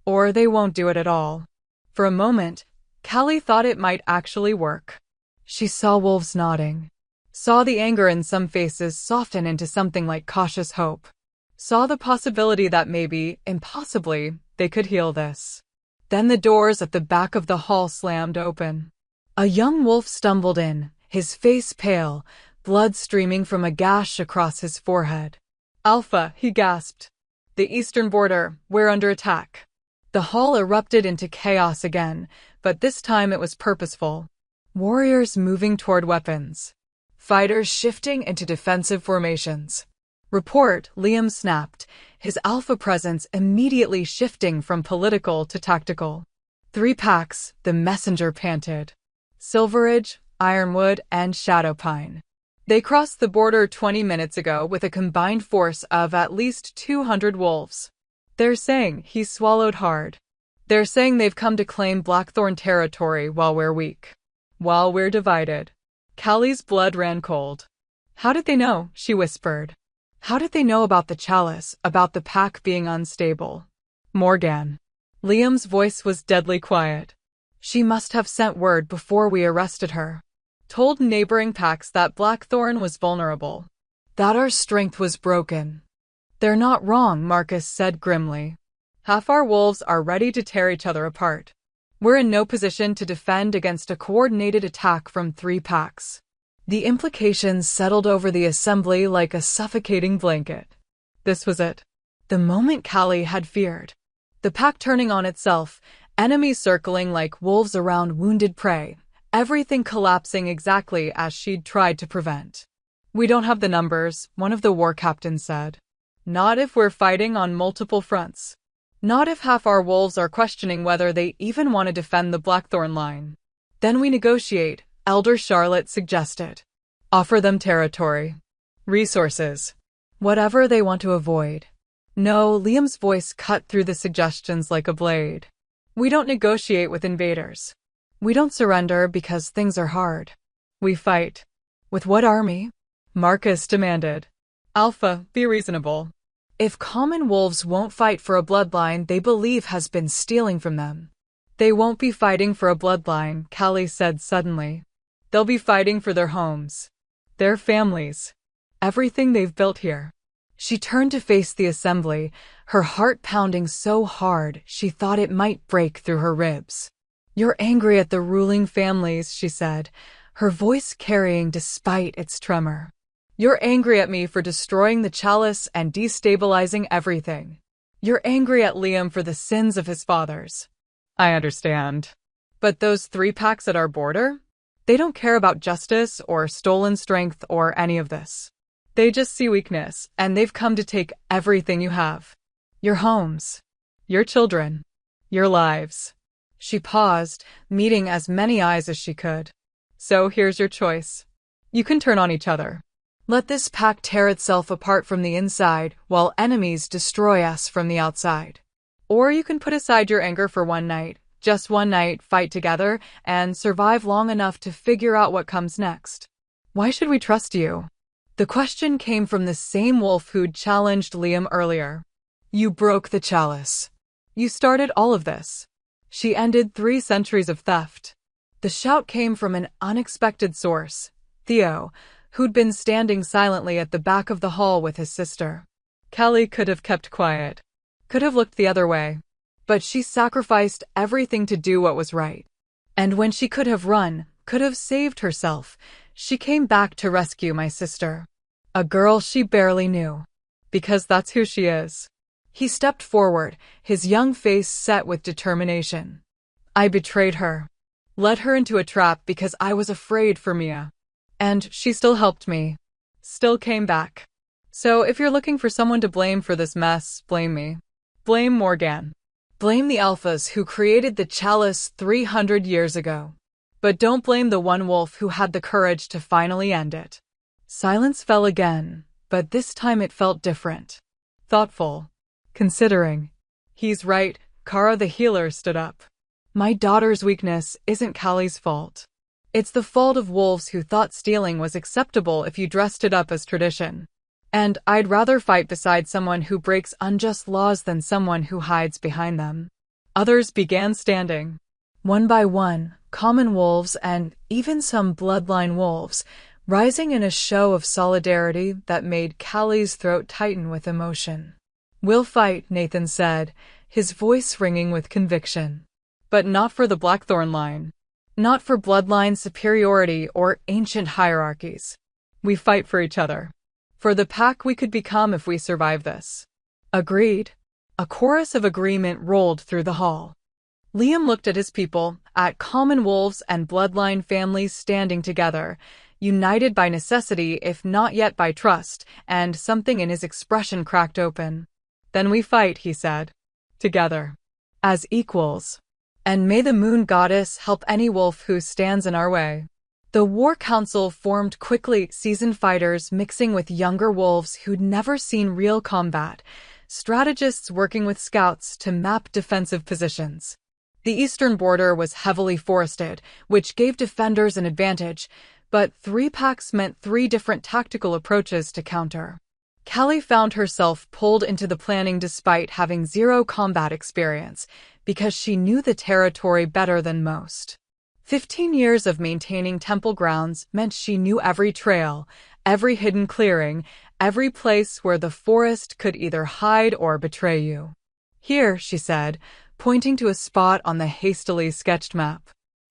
Or they won't do it at all. For a moment, Callie thought it might actually work. She saw wolves nodding. Saw the anger in some faces soften into something like cautious hope. Saw the possibility that maybe, impossibly, they could heal this. Then the doors at the back of the hall slammed open. A young wolf stumbled in, his face pale, blood streaming from a gash across his forehead. Alpha, he gasped. The eastern border, we're under attack. The hall erupted into chaos again, but this time it was purposeful. Warriors moving toward weapons. Fighters shifting into defensive formations. Report, Liam snapped, his alpha presence immediately shifting from political to tactical. 3 packs, the messenger panted. Silveridge, Ironwood, and Shadowpine. They crossed the border 20 minutes ago with a combined force of at least 200 wolves. They're saying, he swallowed hard. They're saying they've come to claim Blackthorn territory while we're weak. While we're divided. Callie's blood ran cold. How did they know? She whispered. How did they know about the chalice, about the pack being unstable? Morgan. Liam's voice was deadly quiet. She must have sent word before we arrested her. Told neighboring packs that Blackthorn was vulnerable. That our strength was broken. They're not wrong, Marcus said grimly. Half our wolves are ready to tear each other apart. We're in no position to defend against a coordinated attack from 3 packs. The implications settled over the assembly like a suffocating blanket. This was it. The moment Callie had feared. The pack turning on itself, enemies circling like wolves around wounded prey, everything collapsing exactly as she'd tried to prevent. We don't have the numbers, one of the war captains said. Not if we're fighting on multiple fronts. Not if half our wolves are questioning whether they even want to defend the Blackthorn line. Then we negotiate, Elder Charlotte suggested. Offer them territory. Resources. Whatever they want to avoid. No, Liam's voice cut through the suggestions like a blade. We don't negotiate with invaders. We don't surrender because things are hard. We fight. With what army? Marcus demanded. Alpha, be reasonable. If common wolves won't fight for a bloodline they believe has been stealing from them. They won't be fighting for a bloodline, Callie said suddenly. They'll be fighting for their homes. Their families. Everything they've built here. She turned to face the assembly, her heart pounding so hard she thought it might break through her ribs. You're angry at the ruling families, she said, her voice carrying despite its tremor. You're angry at me for destroying the chalice and destabilizing everything. You're angry at Liam for the sins of his fathers. I understand. But those 3 packs at our border? They don't care about justice or stolen strength or any of this. They just see weakness, and they've come to take everything you have. Your homes. Your children. Your lives. She paused, meeting as many eyes as she could. So here's your choice. You can turn on each other. Let this pack tear itself apart from the inside, while enemies destroy us from the outside. Or you can put aside your anger for one night, just one night, fight together, and survive long enough to figure out what comes next. Why should we trust you? The question came from the same wolf who'd challenged Liam earlier. You broke the chalice. You started all of this. She ended 3 centuries of theft. The shout came from an unexpected source, Theo, who'd been standing silently at the back of the hall with his sister. Callie could have kept quiet. Could have looked the other way. But she sacrificed everything to do what was right. And when she could have run, could have saved herself, she came back to rescue my sister. A girl she barely knew. Because that's who she is. He stepped forward, his young face set with determination. I betrayed her. Led her into a trap because I was afraid for Mia. And she still helped me. Still came back. So if you're looking for someone to blame for this mess, blame me. Blame Morgan. Blame the alphas who created the chalice 300 years ago. But don't blame the one wolf who had the courage to finally end it. Silence fell again, but this time it felt different. Thoughtful. Considering. He's right, Kara the healer stood up. My daughter's weakness isn't Callie's fault. It's the fault of wolves who thought stealing was acceptable if you dressed it up as tradition. And I'd rather fight beside someone who breaks unjust laws than someone who hides behind them. Others began standing. One by one, common wolves and even some bloodline wolves, rising in a show of solidarity that made Callie's throat tighten with emotion. We'll fight, Nathan said, his voice ringing with conviction. But not for the Blackthorn line. Not for bloodline superiority or ancient hierarchies. We fight for each other. For the pack we could become if we survive this. Agreed. A chorus of agreement rolled through the hall. Liam looked at his people, at common wolves and bloodline families standing together, united by necessity if not yet by trust, and something in his expression cracked open. Then we fight, he said. Together. As equals. And may the moon goddess help any wolf who stands in our way. The war council formed quickly, seasoned fighters mixing with younger wolves who'd never seen real combat, strategists working with scouts to map defensive positions. The eastern border was heavily forested, which gave defenders an advantage, but 3 packs meant 3 different tactical approaches to counter. Callie found herself pulled into the planning despite having 0 combat experience, because she knew the territory better than most. 15 years of maintaining temple grounds meant she knew every trail, every hidden clearing, every place where the forest could either hide or betray you. Here, she said, pointing to a spot on the hastily sketched map.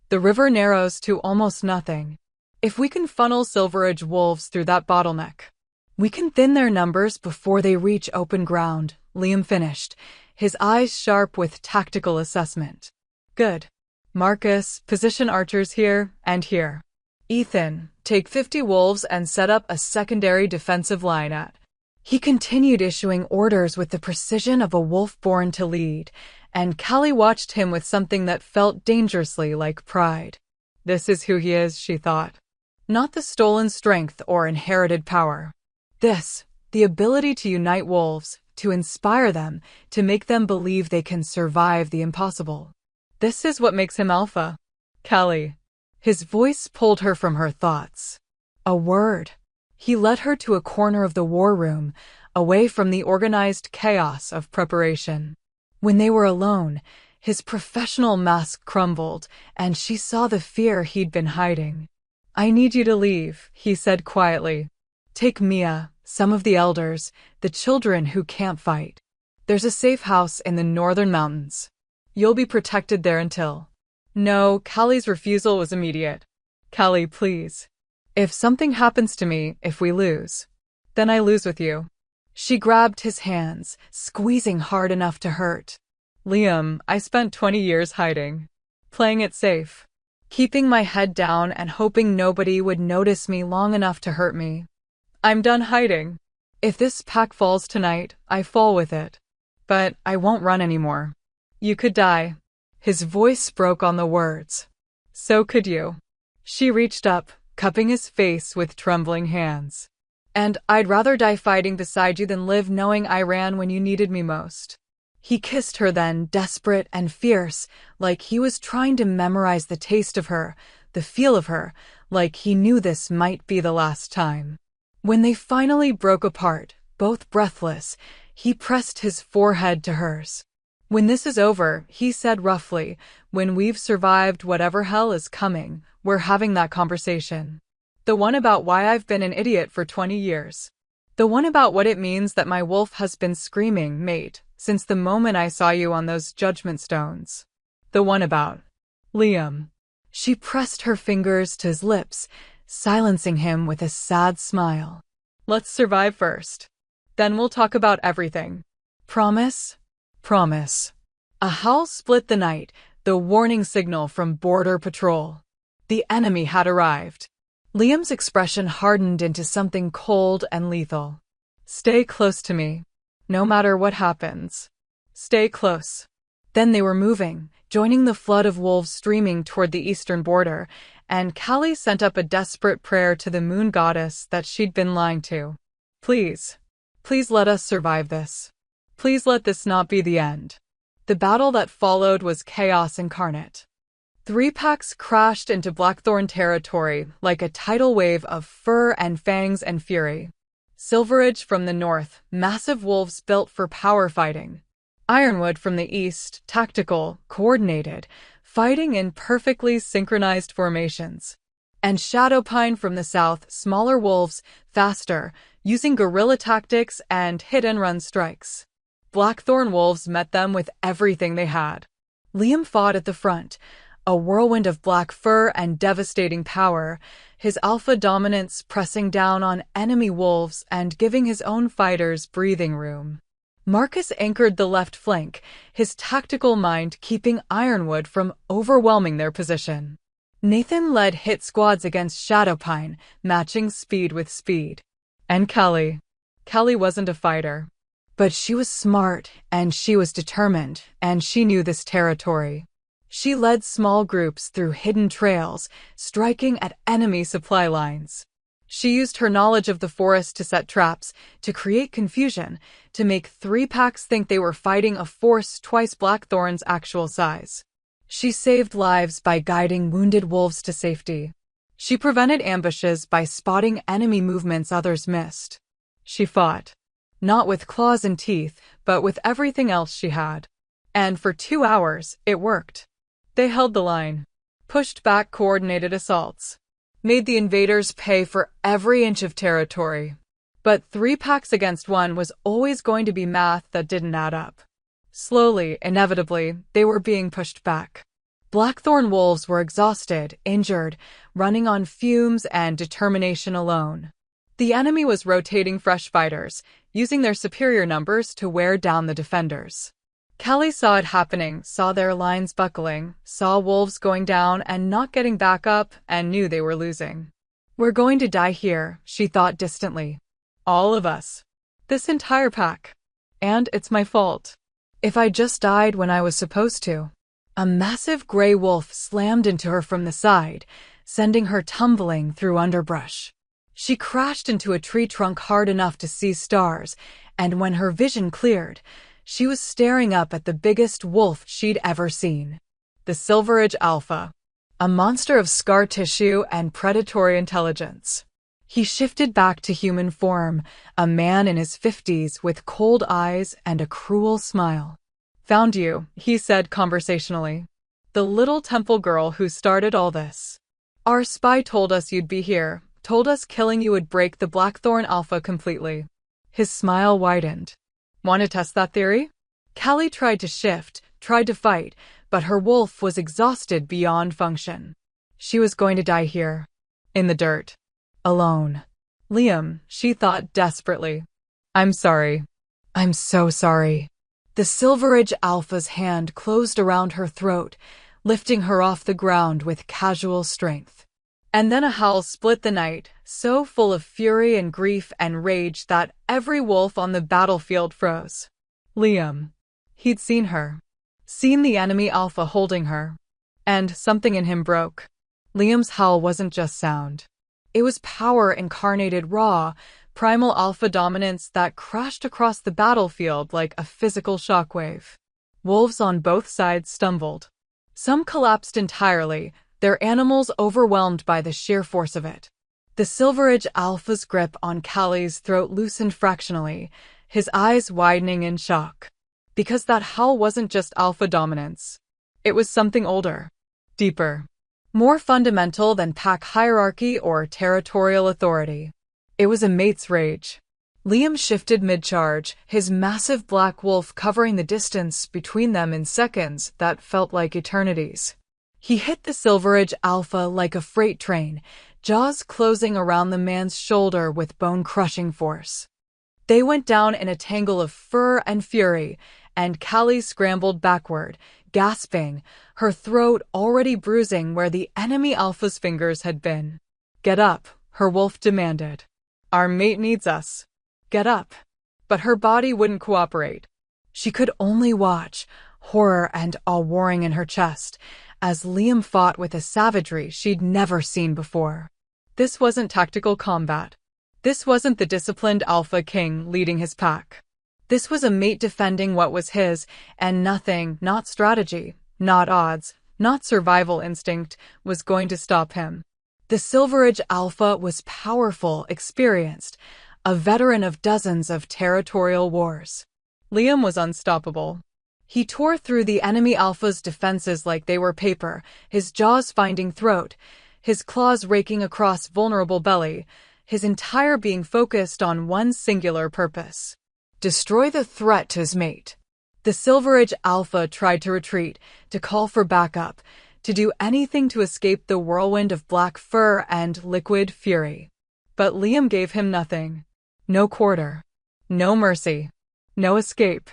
The river narrows to almost nothing. If we can funnel Silver Edge wolves through that bottleneck, we can thin their numbers before they reach open ground, Liam finished, his eyes sharp with tactical assessment. Good. Marcus, position archers here and here. Ethan, take 50 wolves and set up a secondary defensive line at. He continued issuing orders with the precision of a wolf born to lead, and Callie watched him with something that felt dangerously like pride. This is who he is, she thought. Not the stolen strength or inherited power. This, the ability to unite wolves, to inspire them, to make them believe they can survive the impossible. This is what makes him alpha. Callie. His voice pulled her from her thoughts. A word. He led her to a corner of the war room, away from the organized chaos of preparation. When they were alone, his professional mask crumbled, and she saw the fear he'd been hiding. I need you to leave, he said quietly. Take Mia, some of the elders, the children who can't fight. There's a safe house in the northern mountains. You'll be protected there until... No, Callie's refusal was immediate. Callie, please. If something happens to me, if we lose, then I lose with you. She grabbed his hands, squeezing hard enough to hurt. Liam, I spent 20 years hiding. Playing it safe. Keeping my head down and hoping nobody would notice me long enough to hurt me. I'm done hiding. If this pack falls tonight, I fall with it. But I won't run anymore. You could die. His voice broke on the words. So could you. She reached up, cupping his face with trembling hands. And I'd rather die fighting beside you than live knowing I ran when you needed me most. He kissed her then, desperate and fierce, like he was trying to memorize the taste of her, the feel of her, like he knew this might be the last time. When they finally broke apart, both breathless, he pressed his forehead to hers. When this is over, he said roughly, when we've survived whatever hell is coming, we're having that conversation. The one about why I've been an idiot for 20 years. The one about what it means that my wolf has been screaming, mate, since the moment I saw you on those judgment stones. The one about Liam. She pressed her fingers to his lips, silencing him with a sad smile. Let's survive first. Then we'll talk about everything. Promise? Promise. A howl split the night, The warning signal from Border Patrol. The enemy had arrived. Liam's expression hardened into something cold and lethal. Stay close to me. No matter what happens. Stay close. Then they were moving, joining the flood of wolves streaming toward the eastern border, and Callie sent up a desperate prayer to the moon goddess that she'd been lying to. Please. Please let us survive this. Please let this not be the end. The battle that followed was chaos incarnate. 3 packs crashed into Blackthorn territory like a tidal wave of fur and fangs and fury. Silveridge from the north, massive wolves built for power fighting. Ironwood from the east, tactical, coordinated, fighting in perfectly synchronized formations. And Shadowpine from the south, smaller wolves, faster, using guerrilla tactics and hit-and-run strikes. Blackthorn wolves met them with everything they had. Liam fought at the front, a whirlwind of black fur and devastating power, his alpha dominance pressing down on enemy wolves and giving his own fighters breathing room. Marcus anchored the left flank, his tactical mind keeping Ironwood from overwhelming their position. Nathan led hit squads against Shadowpine, matching speed with speed. And Callie. Callie wasn't a fighter. But she was smart, and she was determined, and she knew this territory. She led small groups through hidden trails, striking at enemy supply lines. She used her knowledge of the forest to set traps, to create confusion, to make 3 packs think they were fighting a force twice Blackthorn's actual size. She saved lives by guiding wounded wolves to safety. She prevented ambushes by spotting enemy movements others missed. She fought. Not with claws and teeth, but with everything else she had. And for 2 hours, it worked. They held the line, pushed back coordinated assaults, made the invaders pay for every inch of territory. But 3 packs against 1 was always going to be math that didn't add up. Slowly, inevitably, they were being pushed back. Blackthorn wolves were exhausted, injured, running on fumes and determination alone. The enemy was rotating fresh fighters, using their superior numbers to wear down the defenders. Callie saw it happening, saw their lines buckling, saw wolves going down and not getting back up, and knew they were losing. We're going to die here, she thought distantly. All of us. This entire pack. And it's my fault. If I just died when I was supposed to. A massive gray wolf slammed into her from the side, sending her tumbling through underbrush. She crashed into a tree trunk hard enough to see stars, and when her vision cleared, she was staring up at the biggest wolf she'd ever seen. The Silveridge Alpha. A monster of scar tissue and predatory intelligence. He shifted back to human form, a man in his 50s with cold eyes and a cruel smile. Found you, he said conversationally. The little temple girl who started all this. Our spy told us you'd be here, told us killing you would break the Blackthorn Alpha completely. His smile widened. Want to test that theory? Callie tried to shift, tried to fight, but her wolf was exhausted beyond function. She was going to die here. In the dirt. Alone. Liam, she thought desperately. I'm sorry. I'm so sorry. The Silveridge Alpha's hand closed around her throat, lifting her off the ground with casual strength. And then a howl split the night, so full of fury and grief and rage that every wolf on the battlefield froze. Liam. He'd seen her. Seen the enemy Alpha holding her. And something in him broke. Liam's howl wasn't just sound. It was power incarnated raw, primal alpha dominance that crashed across the battlefield like a physical shockwave. Wolves on both sides stumbled. Some collapsed entirely, their animals overwhelmed by the sheer force of it. The Silveridge Alpha's grip on Callie's throat loosened fractionally, his eyes widening in shock. Because that howl wasn't just alpha dominance. It was something older, deeper, more fundamental than pack hierarchy or territorial authority. It was a mate's rage. Liam shifted mid-charge, his massive black wolf covering the distance between them in seconds that felt like eternities. He hit the Silveridge Alpha like a freight train, jaws closing around the man's shoulder with bone-crushing force. They went down in a tangle of fur and fury, and Callie scrambled backward, gasping, her throat already bruising where the enemy alpha's fingers had been. "Get up," her wolf demanded. "Our mate needs us. Get up." But her body wouldn't cooperate. She could only watch, horror and awe warring in her chest, as Liam fought with a savagery she'd never seen before. This wasn't tactical combat. This wasn't the disciplined Alpha King leading his pack. This was a mate defending what was his, and nothing, not strategy, not odds, not survival instinct, was going to stop him. The Silverage Alpha was powerful, experienced, a veteran of dozens of territorial wars. Liam was unstoppable. He tore through the enemy Alpha's defenses like they were paper, his jaws finding throat, his claws raking across vulnerable belly, his entire being focused on one singular purpose: destroy the threat to his mate. The Silverage Alpha tried to retreat, to call for backup, to do anything to escape the whirlwind of black fur and liquid fury. But Liam gave him nothing. No quarter. No mercy. No escape.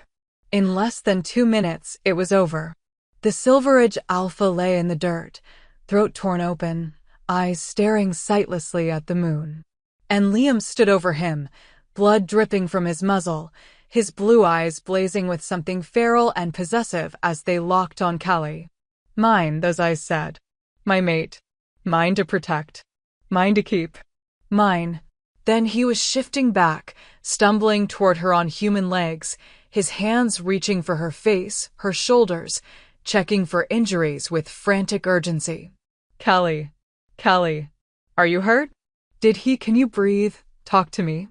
In less than 2 minutes, it was over. The Silverage Alpha lay in the dirt, throat torn open, eyes staring sightlessly at the moon. And Liam stood over him, blood dripping from his muzzle, his blue eyes blazing with something feral and possessive as they locked on Callie. "Mine," those eyes said. "My mate. Mine to protect. Mine to keep. Mine." Then he was shifting back, stumbling toward her on human legs, his hands reaching for her face, her shoulders, checking for injuries with frantic urgency. "Callie. Callie. Are you hurt? Can you breathe? Talk to me."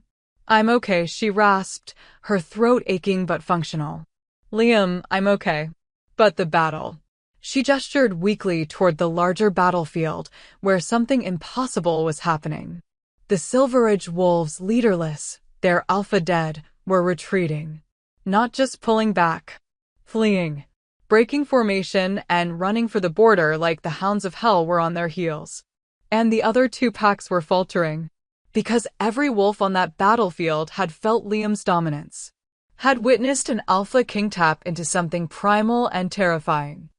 "I'm okay," she rasped, her throat aching but functional. "Liam, I'm okay. But the battle." She gestured weakly toward the larger battlefield, where something impossible was happening. The Silverage wolves, leaderless, their alpha dead, were retreating. Not just pulling back. Fleeing. Breaking formation and running for the border like the hounds of hell were on their heels. And the other two packs were faltering. Because every wolf on that battlefield had felt Liam's dominance. Had witnessed an Alpha King tap into something primal and terrifying.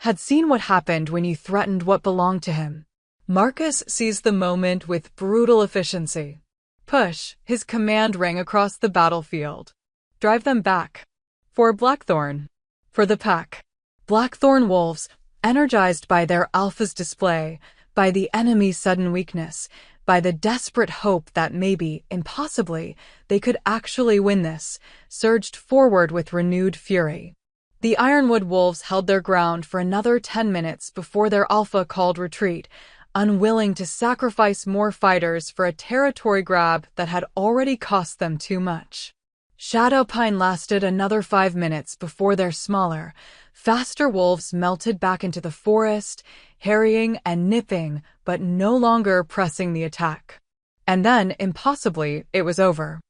Had seen what happened when you threatened what belonged to him. Marcus seized the moment with brutal efficiency. "Push," his command rang across the battlefield. "Drive them back." For Blackthorn. For the pack. Blackthorn wolves, energized by their alpha's display, by the enemy's sudden weakness, by the desperate hope that maybe, impossibly, they could actually win this, surged forward with renewed fury. The Ironwood wolves held their ground for another 10 minutes before their alpha called retreat, unwilling to sacrifice more fighters for a territory grab that had already cost them too much. Shadowpine lasted another 5 minutes before their smaller, faster wolves melted back into the forest, harrying and nipping, but no longer pressing the attack. And then, impossibly, it was over.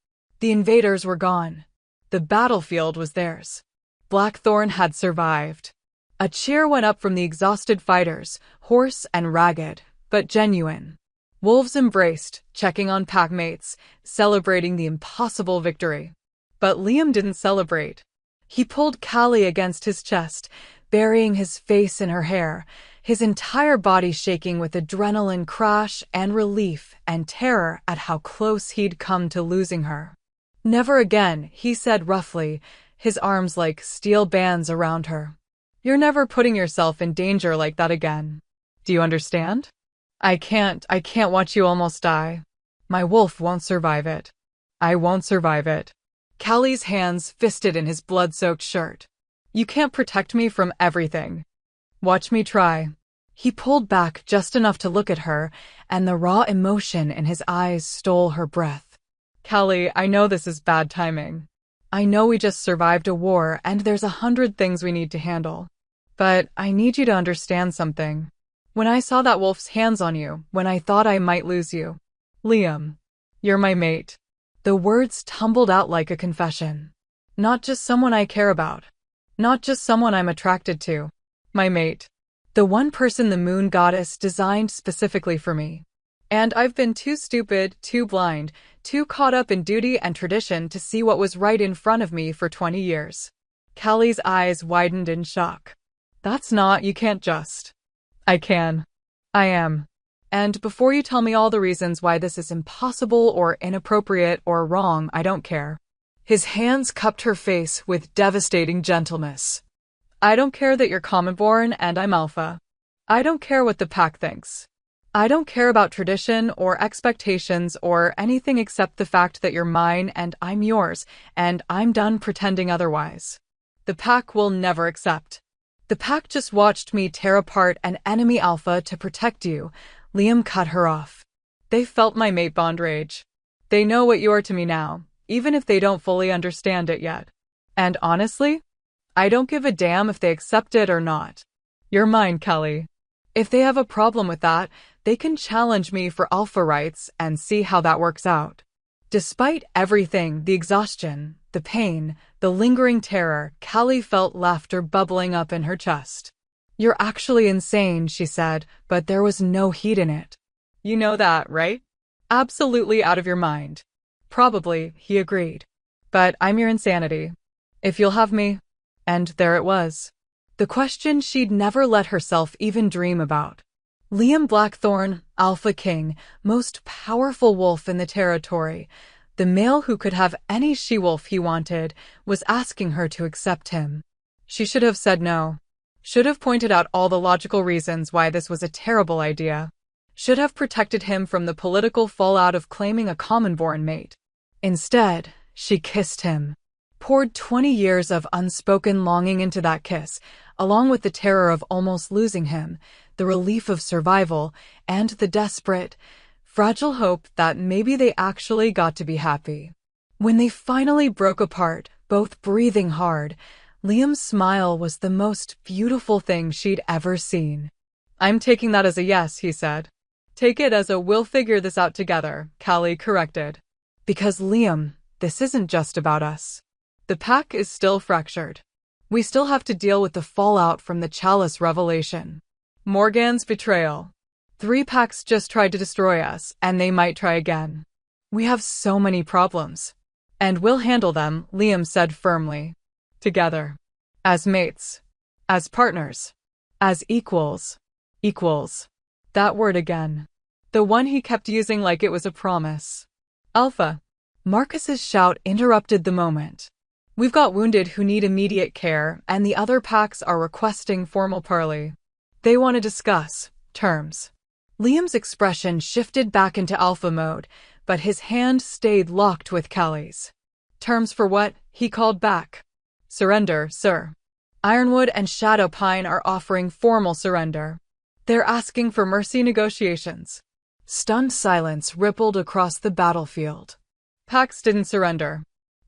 The invaders were gone. The battlefield was theirs. Blackthorn had survived. A cheer went up from the exhausted fighters, hoarse and ragged, but genuine. Wolves embraced, checking on packmates, celebrating the impossible victory. But Liam didn't celebrate. He pulled Callie against his chest, burying his face in her hair, his entire body shaking with adrenaline crash and relief and terror at how close he'd come to losing her. "Never again," he said roughly, his arms like steel bands around her. "You're never putting yourself in danger like that again. Do you understand? I can't watch you almost die. My wolf won't survive it. I won't survive it." Callie's hands fisted in his blood-soaked shirt. "You can't protect me from everything. Watch me try." He pulled back just enough to look at her, and the raw emotion in his eyes stole her breath. "Callie, I know this is bad timing. I know we just survived a war and there's 100 things we need to handle. But I need you to understand something. When I saw that wolf's hands on you, when I thought I might lose you, Liam, you're my mate." The words tumbled out like a confession. "Not just someone I care about. Not just someone I'm attracted to. My mate. The one person the moon goddess designed specifically for me. And I've been too stupid, too blind, too caught up in duty and tradition to see what was right in front of me for 20 years. Callie's eyes widened in shock. You can't just. I can. I am. And before you tell me all the reasons why this is impossible or inappropriate or wrong, I don't care. His hands cupped her face with devastating gentleness. I don't care that you're common-born and I'm alpha. I don't care what the pack thinks. I don't care about tradition or expectations or anything except the fact that you're mine and I'm yours, and I'm done pretending otherwise. The pack will never accept. The pack just watched me tear apart an enemy alpha to protect you. Liam cut her off. They felt my mate bond rage. They know what you are to me now, even if they don't fully understand it yet. And honestly, I don't give a damn if they accept it or not. You're mine, Kelly. If they have a problem with that, they can challenge me for alpha rights and see how that works out. Despite everything, the exhaustion, the pain, the lingering terror, Callie felt laughter bubbling up in her chest. You're actually insane, she said, but there was no heat in it. You know that, right? Absolutely out of your mind. Probably, he agreed. But I'm your insanity. If you'll have me. And there it was. The question she'd never let herself even dream about. Liam Blackthorne, Alpha King, most powerful wolf in the territory, the male who could have any she-wolf he wanted, was asking her to accept him. She should have said no. Should have pointed out all the logical reasons why this was a terrible idea. Should have protected him from the political fallout of claiming a common-born mate. Instead, she kissed him. Poured 20 years of unspoken longing into that kiss, along with the terror of almost losing him, the relief of survival, and the desperate, fragile hope that maybe they actually got to be happy. When they finally broke apart, both breathing hard, Liam's smile was the most beautiful thing she'd ever seen. I'm taking that as a yes, he said. Take it as a we'll figure this out together, Callie corrected. Because Liam, this isn't just about us. The pack is still fractured. We still have to deal with the fallout from the Chalice revelation. Morgan's betrayal. 3 packs just tried to destroy us, and they might try again. We have so many problems. And we'll handle them, Liam said firmly. Together. As mates. As partners. As equals. Equals. That word again. The one he kept using like it was a promise. Alpha. Marcus's shout interrupted the moment. We've got wounded who need immediate care, and the other packs are requesting formal parley. They want to discuss terms. Liam's expression shifted back into alpha mode, but his hand stayed locked with Callie's. Terms for what? He called back. Surrender, sir. Ironwood and Shadowpine are offering formal surrender. They're asking for mercy negotiations. Stunned silence rippled across the battlefield. Packs didn't surrender.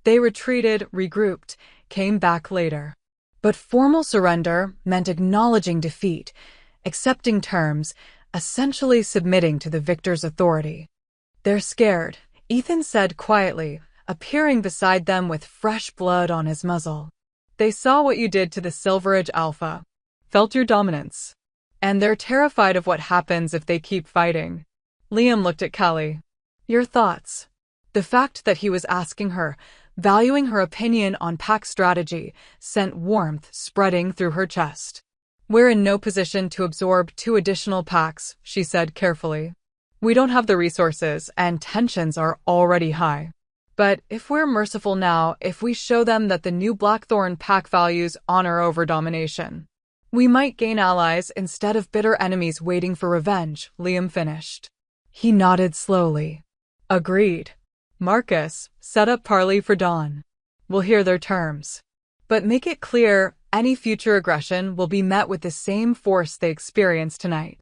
They retreated, regrouped, came back later. But formal surrender meant acknowledging defeat, accepting terms, essentially submitting to the victor's authority. They're scared, Ethan said quietly, appearing beside them with fresh blood on his muzzle. They saw what you did to the Silverage Alpha, felt your dominance. And they're terrified of what happens if they keep fighting. Liam looked at Callie. Your thoughts? The fact that he was asking her, valuing her opinion on pack strategy, sent warmth spreading through her chest. We're in no position to absorb 2 additional packs, she said carefully. We don't have the resources, and tensions are already high. But if we're merciful now, if we show them that the new Blackthorn pack values honor over domination, we might gain allies instead of bitter enemies waiting for revenge, Liam finished. He nodded slowly. Agreed. Marcus, set up parley for dawn. We'll hear their terms. But make it clear, any future aggression will be met with the same force they experienced tonight.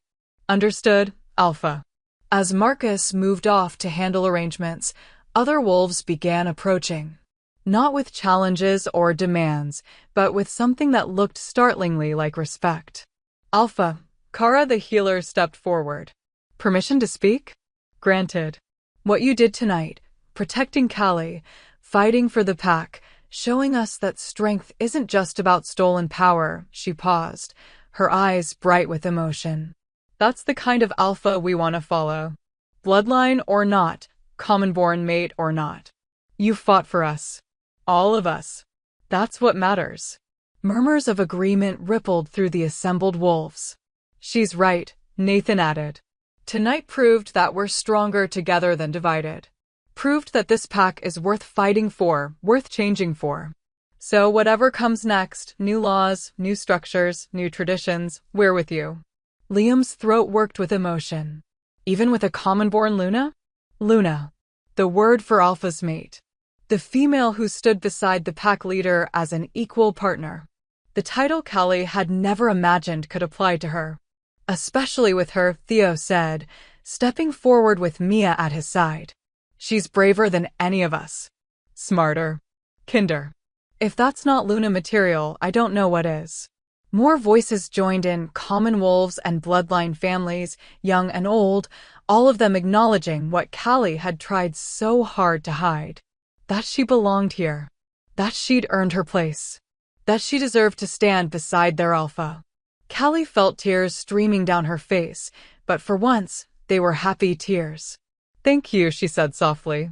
Understood, Alpha. As Marcus moved off to handle arrangements, other wolves began approaching. Not with challenges or demands, but with something that looked startlingly like respect. Alpha, Kara the healer stepped forward. Permission to speak? Granted. What you did tonight, protecting Callie, fighting for the pack, showing us that strength isn't just about stolen power, she paused, her eyes bright with emotion. That's the kind of alpha we want to follow. Bloodline or not, common-born mate or not. You fought for us. All of us. That's what matters. Murmurs of agreement rippled through the assembled wolves. She's right, Nathan added. Tonight proved that we're stronger together than divided. Proved that this pack is worth fighting for, worth changing for. So whatever comes next, new laws, new structures, new traditions, we're with you. Liam's throat worked with emotion. Even with a common-born Luna? Luna. The word for Alpha's mate. The female who stood beside the pack leader as an equal partner. The title Callie had never imagined could apply to her. Especially with her, Theo said, stepping forward with Mia at his side. She's braver than any of us. Smarter. Kinder. If that's not Luna material, I don't know what is. More voices joined in, common wolves and bloodline families, young and old, all of them acknowledging what Callie had tried so hard to hide. That she belonged here. That she'd earned her place. That she deserved to stand beside their alpha. Callie felt tears streaming down her face, but for once, they were happy tears. Thank you, she said softly.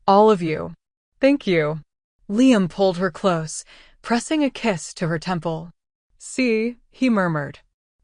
All of you. Thank you. Liam pulled her close, pressing a kiss to her temple. See, he murmured.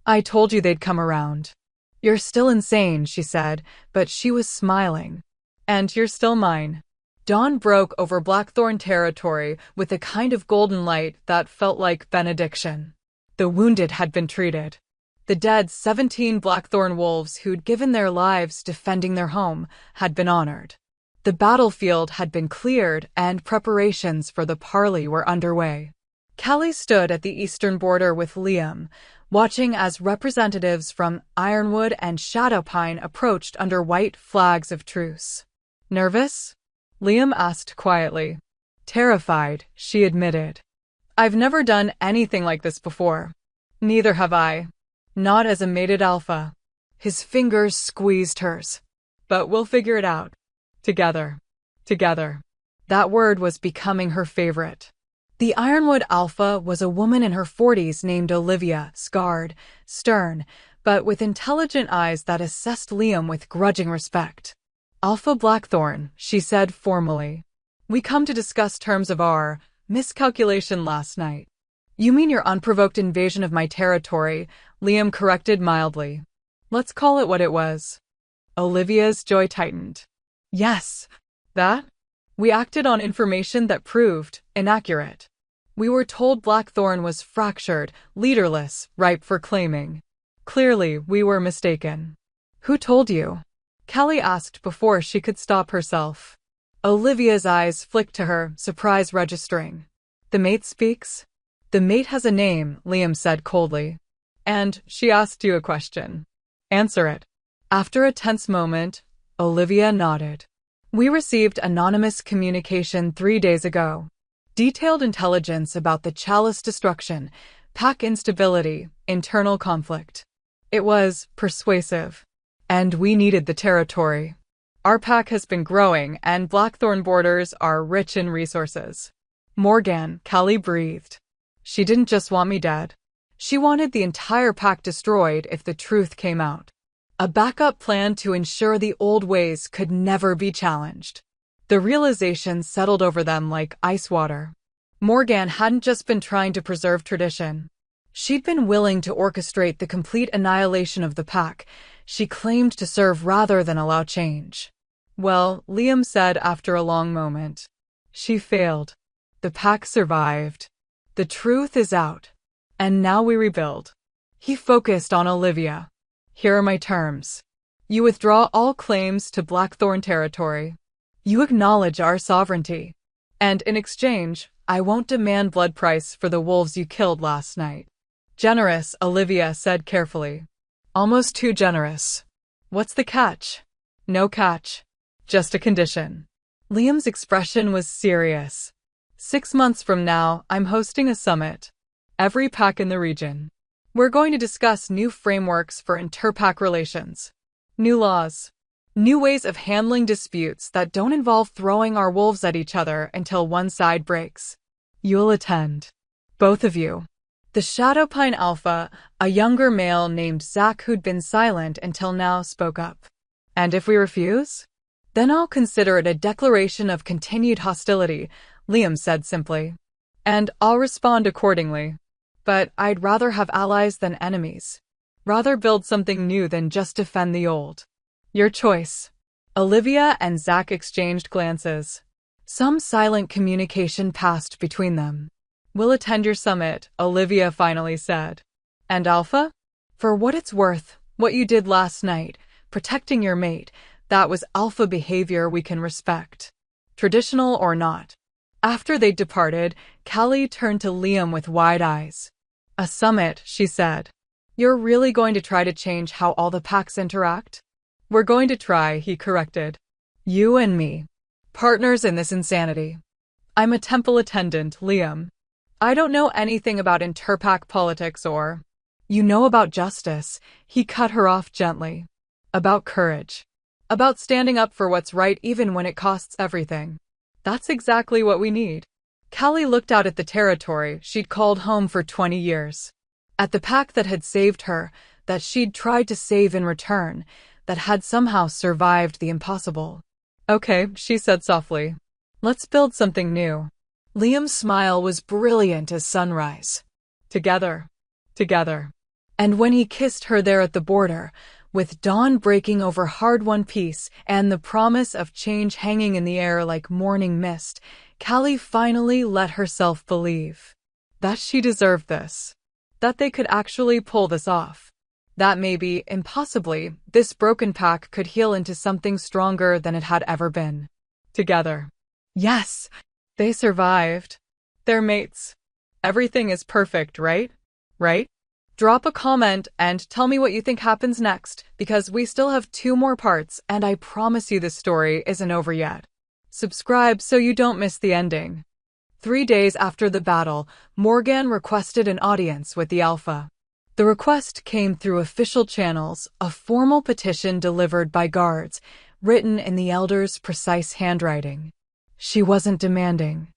I told you they'd come around. You're still insane, she said, but she was smiling. And you're still mine. Dawn broke over Blackthorn territory with a kind of golden light that felt like benediction. The wounded had been treated. The dead 17 Blackthorn wolves who'd given their lives defending their home had been honored. The battlefield had been cleared and preparations for the parley were underway. Callie stood at the eastern border with Liam, watching as representatives from Ironwood and Shadowpine approached under white flags of truce. Nervous? Liam asked quietly. Terrified, she admitted. I've never done anything like this before. Neither have I. Not as a mated alpha. His fingers squeezed hers. But we'll figure it out. Together. Together. That word was becoming her favorite. The Ironwood alpha was a woman in her 40s named Olivia, scarred, stern, but with intelligent eyes that assessed Liam with grudging respect. Alpha Blackthorn, she said formally. We come to discuss terms of our miscalculation last night. You mean your unprovoked invasion of my territory, Liam corrected mildly. Let's call it what it was. Olivia's jaw tightened. Yes, that? We acted on information that proved inaccurate. We were told Blackthorn was fractured, leaderless, ripe for claiming. Clearly, we were mistaken. Who told you? Callie asked before she could stop herself. Olivia's eyes flicked to her, surprise registering. The mate speaks? The mate has a name, Liam said coldly. And she asked you a question. Answer it. After a tense moment, Olivia nodded. We received anonymous communication 3 days ago. Detailed intelligence about the Chalice destruction, pack instability, internal conflict. It was persuasive. And we needed the territory. Our pack has been growing, and Blackthorn borders are rich in resources. Morgan, Callie breathed. She didn't just want me dead. She wanted the entire pack destroyed if the truth came out. A backup plan to ensure the old ways could never be challenged. The realization settled over them like ice water. Morgan hadn't just been trying to preserve tradition. She'd been willing to orchestrate the complete annihilation of the pack. She claimed to serve rather than allow change. Well, Liam said after a long moment. She failed. The pack survived. The truth is out. And now we rebuild. He focused on Olivia. Here are my terms. You withdraw all claims to Blackthorn territory. You acknowledge our sovereignty. And in exchange, I won't demand blood price for the wolves you killed last night. Generous, Olivia said carefully. Almost too generous. What's the catch? No catch. Just a condition. Liam's expression was serious. 6 months from now, I'm hosting a summit. Every pack in the region. We're going to discuss new frameworks for interpack relations. New laws. New ways of handling disputes that don't involve throwing our wolves at each other until one side breaks. You'll attend. Both of you. The Shadowpine Alpha, a younger male named Zach who'd been silent until now, spoke up. And if we refuse? Then I'll consider it a declaration of continued hostility, Liam said simply. And I'll respond accordingly. But I'd rather have allies than enemies. Rather build something new than just defend the old. Your choice. Olivia and Zach exchanged glances. Some silent communication passed between them. We'll attend your summit, Olivia finally said. And Alpha? For what it's worth, what you did last night, protecting your mate, that was Alpha behavior we can respect. Traditional or not. After they departed, Callie turned to Liam with wide eyes. A summit, she said. You're really going to try to change how all the packs interact? We're going to try, he corrected. You and me. Partners in this insanity. I'm a temple attendant, Liam. I don't know anything about interpack politics or... You know about justice, he cut her off gently. About courage. About standing up for what's right even when it costs everything. That's exactly what we need. Callie looked out at the territory she'd called home for 20 years. At the pack that had saved her, that she'd tried to save in return, that had somehow survived the impossible. Okay, she said softly. Let's build something new. Liam's smile was brilliant as sunrise. Together. Together. And when he kissed her there at the border, with dawn breaking over hard-won peace and the promise of change hanging in the air like morning mist, Callie finally let herself believe that she deserved this. That they could actually pull this off. That maybe, impossibly, this broken pack could heal into something stronger than it had ever been. Together. Yes! They survived. They're mates. Everything is perfect, right? Right? Drop a comment and tell me what you think happens next, because we still have 2 more parts and I promise you this story isn't over yet. Subscribe so you don't miss the ending. 3 days after the battle, Morgan requested an audience with the Alpha. The request came through official channels, a formal petition delivered by guards, written in the Elder's precise handwriting. She wasn't demanding,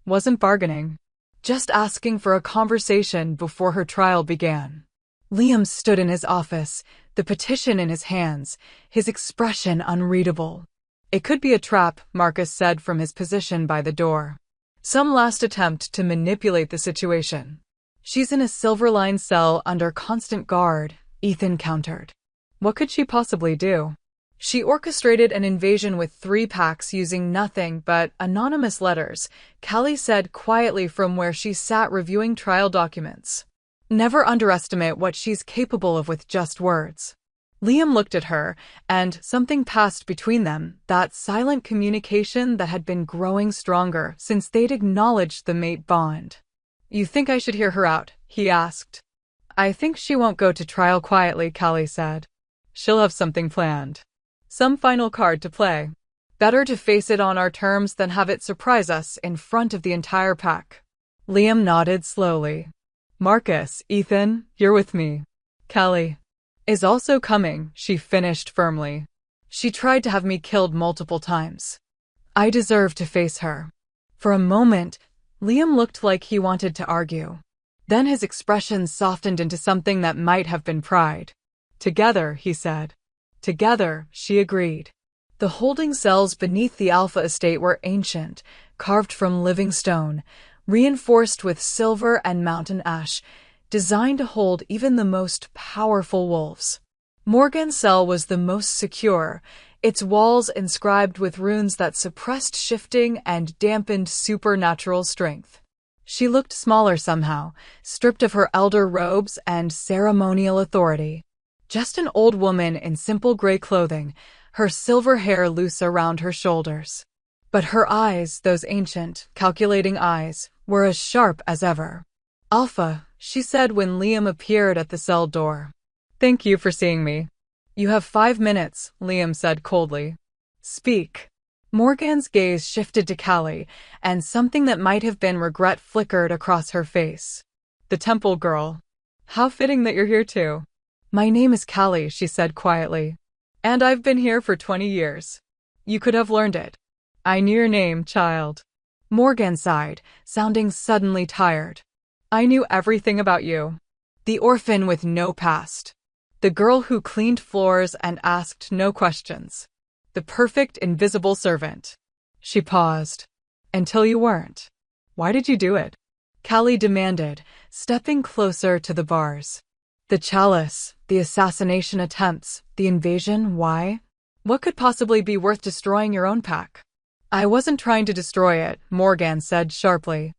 wasn't bargaining, just asking for a conversation before her trial began. Liam stood in his office, the petition in his hands, his expression unreadable. It could be a trap, Marcus said from his position by the door. Some last attempt to manipulate the situation. She's in a silver-lined cell under constant guard, Ethan countered. What could she possibly do? She orchestrated an invasion with 3 packs using nothing but anonymous letters, Callie said quietly from where she sat reviewing trial documents. Never underestimate what she's capable of with just words. Liam looked at her, and something passed between them, that silent communication that had been growing stronger since they'd acknowledged the mate bond. You think I should hear her out? He asked. I think she won't go to trial quietly, Callie said. She'll have something planned. Some final card to play. Better to face it on our terms than have it surprise us in front of the entire pack. Liam nodded slowly. Marcus, Ethan, you're with me. Callie is also coming, she finished firmly. She tried to have me killed multiple times. I deserve to face her. For a moment, Liam looked like he wanted to argue. Then his expression softened into something that might have been pride. Together, he said. Together, she agreed. The holding cells beneath the Alpha estate were ancient, carved from living stone, reinforced with silver and mountain ash, designed to hold even the most powerful wolves. Morgan's cell was the most secure, its walls inscribed with runes that suppressed shifting and dampened supernatural strength. She looked smaller somehow, stripped of her elder robes and ceremonial authority. Just an old woman in simple gray clothing, her silver hair loose around her shoulders. But her eyes, those ancient, calculating eyes, were as sharp as ever. Alpha, she said when Liam appeared at the cell door. Thank you for seeing me. You have 5 minutes, Liam said coldly. Speak. Morgan's gaze shifted to Callie, and something that might have been regret flickered across her face. The temple girl. How fitting that you're here too. My name is Callie, she said quietly. And I've been here for 20 years. You could have learned it. I knew your name, child. Morgan sighed, sounding suddenly tired. I knew everything about you. The orphan with no past. The girl who cleaned floors and asked no questions. The perfect invisible servant. She paused. Until you weren't. Why did you do it? Callie demanded, stepping closer to the bars. The chalice, the assassination attempts, the invasion, why? What could possibly be worth destroying your own pack? I wasn't trying to destroy it, Morgan said sharply.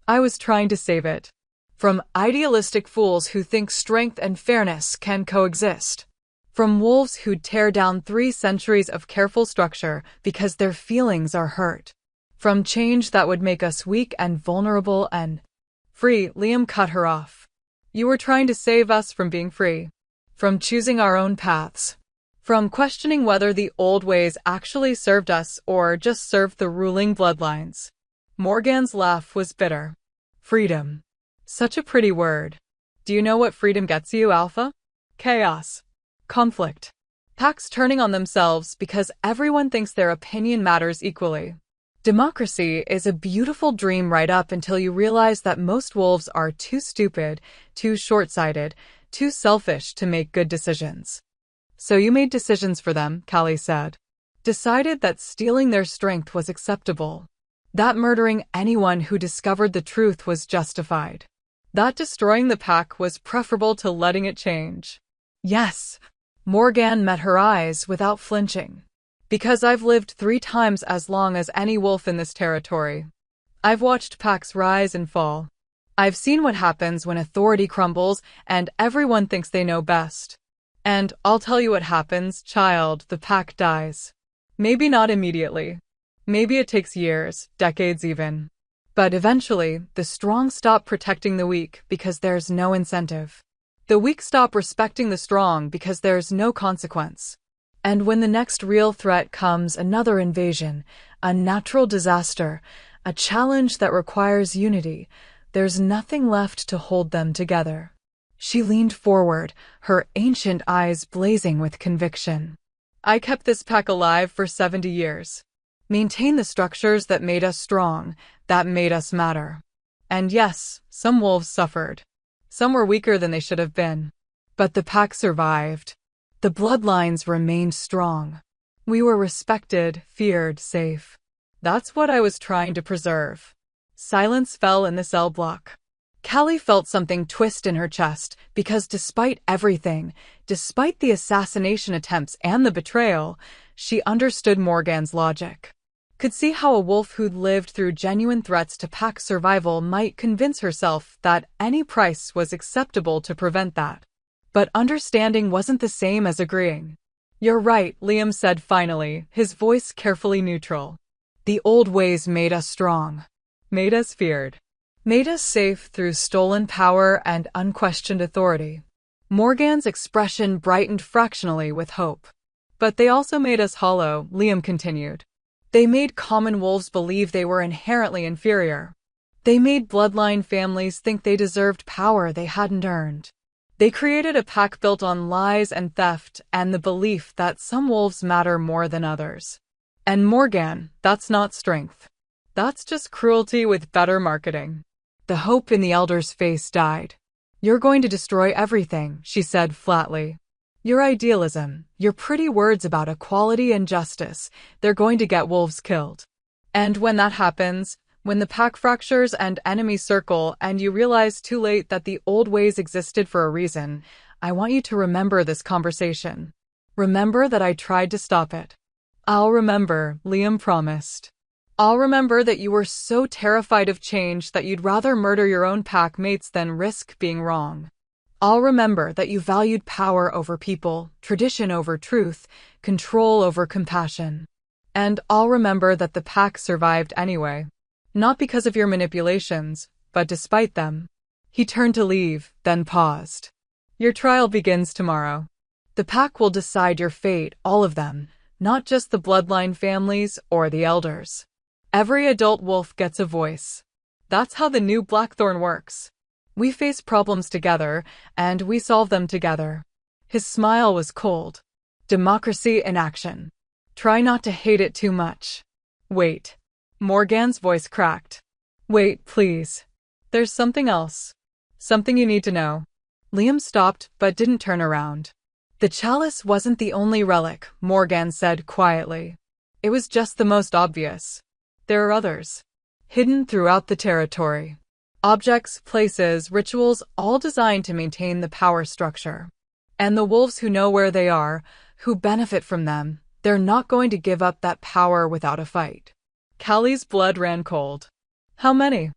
I was trying to save it. From idealistic fools who think strength and fairness can coexist. From wolves who'd tear down 3 centuries of careful structure because their feelings are hurt. From change that would make us weak and vulnerable and free, Liam cut her off. You were trying to save us from being free. From choosing our own paths. From questioning whether the old ways actually served us or just served the ruling bloodlines. Morgan's laugh was bitter. Freedom. Such a pretty word. Do you know what freedom gets you, Alpha? Chaos. Conflict. Packs turning on themselves because everyone thinks their opinion matters equally. Democracy is a beautiful dream right up until you realize that most wolves are too stupid, too short-sighted, too selfish to make good decisions. So you made decisions for them, Callie said. Decided that stealing their strength was acceptable. That murdering anyone who discovered the truth was justified. That destroying the pack was preferable to letting it change. Yes. Morgan met her eyes without flinching. Because I've lived 3 times as long as any wolf in this territory. I've watched packs rise and fall. I've seen what happens when authority crumbles and everyone thinks they know best. And I'll tell you what happens, child, the pack dies. Maybe not immediately. Maybe it takes years, decades even. But eventually, the strong stop protecting the weak because there's no incentive. The weak stop respecting the strong because there's no consequence. And when the next real threat comes, another invasion, a natural disaster, a challenge that requires unity, there's nothing left to hold them together. She leaned forward, her ancient eyes blazing with conviction. I kept this pack alive for 70 years. Maintained the structures that made us strong, that made us matter. And yes, some wolves suffered. Some were weaker than they should have been. But the pack survived. The bloodlines remained strong. We were respected, feared, safe. That's what I was trying to preserve. Silence fell in the cell block. Callie felt something twist in her chest because despite everything, despite the assassination attempts and the betrayal, she understood Morgan's logic. Could see how a wolf who'd lived through genuine threats to pack survival might convince herself that any price was acceptable to prevent that. But understanding wasn't the same as agreeing. You're right, Liam said finally, his voice carefully neutral. The old ways made us strong. Made us feared. Made us safe through stolen power and unquestioned authority. Morgan's expression brightened fractionally with hope. But they also made us hollow, Liam continued. They made common wolves believe they were inherently inferior. They made bloodline families think they deserved power they hadn't earned. They created a pack built on lies and theft and the belief that some wolves matter more than others. And Morgan, that's not strength. That's just cruelty with better marketing. The hope in the elder's face died. You're going to destroy everything, she said flatly. Your idealism, your pretty words about equality and justice, they're going to get wolves killed. And when that happens, when the pack fractures and enemies circle and you realize too late that the old ways existed for a reason, I want you to remember this conversation. Remember that I tried to stop it. I'll remember, Liam promised. I'll remember that you were so terrified of change that you'd rather murder your own pack mates than risk being wrong. I'll remember that you valued power over people, tradition over truth, control over compassion. And I'll remember that the pack survived anyway. Not because of your manipulations, but despite them. He turned to leave, then paused. Your trial begins tomorrow. The pack will decide your fate, all of them, not just the bloodline families or the elders. Every adult wolf gets a voice. That's how the new Blackthorn works. We face problems together, and we solve them together. His smile was cold. Democracy in action. Try not to hate it too much. Wait. Morgan's voice cracked. Wait, please. There's something else. Something you need to know. Liam stopped, but didn't turn around. The chalice wasn't the only relic, Morgan said quietly. It was just the most obvious. There are others. Hidden throughout the territory. Objects, places, rituals, all designed to maintain the power structure. And the wolves who know where they are, who benefit from them, they're not going to give up that power without a fight. Callie's blood ran cold. How many?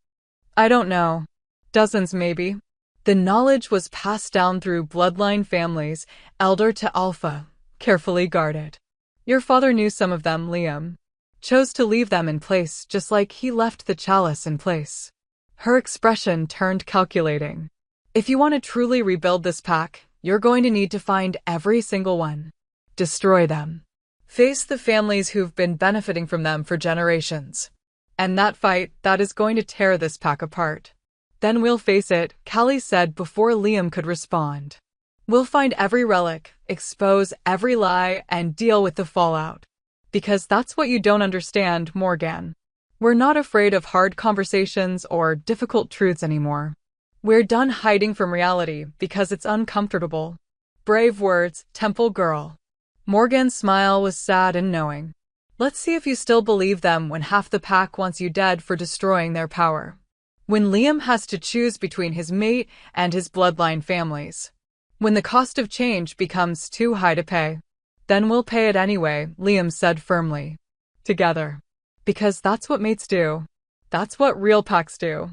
I don't know. Dozens, maybe. The knowledge was passed down through bloodline families, elder to alpha, carefully guarded. Your father knew some of them, Liam. Chose to leave them in place just like he left the chalice in place. Her expression turned calculating. If you want to truly rebuild this pack, you're going to need to find every single one. Destroy them. Face the families who've been benefiting from them for generations. And that fight, that is going to tear this pack apart. Then we'll face it, Callie said before Liam could respond. We'll find every relic, expose every lie, and deal with the fallout. Because that's what you don't understand, Morgan. We're not afraid of hard conversations or difficult truths anymore. We're done hiding from reality because it's uncomfortable. Brave words, Temple Girl. Morgan's smile was sad and knowing. Let's see if you still believe them when half the pack wants you dead for destroying their power. When Liam has to choose between his mate and his bloodline families. When the cost of change becomes too high to pay. Then we'll pay it anyway, Liam said firmly. Together. Because that's what mates do. That's what real packs do.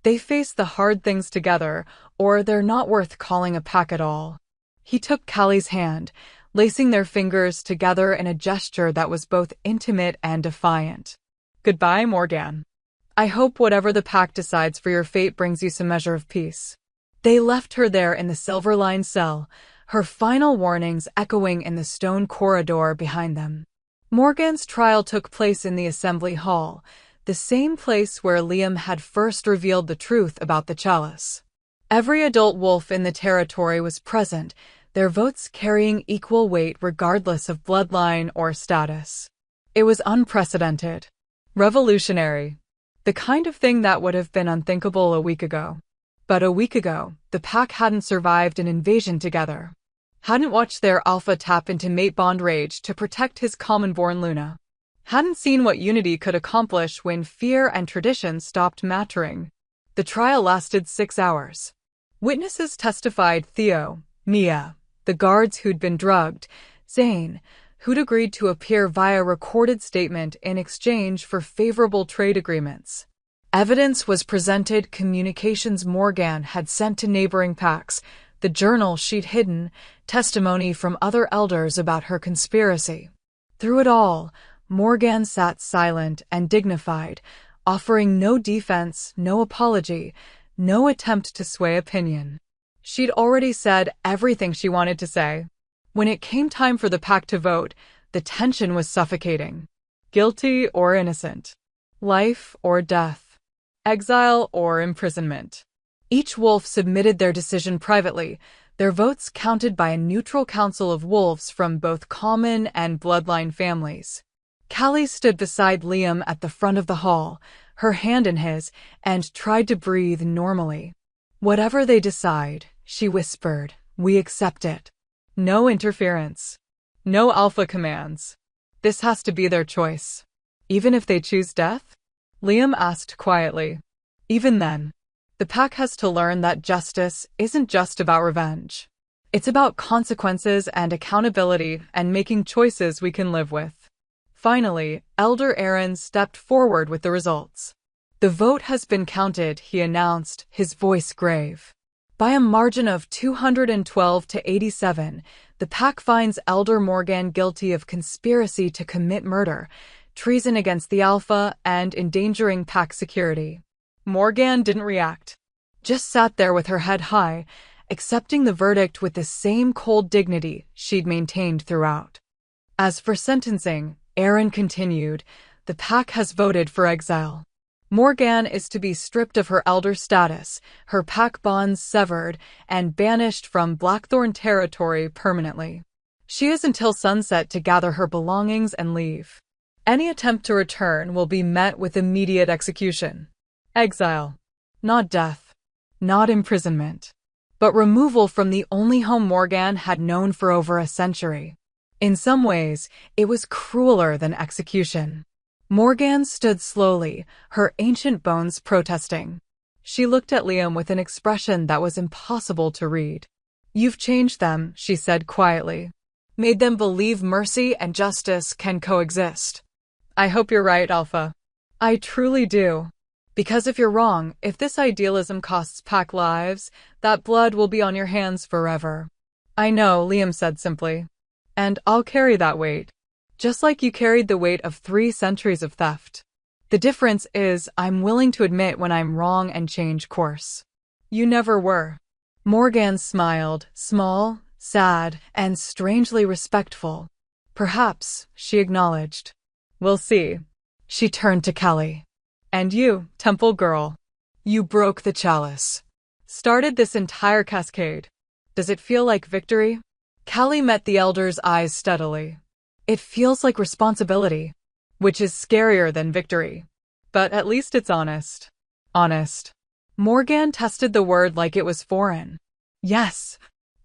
They face the hard things together, or they're not worth calling a pack at all. He took Callie's hand, lacing their fingers together in a gesture that was both intimate and defiant. Goodbye, Morgan. I hope whatever the pack decides for your fate brings you some measure of peace. They left her there in the silver-lined cell, her final warnings echoing in the stone corridor behind them. Morgan's trial took place in the assembly hall, the same place where Liam had first revealed the truth about the chalice. Every adult wolf in the territory was present, their votes carrying equal weight regardless of bloodline or status. It was unprecedented. Revolutionary. The kind of thing that would have been unthinkable a week ago. But a week ago, the pack hadn't survived an invasion together. Hadn't watched their alpha tap into mate bond rage to protect his common-born Luna. Hadn't seen what unity could accomplish when fear and tradition stopped mattering. The trial lasted 6 hours. Witnesses testified Theo, Mia, the guards who'd been drugged, Zane, who'd agreed to appear via recorded statement in exchange for favorable trade agreements. Evidence was presented, communications Morgan had sent to neighboring packs, the journal she'd hidden, testimony from other elders about her conspiracy. Through it all, Morgan sat silent and dignified, offering no defense, no apology, no attempt to sway opinion. She'd already said everything she wanted to say. When it came time for the pack to vote, the tension was suffocating. Guilty or innocent. Life or death. Exile or imprisonment. Each wolf submitted their decision privately, their votes counted by a neutral council of wolves from both common and bloodline families. Callie stood beside Liam at the front of the hall, her hand in his, and tried to breathe normally. Whatever they decide, she whispered, we accept it. No interference. No alpha commands. This has to be their choice. Even if they choose death? Liam asked quietly. Even then, the pack has to learn that justice isn't just about revenge. It's about consequences and accountability and making choices we can live with. Finally, Elder Aaron stepped forward with the results. The vote has been counted, he announced, his voice grave. By a margin of 212 to 87, the pack finds Elder Morgan guilty of conspiracy to commit murder, treason against the Alpha, and endangering pack security. Morgan didn't react. Just sat there with her head high, accepting the verdict with the same cold dignity she'd maintained throughout. As for sentencing, Aaron continued, the pack has voted for exile. Morgan is to be stripped of her elder status, her pack bonds severed, and banished from Blackthorn territory permanently. She has until sunset to gather her belongings and leave. Any attempt to return will be met with immediate execution. Exile. Not death. Not imprisonment. But removal from the only home Morgan had known for over a century. In some ways, it was crueler than execution. Morgan stood slowly, her ancient bones protesting. She looked at Liam with an expression that was impossible to read. "You've changed them," she said quietly. "Made them believe mercy and justice can coexist." "I hope you're right, Alpha." "I truly do. Because if you're wrong, if this idealism costs Pack lives, that blood will be on your hands forever." "I know," Liam said simply. "And I'll carry that weight. Just like you carried the weight of 3 centuries of theft. The difference is I'm willing to admit when I'm wrong and change course. You never were." Morgan smiled, small, sad, and strangely respectful. "Perhaps," she acknowledged. "We'll see." She turned to Kelly. "And you, Temple Girl. You broke the chalice. Started this entire cascade. Does it feel like victory?" Kelly met the elder's eyes steadily. "It feels like responsibility, which is scarier than victory. But at least it's honest." "Honest." Morgan tested the word like it was foreign. "Yes.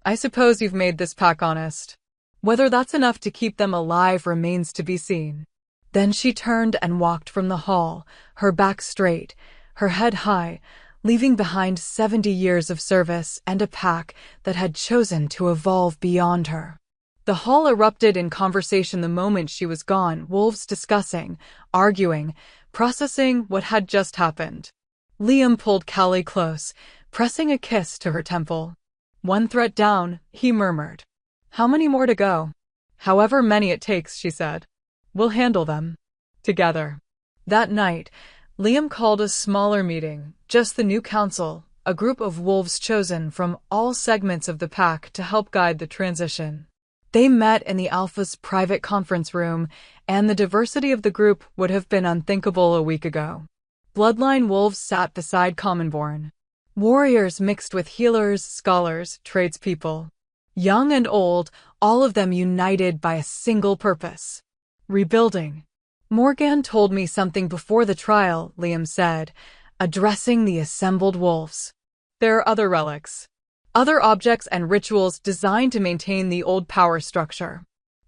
I suppose you've made this pack honest. Whether that's enough to keep them alive remains to be seen." Then she turned and walked from the hall, her back straight, her head high, leaving behind 70 years of service and a pack that had chosen to evolve beyond her. The hall erupted in conversation the moment she was gone, wolves discussing, arguing, processing what had just happened. Liam pulled Callie close, pressing a kiss to her temple. "One threat down," he murmured. "How many more to go?" "However many it takes," she said. "We'll handle them. Together." That night, Liam called a smaller meeting, just the new council, a group of wolves chosen from all segments of the pack to help guide the transition. They met in the Alpha's private conference room, and the diversity of the group would have been unthinkable a week ago. Bloodline wolves sat beside commonborn. Warriors mixed with healers, scholars, tradespeople. Young and old, all of them united by a single purpose. Rebuilding. "Morgan told me something before the trial," Liam said, addressing the assembled wolves. "There are other relics. Other objects and rituals designed to maintain the old power structure.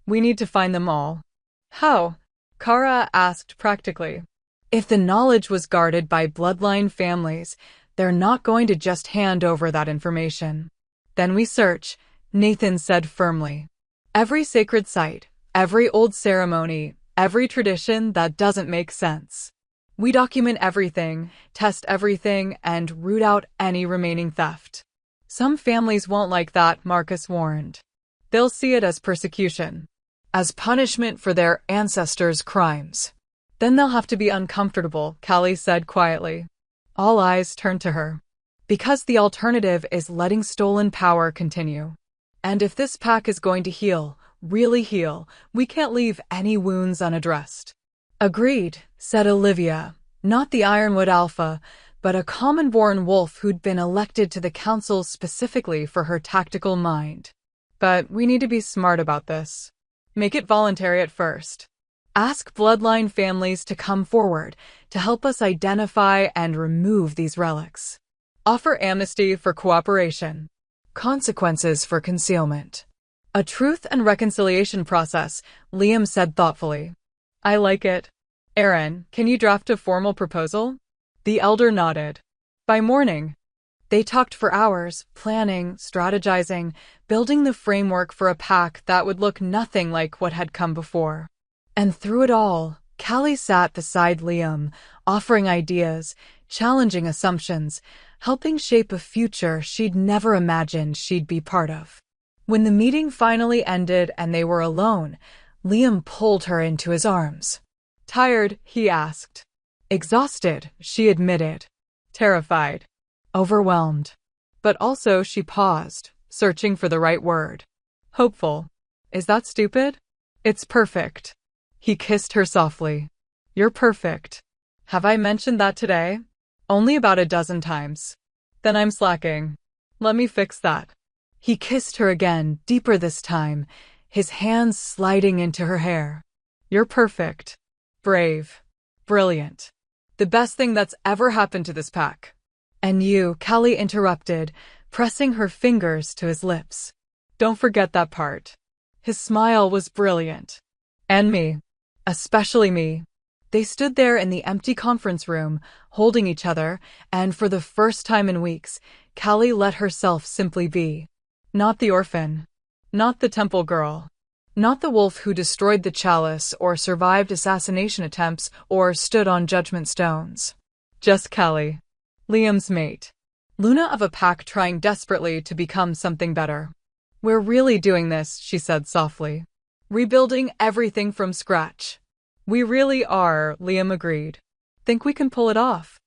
We need to find them all." "How?" Kara asked practically. "If the knowledge was guarded by bloodline families, they're not going to just hand over that information." "Then we search," Nathan said firmly. "Every sacred site, every old ceremony, every tradition that doesn't make sense. We document everything, test everything, and root out any remaining theft." "Some families won't like that," Marcus warned. "They'll see it as persecution, as punishment for their ancestors' crimes. Then they'll have to be uncomfortable," Callie said quietly. All eyes turned to her. "Because the alternative is letting stolen power continue. And if this pack is going to heal, really heal, we can't leave any wounds unaddressed." "Agreed," said Olivia, not the Ironwood Alpha, but a common-born wolf who'd been elected to the council specifically for her tactical mind. "But we need to be smart about this. Make it voluntary at first. Ask bloodline families to come forward to help us identify and remove these relics. Offer amnesty for cooperation. Consequences for concealment. A truth and reconciliation process," Liam said thoughtfully. "I like it. Aaron, can you draft a formal proposal?" The elder nodded. By morning, they talked for hours, planning, strategizing, building the framework for a pack that would look nothing like what had come before. And through it all, Callie sat beside Liam, offering ideas, challenging assumptions, helping shape a future she'd never imagined she'd be part of. When the meeting finally ended and they were alone, Liam pulled her into his arms. "Tired?" he asked. "Exhausted," she admitted. Terrified. Overwhelmed. But also she paused, searching for the right word. "Hopeful. Is that stupid?" "It's perfect." He kissed her softly. "You're perfect." "Have I mentioned that today?" "Only about a dozen times." "Then I'm slacking. Let me fix that." He kissed her again, deeper this time, his hands sliding into her hair. "You're perfect. Brave. Brilliant. The best thing that's ever happened to this pack." "And you," Callie interrupted, pressing her fingers to his lips. "Don't forget that part." His smile was brilliant. "And me. Especially me." They stood there in the empty conference room, holding each other, and for the first time in weeks, Callie let herself simply be. Not the orphan. Not the temple girl. Not the wolf who destroyed the chalice or survived assassination attempts or stood on judgment stones. Just Callie. Liam's mate. Luna of a pack trying desperately to become something better. We're really doing this, she said softly. Rebuilding everything from scratch. We really are, Liam agreed. Think we can pull it off?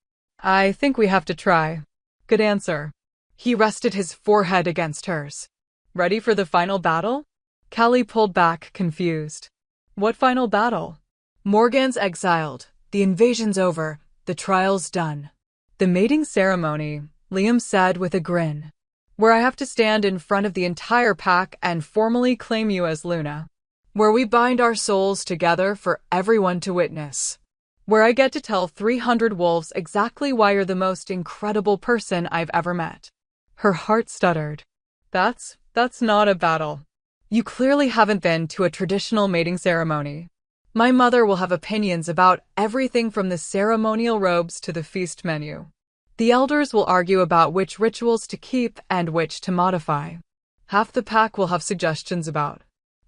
I think we have to try. Good answer. He rested his forehead against hers. Ready for the final battle? Callie pulled back, confused. What final battle? Morgan's exiled. The invasion's over. The trial's done. The mating ceremony, Liam said with a grin. Where I have to stand in front of the entire pack and formally claim you as Luna. Where we bind our souls together for everyone to witness. Where I get to tell 300 wolves exactly why you're the most incredible person I've ever met. Her heart stuttered. That's not a battle. You clearly haven't been to a traditional mating ceremony. My mother will have opinions about everything from the ceremonial robes to the feast menu. The elders will argue about which rituals to keep and which to modify. Half the pack will have suggestions about.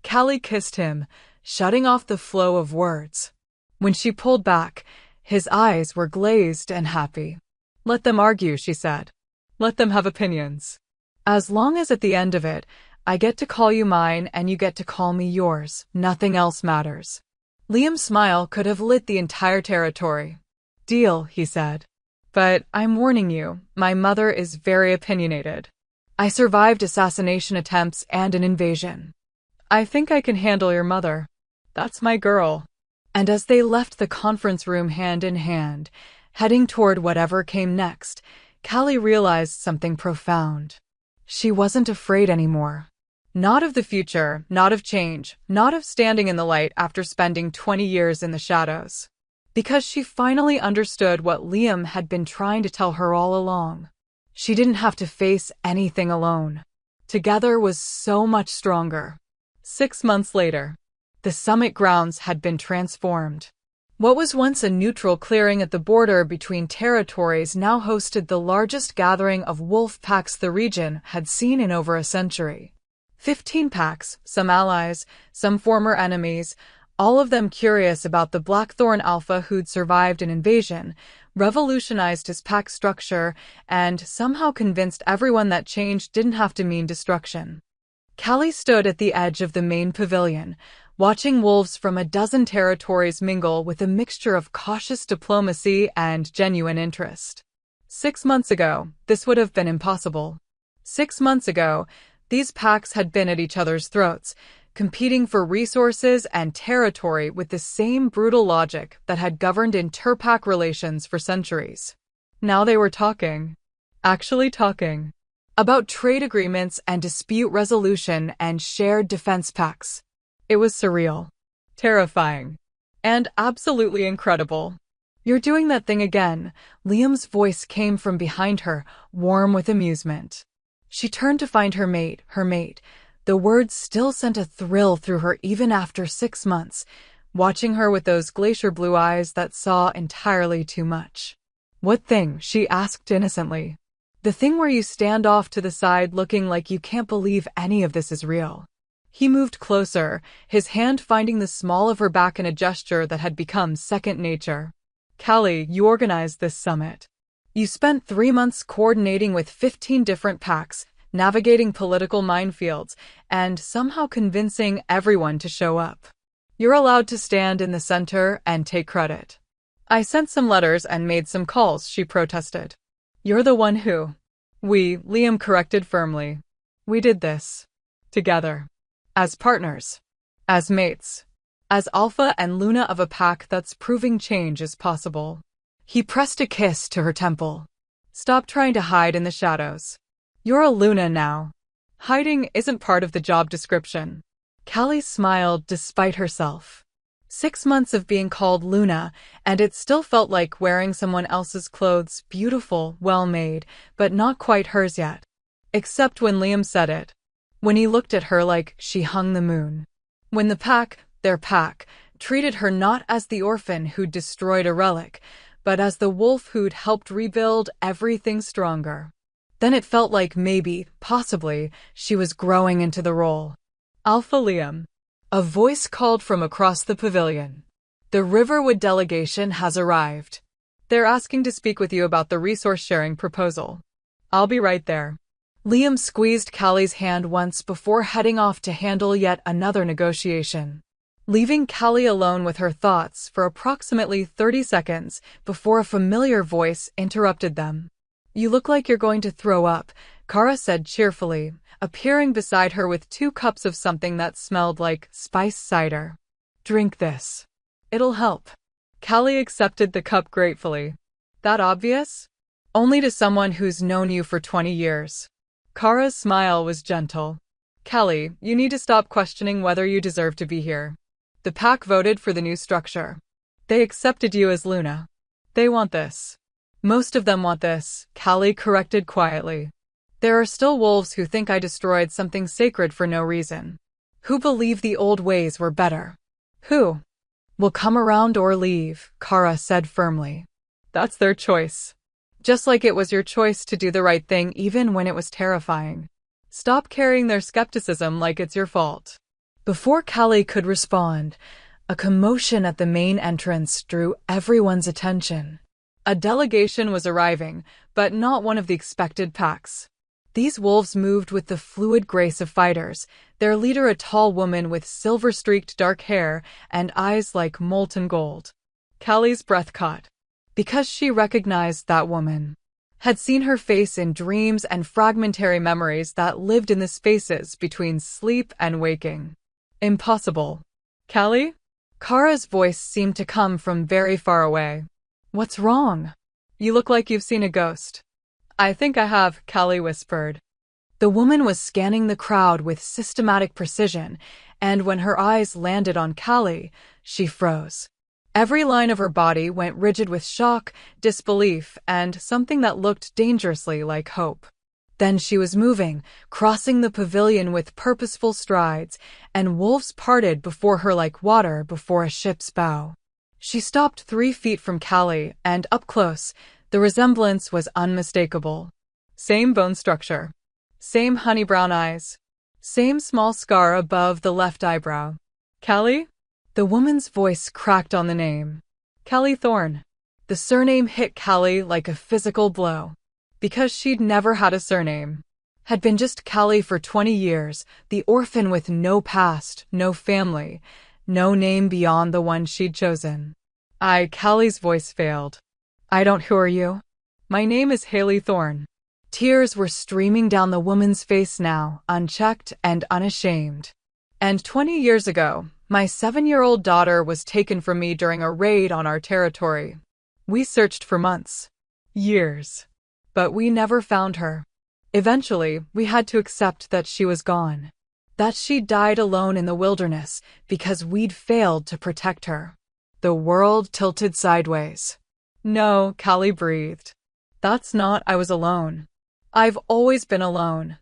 Callie kissed him, shutting off the flow of words. When she pulled back, his eyes were glazed and happy. Let them argue, she said. Let them have opinions. As long as at the end of it, I get to call you mine and you get to call me yours, nothing else matters. Liam's smile could have lit the entire territory. Deal, he said. But I'm warning you, my mother is very opinionated. I survived assassination attempts and an invasion. I think I can handle your mother. That's my girl. And as they left the conference room hand in hand, heading toward whatever came next, Callie realized something profound. She wasn't afraid anymore. Not of the future, not of change, not of standing in the light after spending 20 years in the shadows. Because she finally understood what Liam had been trying to tell her all along. She didn't have to face anything alone. Together was so much stronger. 6 months later, the summit grounds had been transformed. What was once a neutral clearing at the border between territories now hosted the largest gathering of wolf packs the region had seen in over a century. 15 packs, some allies, some former enemies, all of them curious about the Blackthorn Alpha who'd survived an invasion, revolutionized his pack structure, and somehow convinced everyone that change didn't have to mean destruction. Callie stood at the edge of the main pavilion, watching wolves from a dozen territories mingle with a mixture of cautious diplomacy and genuine interest. 6 months ago, this would have been impossible. 6 months ago, these packs had been at each other's throats, competing for resources and territory with the same brutal logic that had governed inter-pack relations for centuries. Now they were talking. Actually talking. About trade agreements and dispute resolution and shared defense pacts. It was surreal, terrifying, and absolutely incredible. You're doing that thing again. Liam's voice came from behind her, warm with amusement. She turned to find her mate. The words still sent a thrill through her even after 6 months, watching her with those glacier blue eyes that saw entirely too much. What thing? She asked innocently. The thing where you stand off to the side looking like you can't believe any of this is real. He moved closer, his hand finding the small of her back in a gesture that had become second nature. Callie, you organized this summit. You spent 3 months coordinating with 15 different packs, navigating political minefields, and somehow convincing everyone to show up. You're allowed to stand in the center and take credit. I sent some letters and made some calls, she protested. You're the one who. Liam corrected firmly. We did this. Together. As partners. As mates. As Alpha and Luna of a pack that's proving change is possible. He pressed a kiss to her temple. Stop trying to hide in the shadows. You're a Luna now. Hiding isn't part of the job description. Callie smiled despite herself. 6 months of being called Luna, and it still felt like wearing someone else's clothes, beautiful, well-made, but not quite hers yet. Except when Liam said it. When he looked at her like she hung the moon. When the pack, their pack, treated her not as the orphan who'd destroyed a relic, but as the wolf who'd helped rebuild everything stronger. Then it felt like maybe, possibly, she was growing into the role. Alpha Liam. A voice called from across the pavilion. The Riverwood delegation has arrived. They're asking to speak with you about the resource-sharing proposal. I'll be right there. Liam squeezed Callie's hand once before heading off to handle yet another negotiation, leaving Callie alone with her thoughts for approximately 30 seconds before a familiar voice interrupted them. You look like you're going to throw up, Kara said cheerfully, appearing beside her with 2 cups of something that smelled like spice cider. Drink this. It'll help. Callie accepted the cup gratefully. That obvious? Only to someone who's known you for 20 years. Kara's smile was gentle. Callie, you need to stop questioning whether you deserve to be here. The pack voted for the new structure. They accepted you as Luna. They want this. Most of them want this, Callie corrected quietly. There are still wolves who think I destroyed something sacred for no reason. Who believe the old ways were better. Who will come around or leave, Kara said firmly. That's their choice. Just like it was your choice to do the right thing even when it was terrifying. Stop carrying their skepticism like it's your fault. Before Callie could respond, a commotion at the main entrance drew everyone's attention. A delegation was arriving, but not one of the expected packs. These wolves moved with the fluid grace of fighters, their leader a tall woman with silver-streaked dark hair and eyes like molten gold. Callie's breath caught, because she recognized that woman. Had seen her face in dreams and fragmentary memories that lived in the spaces between sleep and waking. Impossible. Callie? Kara's voice seemed to come from very far away. What's wrong? You look like you've seen a ghost. I think I have, Callie whispered. The woman was scanning the crowd with systematic precision, and when her eyes landed on Callie, she froze. Every line of her body went rigid with shock, disbelief, and something that looked dangerously like hope. Then she was moving, crossing the pavilion with purposeful strides, and wolves parted before her like water before a ship's bow. She stopped 3 feet from Callie, and up close, the resemblance was unmistakable. Same bone structure. Same honey brown eyes. Same small scar above the left eyebrow. Callie? The woman's voice cracked on the name. Callie Thorne. The surname hit Callie like a physical blow. Because she'd never had a surname. Had been just Callie for 20 years, the orphan with no past, no family, no name beyond the one she'd chosen. Callie's voice failed. Who are you? My name is Haley Thorne. Tears were streaming down the woman's face now, unchecked and unashamed. And 20 years ago, my 7-year-old daughter was taken from me during a raid on our territory. We searched for months. Years. But we never found her. Eventually, we had to accept that she was gone. That she died alone in the wilderness because we'd failed to protect her. The world tilted sideways. No, Callie breathed. That's not I was alone. I've always been alone.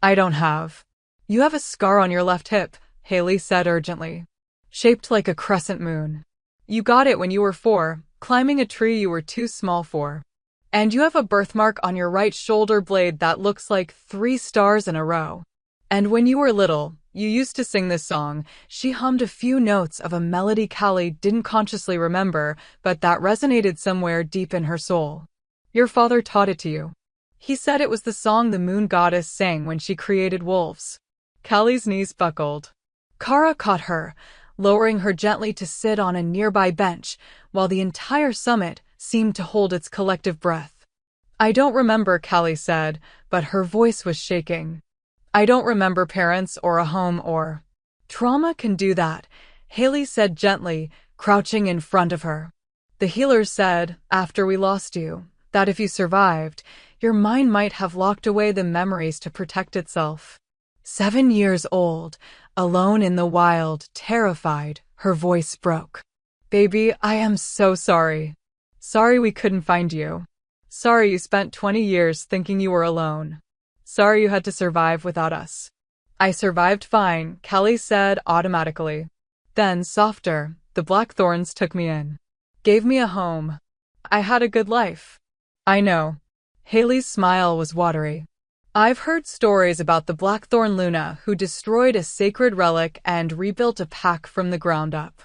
I don't have. You have a scar on your left hip, Haley said urgently. Shaped like a crescent moon. You got it when you were 4, climbing a tree you were too small for. And you have a birthmark on your right shoulder blade that looks like 3 stars in a row. And when you were little, you used to sing this song. She hummed a few notes of a melody Callie didn't consciously remember, but that resonated somewhere deep in her soul. Your father taught it to you. He said it was the song the moon goddess sang when she created wolves. Callie's knees buckled. Kara caught her, lowering her gently to sit on a nearby bench, while the entire summit seemed to hold its collective breath. I don't remember, Callie said, but her voice was shaking. I don't remember parents or a home or... Trauma can do that, Haley said gently, crouching in front of her. The healers said, after we lost you, that if you survived, your mind might have locked away the memories to protect itself. 7 years old, alone in the wild, terrified, her voice broke. Baby, I am so sorry. Sorry we couldn't find you. Sorry you spent 20 years thinking you were alone. Sorry you had to survive without us. I survived fine, Callie said automatically. Then, softer, The Blackthorns took me in. Gave me a home. I had a good life. I know. Haley's smile was watery. I've heard stories about the Blackthorn Luna who destroyed a sacred relic and rebuilt a pack from the ground up.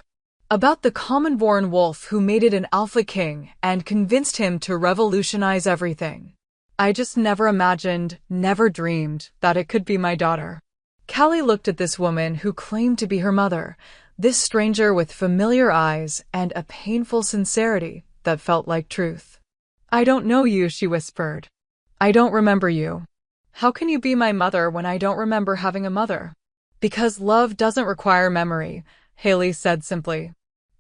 About the common-born wolf who made it an alpha king and convinced him to revolutionize everything. I just never imagined, never dreamed, that it could be my daughter. Callie looked at this woman who claimed to be her mother, this stranger with familiar eyes and a painful sincerity that felt like truth. I don't know you, she whispered. I don't remember you. How can you be my mother when I don't remember having a mother? Because love doesn't require memory, Haley said simply.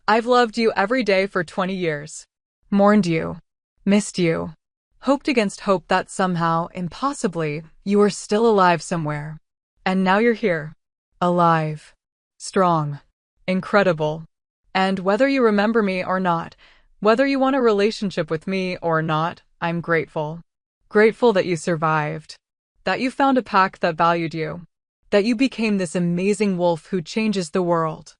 I've loved you every day for 20 years. Mourned you. Missed you. Hoped against hope that somehow, impossibly, you were still alive somewhere. And now you're here. Alive. Strong. Incredible. And whether you remember me or not, whether you want a relationship with me or not, I'm grateful. Grateful that you survived. That you found a pack that valued you. That you became this amazing wolf who changes the world.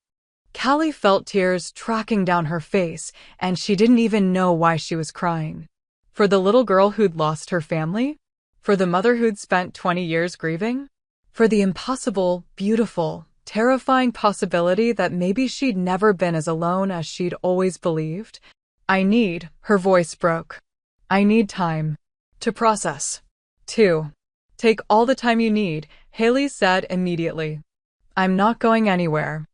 Callie felt tears tracking down her face, and she didn't even know why she was crying. For the little girl who'd lost her family? For the mother who'd spent 20 years grieving? For the impossible, beautiful, terrifying possibility that maybe she'd never been as alone as she'd always believed? Her voice broke. I need time. To process. To take all the time you need, Haley said immediately. I'm not going anywhere.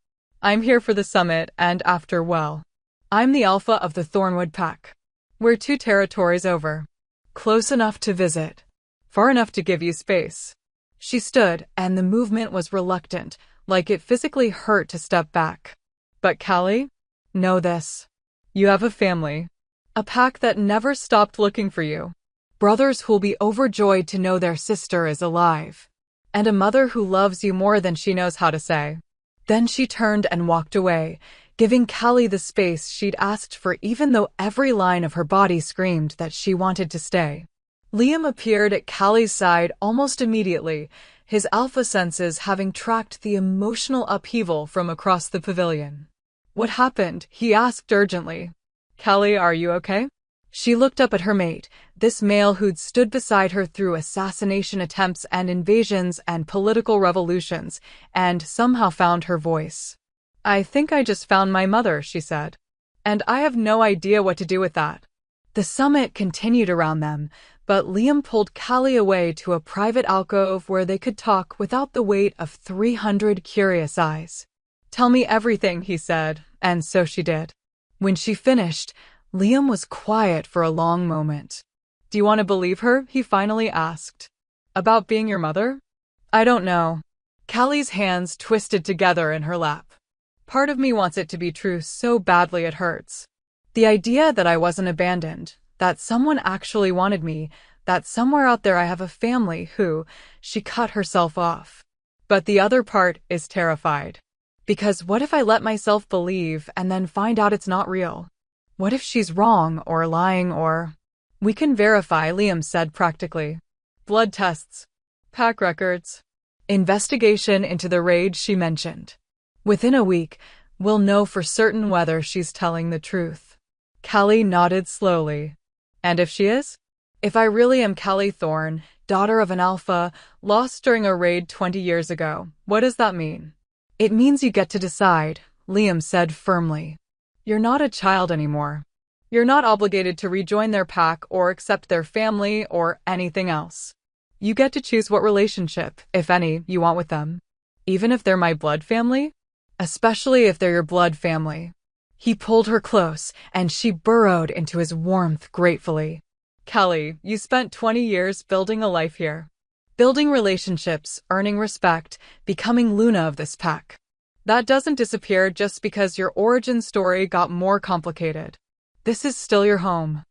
I'm here for the summit and after, well. I'm the alpha of the Thornwood Pack. We're 2 territories over. Close enough to visit. Far enough to give you space. She stood, and the movement was reluctant, like it physically hurt to step back. But Callie? Know this. You have a family. A pack that never stopped looking for you. Brothers who'll be overjoyed to know their sister is alive. And a mother who loves you more than she knows how to say. Then she turned and walked away, giving Callie the space she'd asked for even though every line of her body screamed that she wanted to stay. Liam appeared at Callie's side almost immediately, his alpha senses having tracked the emotional upheaval from across the pavilion. What happened? He asked urgently. Callie, are you okay? She looked up at her mate, this male who'd stood beside her through assassination attempts and invasions and political revolutions, and somehow found her voice. I think I just found my mother, she said. And I have no idea what to do with that. The summit continued around them, but Liam pulled Callie away to a private alcove where they could talk without the weight of 300 curious eyes. Tell me everything, he said, and so she did. When she finished, Liam was quiet for a long moment. Do you want to believe her? He finally asked. About being your mother? I don't know. Callie's hands twisted together in her lap. Part of me wants it to be true so badly it hurts. The idea that I wasn't abandoned, that someone actually wanted me, that somewhere out there I have a family who, she cut herself off. But the other part is terrified. Because what if I let myself believe and then find out it's not real? What if she's wrong or lying or... We can verify, Liam said practically. Blood tests. Pack records. Investigation into the raid she mentioned. Within a week, we'll know for certain whether she's telling the truth. Callie nodded slowly. And if she is? If I really am Callie Thorne, daughter of an alpha, lost during a raid 20 years ago, what does that mean? It means you get to decide, Liam said firmly. You're not a child anymore. You're not obligated to rejoin their pack or accept their family or anything else. You get to choose what relationship, if any, you want with them. Even if they're my blood family? Especially if they're your blood family. He pulled her close, and she burrowed into his warmth gratefully. Callie, you spent 20 years building a life here. Building relationships, earning respect, becoming Luna of this pack. That doesn't disappear just because your origin story got more complicated. This is still your home.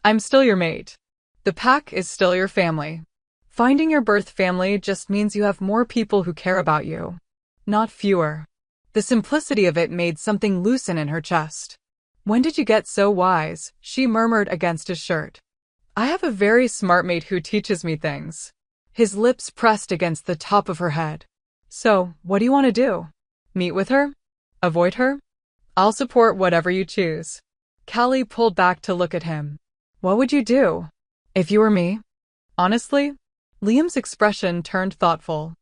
I'm still your mate. The pack is still your family. Finding your birth family just means you have more people who care about you. Not fewer. The simplicity of it made something loosen in her chest. When did you get so wise? She murmured against his shirt. I have a very smart mate who teaches me things. His lips pressed against the top of her head. So, what do you want to do? Meet with her? Avoid her? I'll support whatever you choose. Callie pulled back to look at him. What would you do? If you were me? Honestly? Liam's expression turned thoughtful.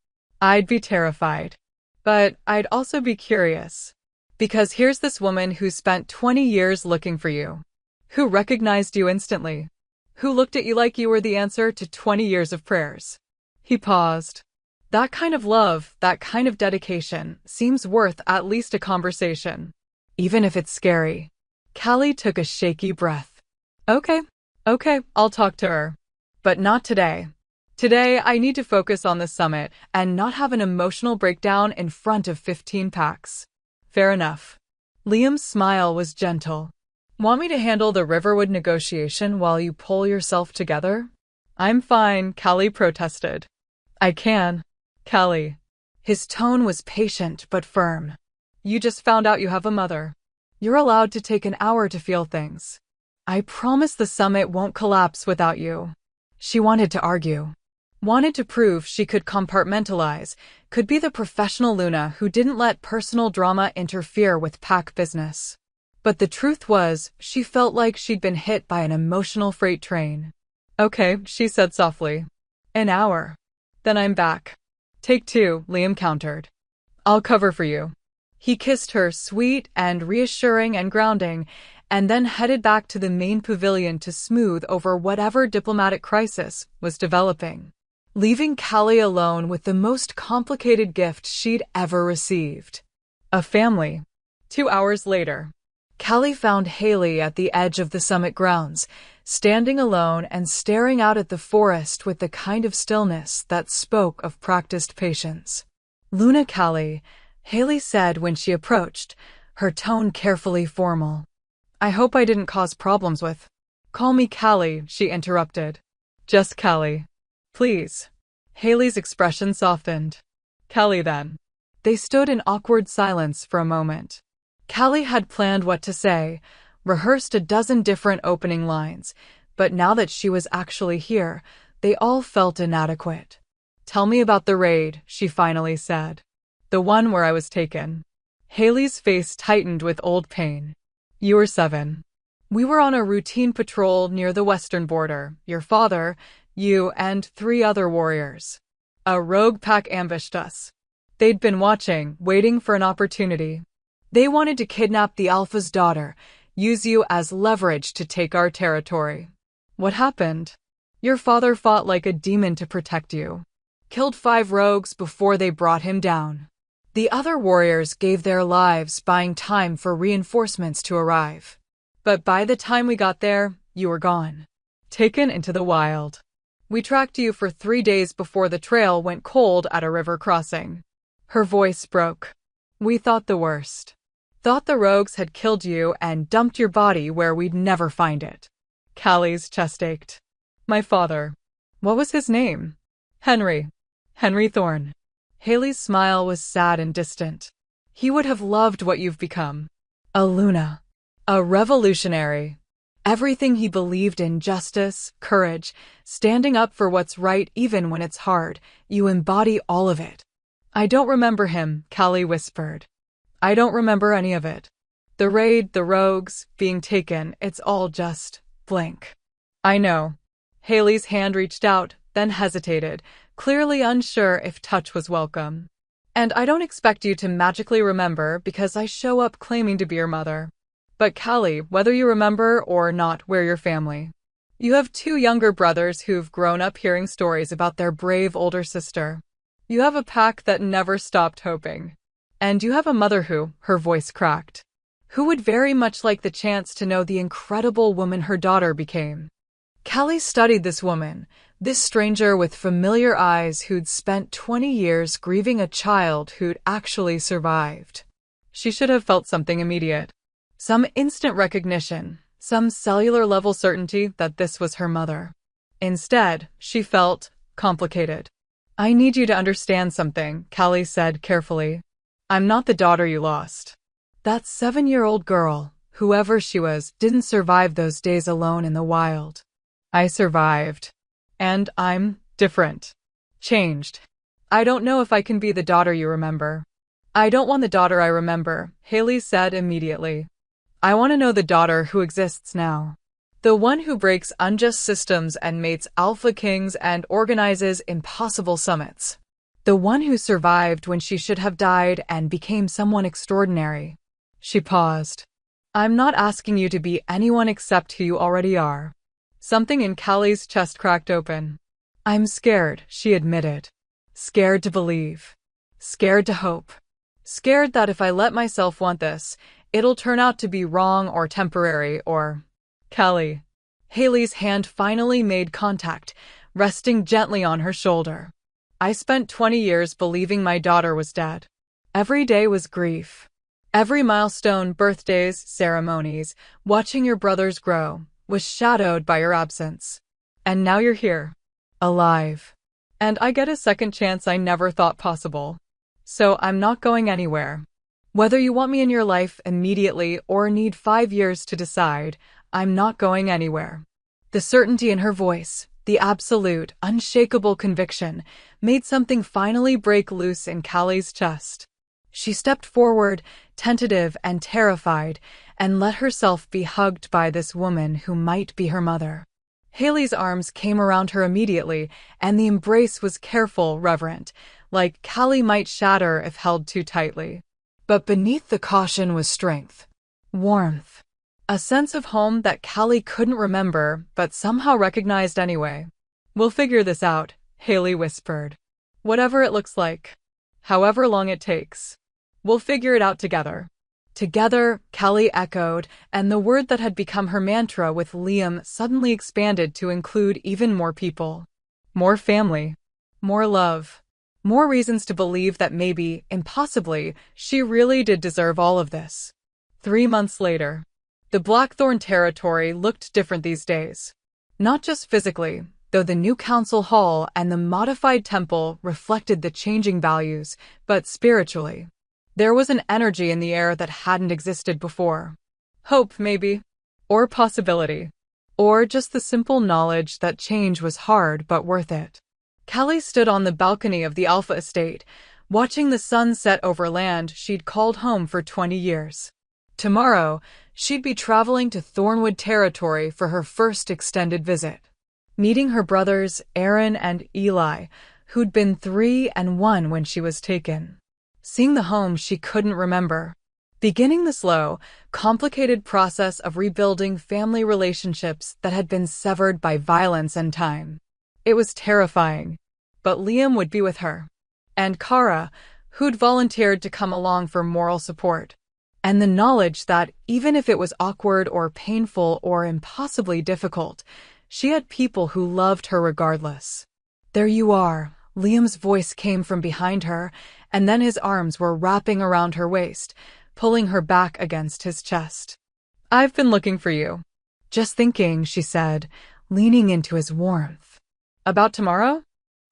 I'd be terrified. But I'd also be curious. Because here's this woman who spent 20 years looking for you. Who recognized you instantly. Who looked at you like you were the answer to 20 years of prayers. He paused. That kind of love, that kind of dedication, seems worth at least a conversation. Even if it's scary. Callie took a shaky breath. Okay, I'll talk to her. But not today. Today, I need to focus on the summit and not have an emotional breakdown in front of 15 packs. Fair enough. Liam's smile was gentle. Want me to handle the Riverwood negotiation while you pull yourself together? I'm fine, Callie protested. I can. Callie. His tone was patient but firm. You just found out you have a mother. You're allowed to take an hour to feel things. I promise the summit won't collapse without you. She wanted to argue. Wanted to prove she could compartmentalize, could be the professional Luna who didn't let personal drama interfere with pack business. But the truth was, she felt like she'd been hit by an emotional freight train. Okay, she said softly. An hour. Then I'm back. Take 2, Liam countered. I'll cover for you. He kissed her, sweet and reassuring and grounding, and then headed back to the main pavilion to smooth over whatever diplomatic crisis was developing, leaving Callie alone with the most complicated gift she'd ever received. A family. 2 hours later, Callie found Haley at the edge of the summit grounds, standing alone and staring out at the forest with the kind of stillness that spoke of practiced patience. Luna Callie, Haley said when she approached, her tone carefully formal. I hope I didn't cause problems with. Call me Callie, she interrupted. Just Callie. Please. Haley's expression softened. Callie then. They stood in awkward silence for a moment. Callie had planned what to say, rehearsed a dozen different opening lines, but now that she was actually here, they all felt inadequate. Tell me about the raid, she finally said. The one where I was taken. Haley's face tightened with old pain. You were 7. We were on a routine patrol near the western border. Your father, you, and 3 other warriors. A rogue pack ambushed us. They'd been watching, waiting for an opportunity. They wanted to kidnap the Alpha's daughter, use you as leverage to take our territory. What happened? Your father fought like a demon to protect you. Killed 5 rogues before they brought him down. The other warriors gave their lives buying time for reinforcements to arrive. But by the time we got there, you were gone. Taken into the wild. We tracked you for 3 days before the trail went cold at a river crossing. Her voice broke. We thought the worst. Thought the rogues had killed you and dumped your body where we'd never find it. Callie's chest ached. My father. What was his name? Henry. Henry Thorne. Haley's smile was sad and distant. He would have loved what you've become. A Luna. A revolutionary. Everything he believed in: justice, courage, standing up for what's right even when it's hard. You embody all of it. I don't remember him, Callie whispered. I don't remember any of it. The raid, the rogues, being taken, it's all just blank. I know. Haley's hand reached out, then hesitated, clearly unsure if touch was welcome. And I don't expect you to magically remember because I show up claiming to be your mother. But Callie, whether you remember or not, we're your family. You have 2 younger brothers who've grown up hearing stories about their brave older sister. You have a pack that never stopped hoping. And you have a mother who, her voice cracked, who would very much like the chance to know the incredible woman her daughter became. Callie studied this woman, this stranger with familiar eyes who'd spent 20 years grieving a child who'd actually survived. She should have felt something immediate. Some instant recognition, some cellular-level certainty that this was her mother. Instead, she felt complicated. I need you to understand something, Callie said carefully. I'm not the daughter you lost. That 7-year-old girl, whoever she was, didn't survive those days alone in the wild. I survived. And I'm different. Changed. I don't know if I can be the daughter you remember. I don't want the daughter I remember, Haley said immediately. I want to know the daughter who exists now. The one who breaks unjust systems and mates alpha kings and organizes impossible summits. The one who survived when she should have died and became someone extraordinary. She paused. I'm not asking you to be anyone except who you already are. Something in Callie's chest cracked open. I'm scared, she admitted. Scared to believe. Scared to hope. Scared that if I let myself want this, it'll turn out to be wrong or temporary or… Callie. Haley's hand finally made contact, resting gently on her shoulder. I spent 20 years believing my daughter was dead. Every day was grief. Every milestone, birthdays, ceremonies, watching your brothers grow, was shadowed by your absence. And now you're here. Alive. And I get a second chance I never thought possible. So I'm not going anywhere. Whether you want me in your life immediately or need 5 years to decide, I'm not going anywhere. The certainty in her voice, the absolute, unshakable conviction, made something finally break loose in Callie's chest. She stepped forward, tentative and terrified, and let herself be hugged by this woman who might be her mother. Haley's arms came around her immediately, and the embrace was careful, reverent, like Callie might shatter if held too tightly. But beneath the caution was strength. Warmth. A sense of home that Callie couldn't remember, but somehow recognized anyway. We'll figure this out, Haley whispered. Whatever it looks like. However long it takes. We'll figure it out together. Together, Callie echoed, and the word that had become her mantra with Liam suddenly expanded to include even more people. More family. More love. More reasons to believe that maybe, impossibly, she really did deserve all of this. 3 months later. The Blackthorn territory looked different these days. Not just physically, though the new council hall and the modified temple reflected the changing values, but spiritually. There was an energy in the air that hadn't existed before. Hope, maybe. Or possibility. Or just the simple knowledge that change was hard but worth it. Callie stood on the balcony of the Alpha estate, watching the sun set over land she'd called home for 20 years. Tomorrow, she'd be traveling to Thornwood territory for her first extended visit. Meeting her brothers, Aaron and Eli, who'd been 3 and 1 when she was taken. Seeing the home she couldn't remember. Beginning the slow, complicated process of rebuilding family relationships that had been severed by violence and time. It was terrifying. But Liam would be with her. And Kara, who'd volunteered to come along for moral support. And the knowledge that, even if it was awkward or painful or impossibly difficult, she had people who loved her regardless. There you are, Liam's voice came from behind her, and then his arms were wrapping around her waist, pulling her back against his chest. I've been looking for you. Just thinking, she said, leaning into his warmth. About tomorrow?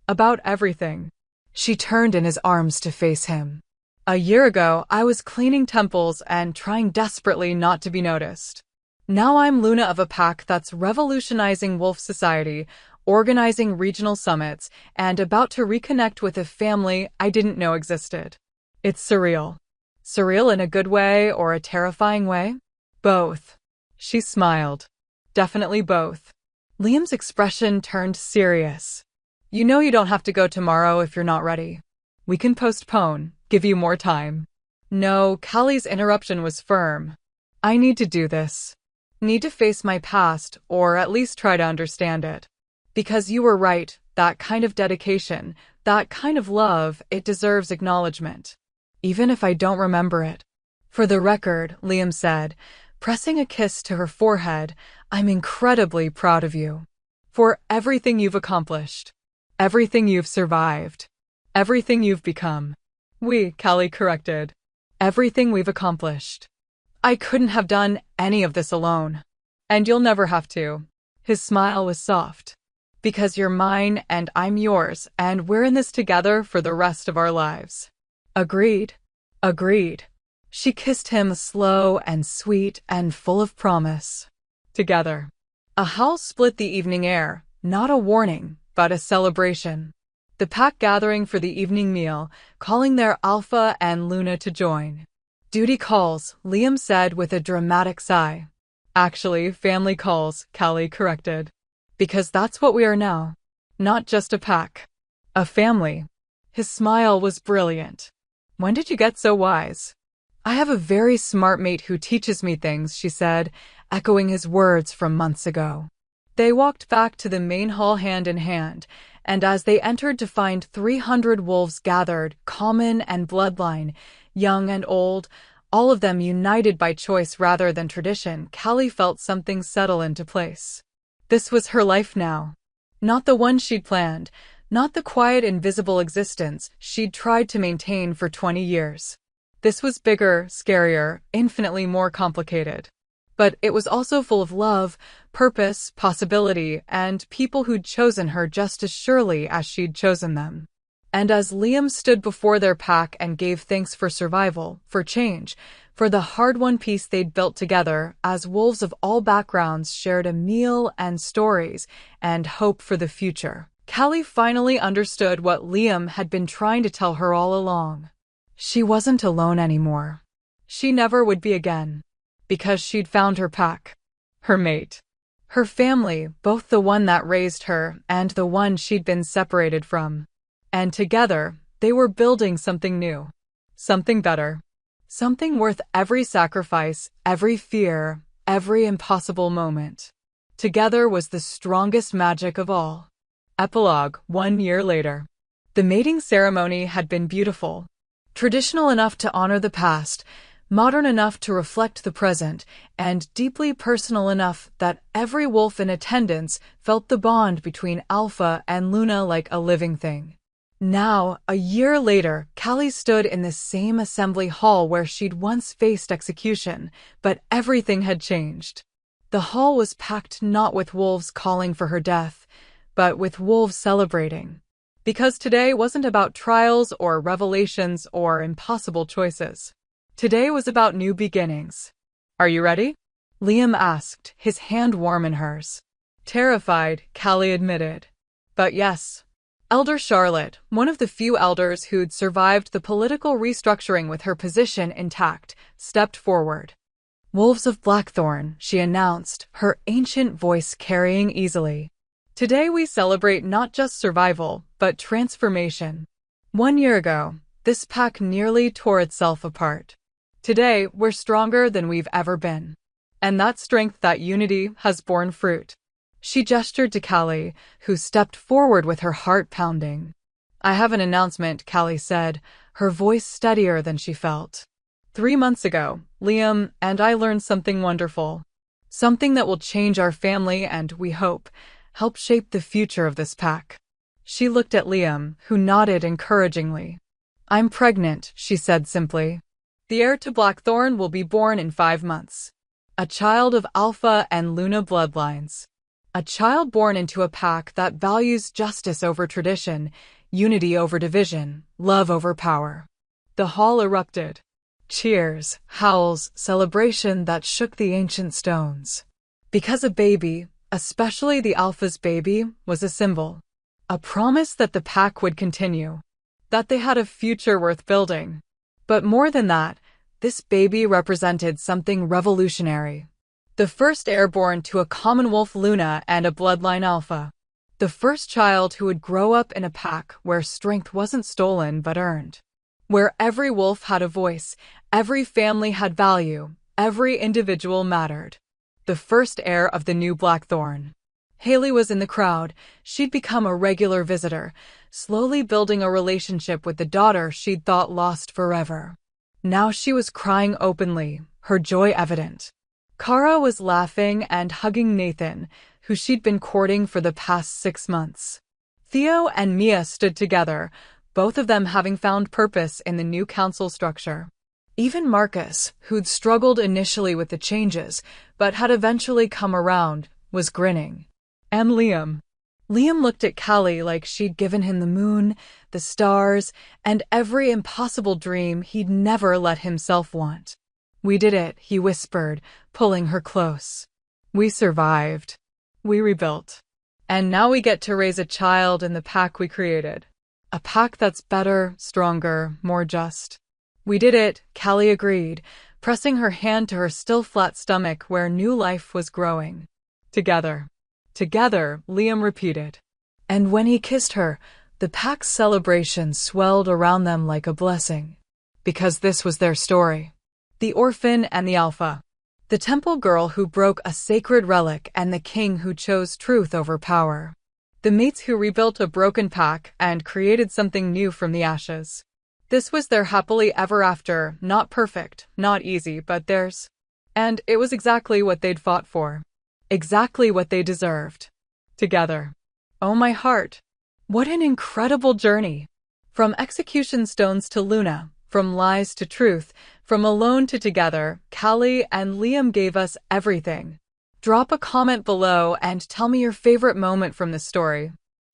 About everything. She turned in his arms to face him. A year ago, I was cleaning temples and trying desperately not to be noticed. Now I'm Luna of a pack that's revolutionizing wolf society, organizing regional summits, and about to reconnect with a family I didn't know existed. It's surreal. Surreal in a good way or a terrifying way? Both. She smiled. Definitely both. Liam's expression turned serious. You know you don't have to go tomorrow if you're not ready. We can postpone, give you more time. No, Callie's interruption was firm. I need to do this. Need to face my past, or at least try to understand it. Because you were right, that kind of dedication, that kind of love, it deserves acknowledgement. Even if I don't remember it. For the record, Liam said, pressing a kiss to her forehead, I'm incredibly proud of you. For everything you've accomplished. Everything you've survived. Everything you've become. Callie corrected. Everything we've accomplished. I couldn't have done any of this alone. And you'll never have to. His smile was soft. Because you're mine and I'm yours, and we're in this together for the rest of our lives. Agreed. Agreed. She kissed him slow and sweet and full of promise. Together. A howl split the evening air, not a warning, but a celebration. The pack gathering for the evening meal, calling their Alpha and Luna to join. Duty calls, Liam said with a dramatic sigh. Actually, family calls, Callie corrected. Because that's what we are now. Not just a pack. A family. His smile was brilliant. When did you get so wise? I have a very smart mate who teaches me things, she said, echoing his words from months ago. They walked back to the main hall hand in hand, and as they entered to find 300 wolves gathered, common and bloodline, young and old, all of them united by choice rather than tradition, Callie felt something settle into place. This was her life now. Not the one she'd planned, not the quiet, invisible existence she'd tried to maintain for 20 years. This was bigger, scarier, infinitely more complicated. But it was also full of love, purpose, possibility, and people who'd chosen her just as surely as she'd chosen them. And as Liam stood before their pack and gave thanks for survival, for change, for the hard-won peace they'd built together, as wolves of all backgrounds shared a meal and stories and hope for the future, Callie finally understood what Liam had been trying to tell her all along. She wasn't alone anymore. She never would be again. Because she'd found her pack. Her mate. Her family, both the one that raised her and the one she'd been separated from. And together, they were building something new. Something better. Something worth every sacrifice, every fear, every impossible moment. Together was the strongest magic of all. Epilogue, 1 year later. The mating ceremony had been beautiful. Traditional enough to honor the past, modern enough to reflect the present, and deeply personal enough that every wolf in attendance felt the bond between Alpha and Luna like a living thing. Now, a year later, Callie stood in the same assembly hall where she'd once faced execution, but everything had changed. The hall was packed not with wolves calling for her death, but with wolves celebrating. Because today wasn't about trials or revelations or impossible choices. Today was about new beginnings. Are you ready? Liam asked, his hand warm in hers. Terrified, Callie admitted. But yes. Elder Charlotte, one of the few elders who'd survived the political restructuring with her position intact, stepped forward. Wolves of Blackthorn, she announced, her ancient voice carrying easily. Today we celebrate not just survival, but transformation. 1 year ago, this pack nearly tore itself apart. Today, we're stronger than we've ever been. And that strength, that unity, has borne fruit. She gestured to Callie, who stepped forward with her heart pounding. I have an announcement, Callie said, her voice steadier than she felt. 3 months ago, Liam and I learned something wonderful. Something that will change our family and, we hope, help shape the future of this pack. She looked at Liam, who nodded encouragingly. I'm pregnant, she said simply. The heir to Blackthorn will be born in 5 months. A child of Alpha and Luna bloodlines. A child born into a pack that values justice over tradition, unity over division, love over power. The hall erupted. Cheers, howls, celebration that shook the ancient stones. Because a baby, especially the Alpha's baby, was a symbol. A promise that the pack would continue. That they had a future worth building. But more than that, this baby represented something revolutionary. The first heir born to a common wolf Luna and a bloodline Alpha. The first child who would grow up in a pack where strength wasn't stolen but earned. Where every wolf had a voice, every family had value, every individual mattered. The first heir of the new Blackthorn. Haley was in the crowd. She'd become a regular visitor, slowly building a relationship with the daughter she'd thought lost forever. Now she was crying openly, her joy evident. Kara was laughing and hugging Nathan, who she'd been courting for the past 6 months. Theo and Mia stood together, both of them having found purpose in the new council structure. Even Marcus, who'd struggled initially with the changes, but had eventually come around, was grinning. And Liam. Liam looked at Callie like she'd given him the moon, the stars, and every impossible dream he'd never let himself want. We did it, he whispered, pulling her close. We survived. We rebuilt. And now we get to raise a child in the pack we created. A pack that's better, stronger, more just. We did it, Callie agreed, pressing her hand to her still flat stomach where new life was growing. Together. Together, Liam repeated. And when he kissed her, the pack's celebration swelled around them like a blessing. Because this was their story. The orphan and the alpha. The temple girl who broke a sacred relic and the king who chose truth over power. The mates who rebuilt a broken pack and created something new from the ashes. This was their happily ever after, not perfect, not easy, but theirs. And it was exactly what they'd fought for. Exactly what they deserved. Together. Oh my heart. What an incredible journey. From execution stones to Luna, from lies to truth, from alone to together, Callie and Liam gave us everything. Drop a comment below and tell me your favorite moment from this story.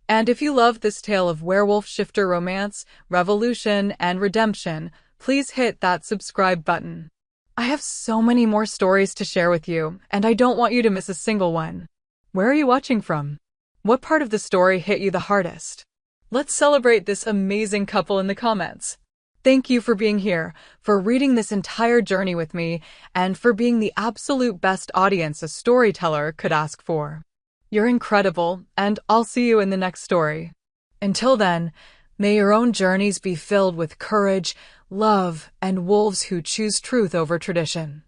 And if you love this tale of werewolf shifter romance, revolution, and redemption, please hit that subscribe button. I have so many more stories to share with you, and I don't want you to miss a single one. Where are you watching from? What part of the story hit you the hardest? Let's celebrate this amazing couple in the comments. Thank you for being here, for reading this entire journey with me, and for being the absolute best audience a storyteller could ask for. You're incredible, and I'll see you in the next story. Until then, may your own journeys be filled with courage, love, and wolves who choose truth over tradition.